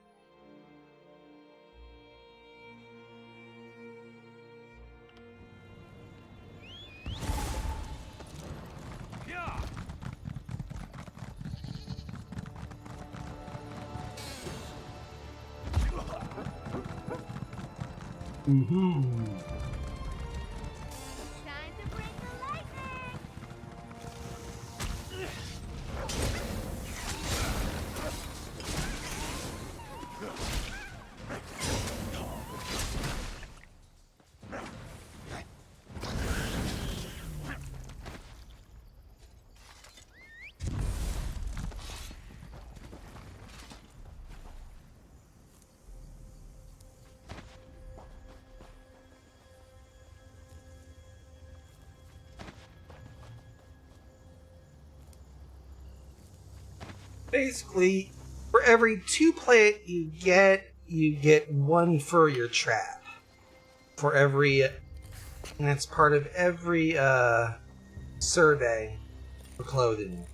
Mm-hmm. Basically, for every 2 plate you get 1 for your trap. For every, and that's part of every survey for clothing.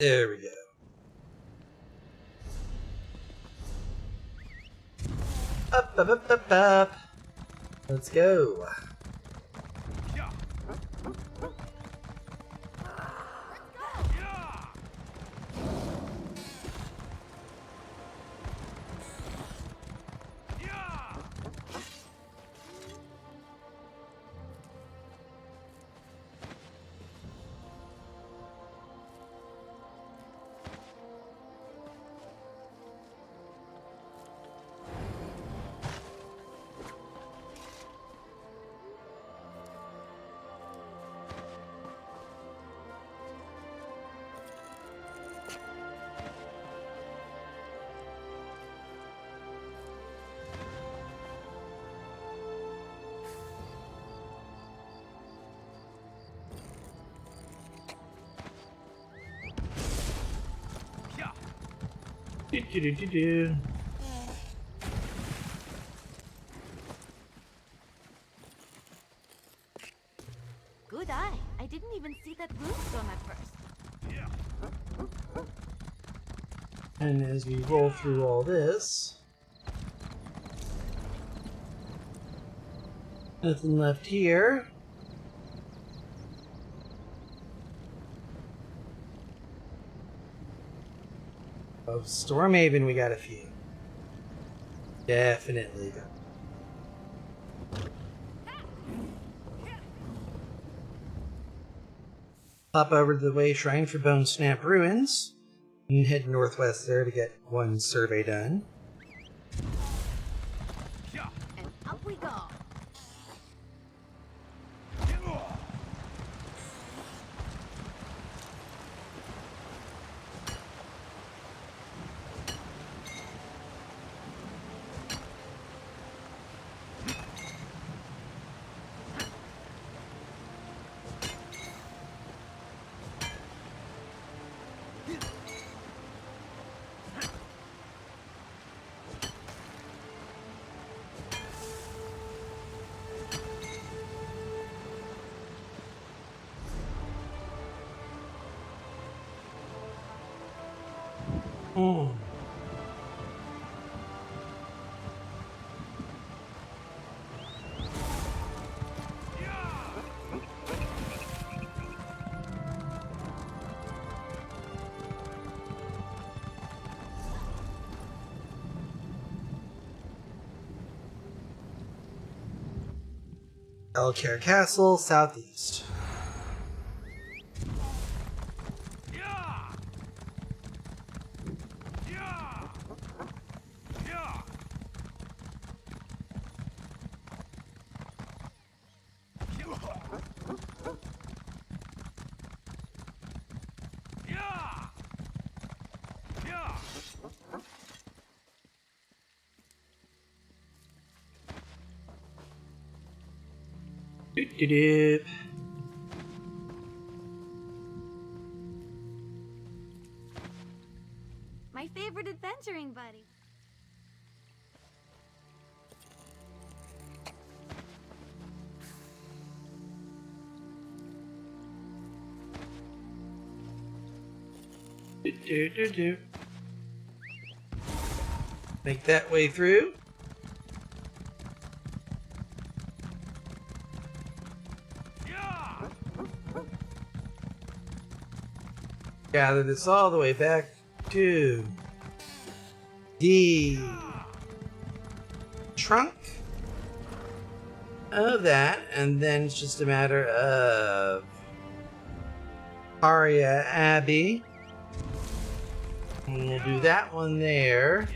There we go. Up, up, up, up, up. Let's go. Do. Good eye. I didn't even see that runestone at first. And as we roll through all this, nothing left here. Oh, Stormhaven, we got a few. Definitely. Pop over to the Way Shrine for Bone Snap Ruins. And head northwest there to get one survey done. And up we go. Elcare Castle, southeast. Doop. My favorite adventuring buddy. Do. Make that way through. Gather this all the way back to the trunk of that, and then it's just a matter of Aria Abbey. And we'll do that one there.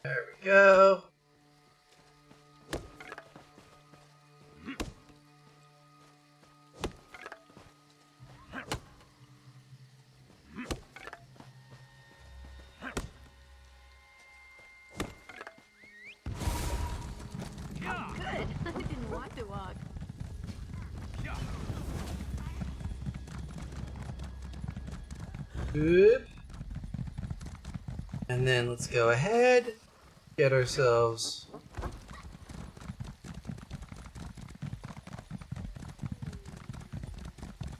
There we go. to walk. Good. And then let's go ahead, get ourselves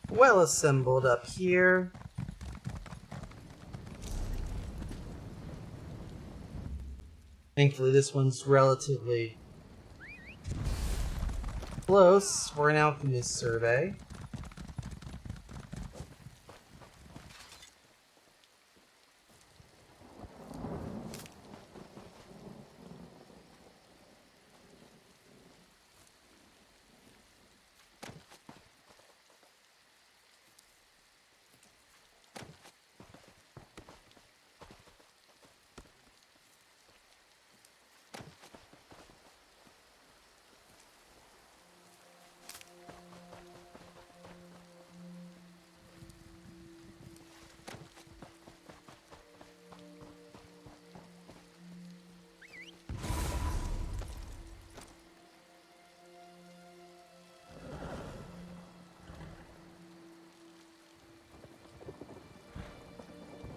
well assembled up here. Thankfully, this one's relatively close for an alchemist survey.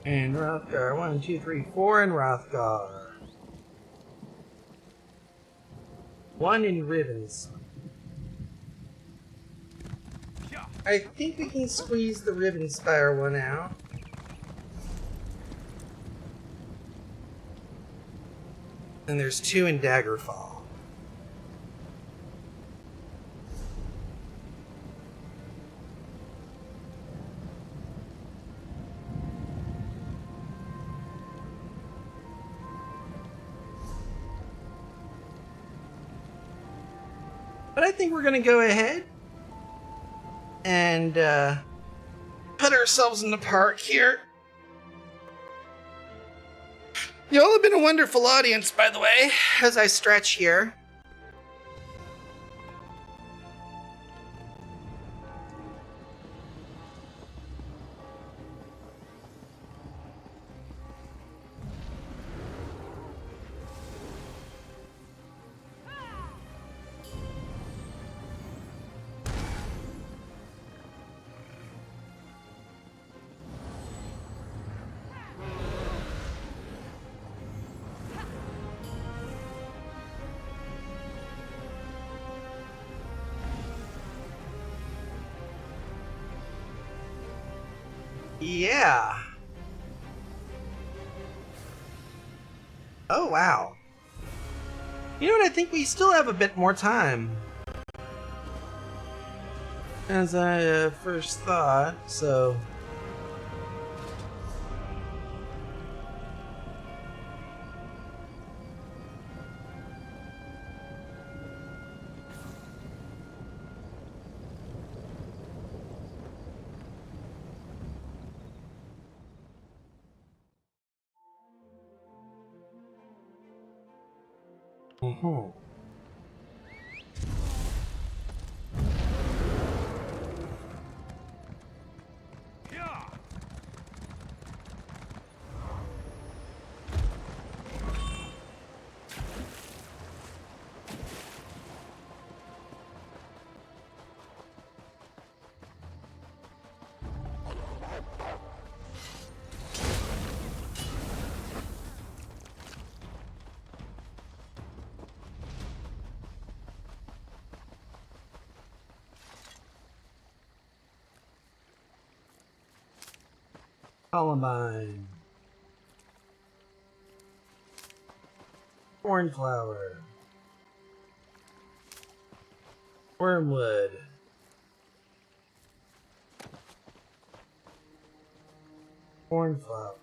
And Rothgar, 1, 2, 3, 4 in Rothgar. 1 in Ribbons. I think we can squeeze the Ribbon Spire one out. And there's 2 in Daggerfall. But I think we're going to go ahead and put ourselves in the park here. Y'all have been a wonderful audience, by the way, as I stretch here. Yeah. Oh, wow. You know what? I think we still have a bit more time. As I first thought, so... Mm-hmm. Columbine. Cornflower. Wormwood. Cornflower.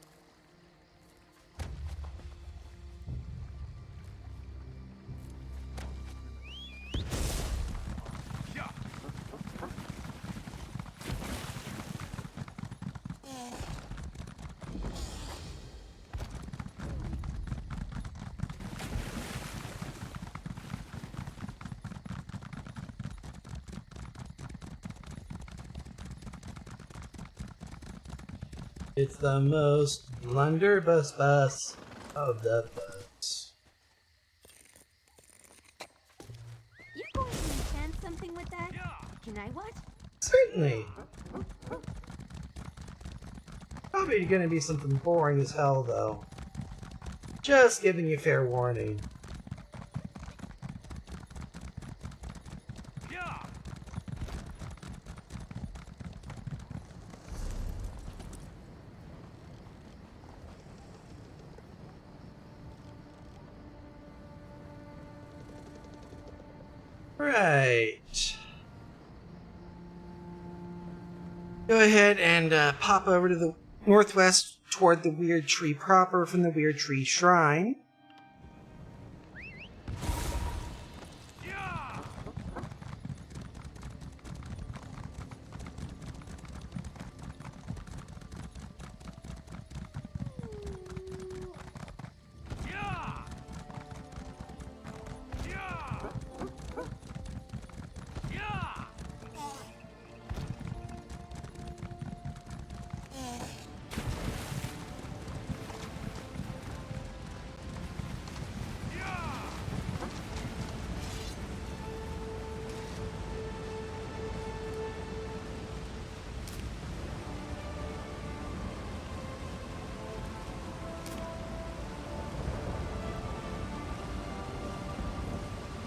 It's the most blunderbuss bus of the bus. You're going to enchant I what? Certainly. Probably gonna be something boring as hell, though. Just giving you fair warning. Right. Go ahead and pop over to the northwest toward the Weird Tree proper from the Weird Tree Shrine.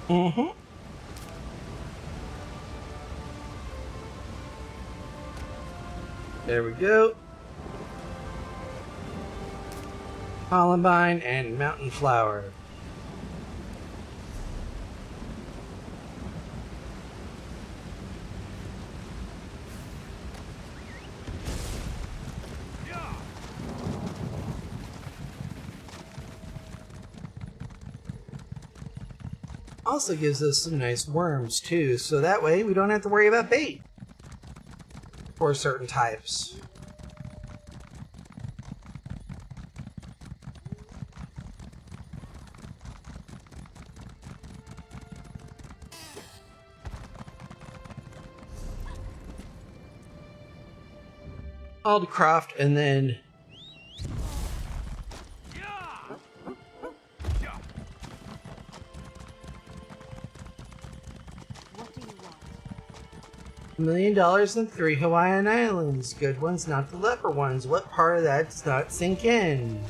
Mm-hmm. There we go. Columbine and Mountain Flower. Also gives us some nice worms too, so that way we don't have to worry about bait for certain types. Aldcroft and then $1 million and 3 Hawaiian Islands. Good ones, not the leper ones. What part of that does not sink in?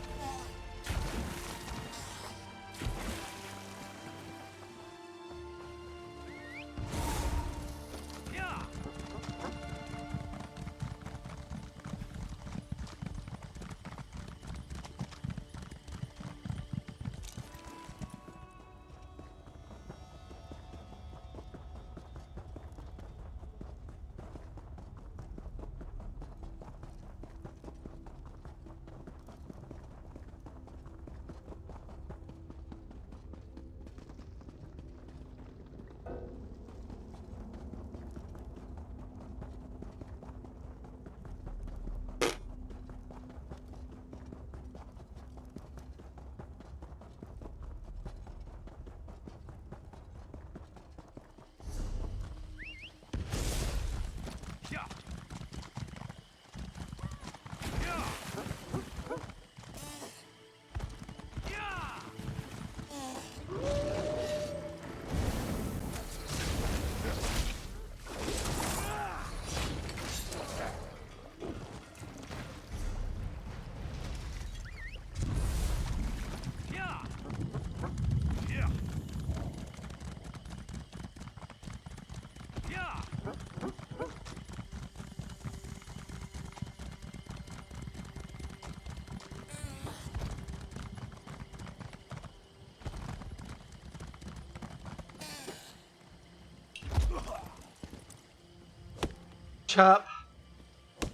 Chop.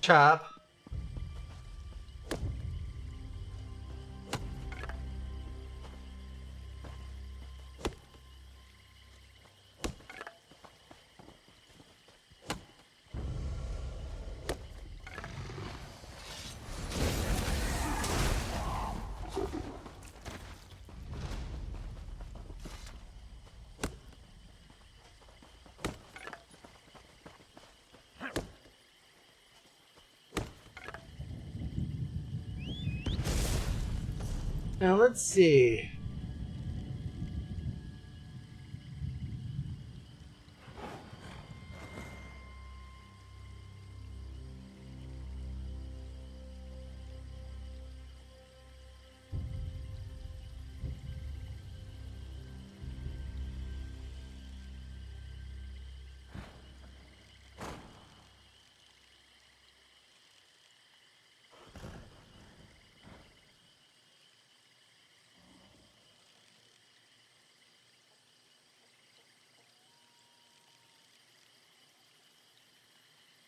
Chop. Now let's see.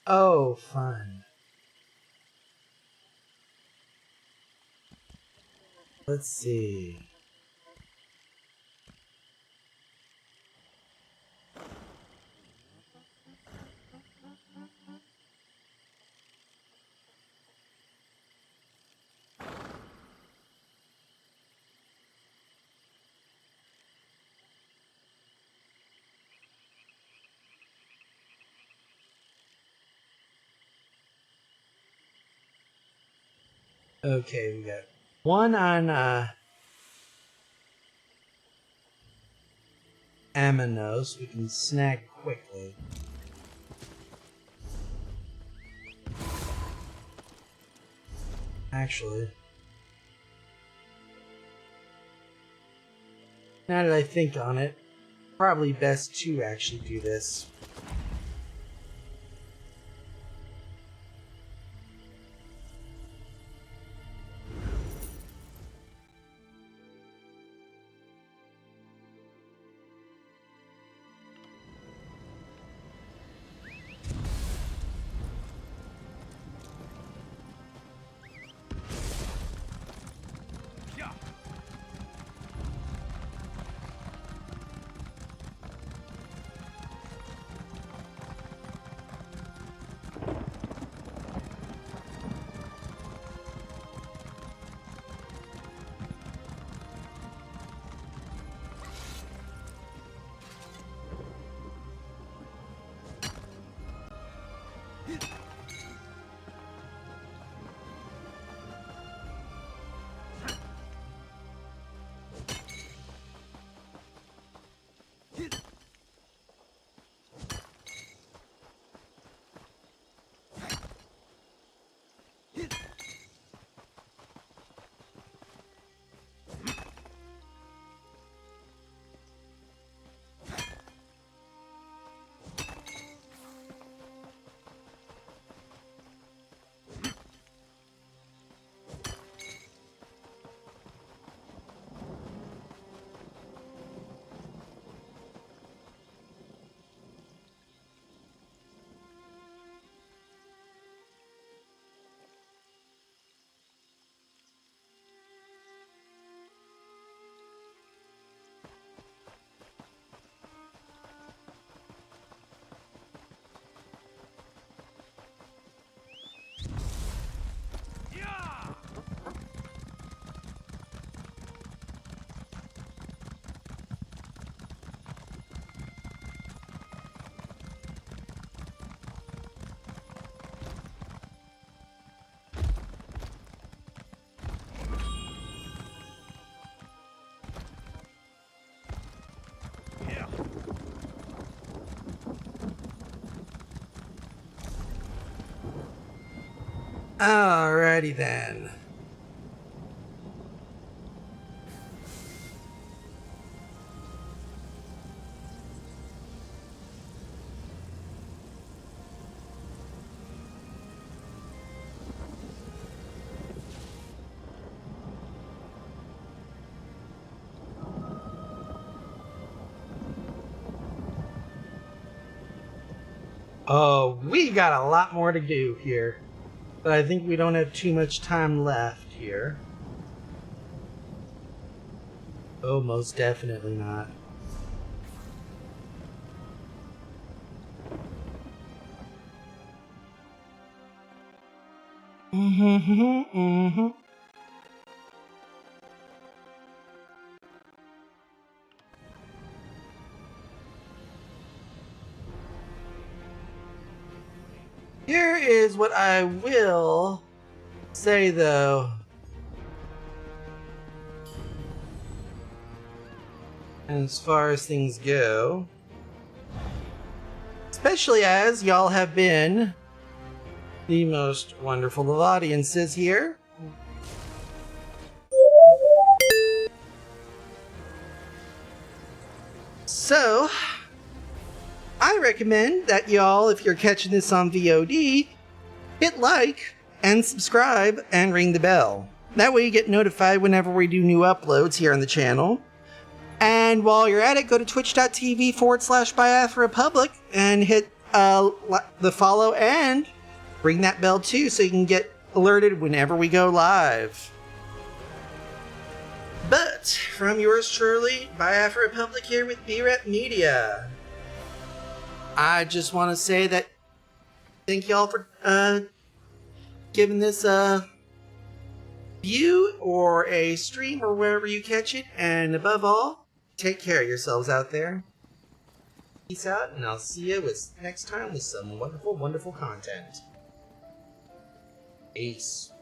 Oh, fun. Let's see. Okay, we got one on Aminos. We can snag quickly. Actually, now that I think on it, probably best to actually do this. Alrighty then. Oh, we got a lot more to do here. But I think we don't have too much time left here. Oh, most definitely not. Here is what I will say, though. As far as things go, especially as y'all have been the most wonderful of audiences here. So, I recommend that y'all, if you're catching this on VOD, hit like and subscribe and ring the bell. That way you get notified whenever we do new uploads here on the channel. And while you're at it, go to twitch.tv/BiathRepublic and hit the follow and ring that bell too so you can get alerted whenever we go live. But from yours truly, Biafra Republic here with B-Rep Media. I just want to say that thank y'all for giving this a view or a stream or wherever you catch it, and above all, take care of yourselves out there. Peace out, and I'll see you next time with some wonderful, wonderful content. Peace.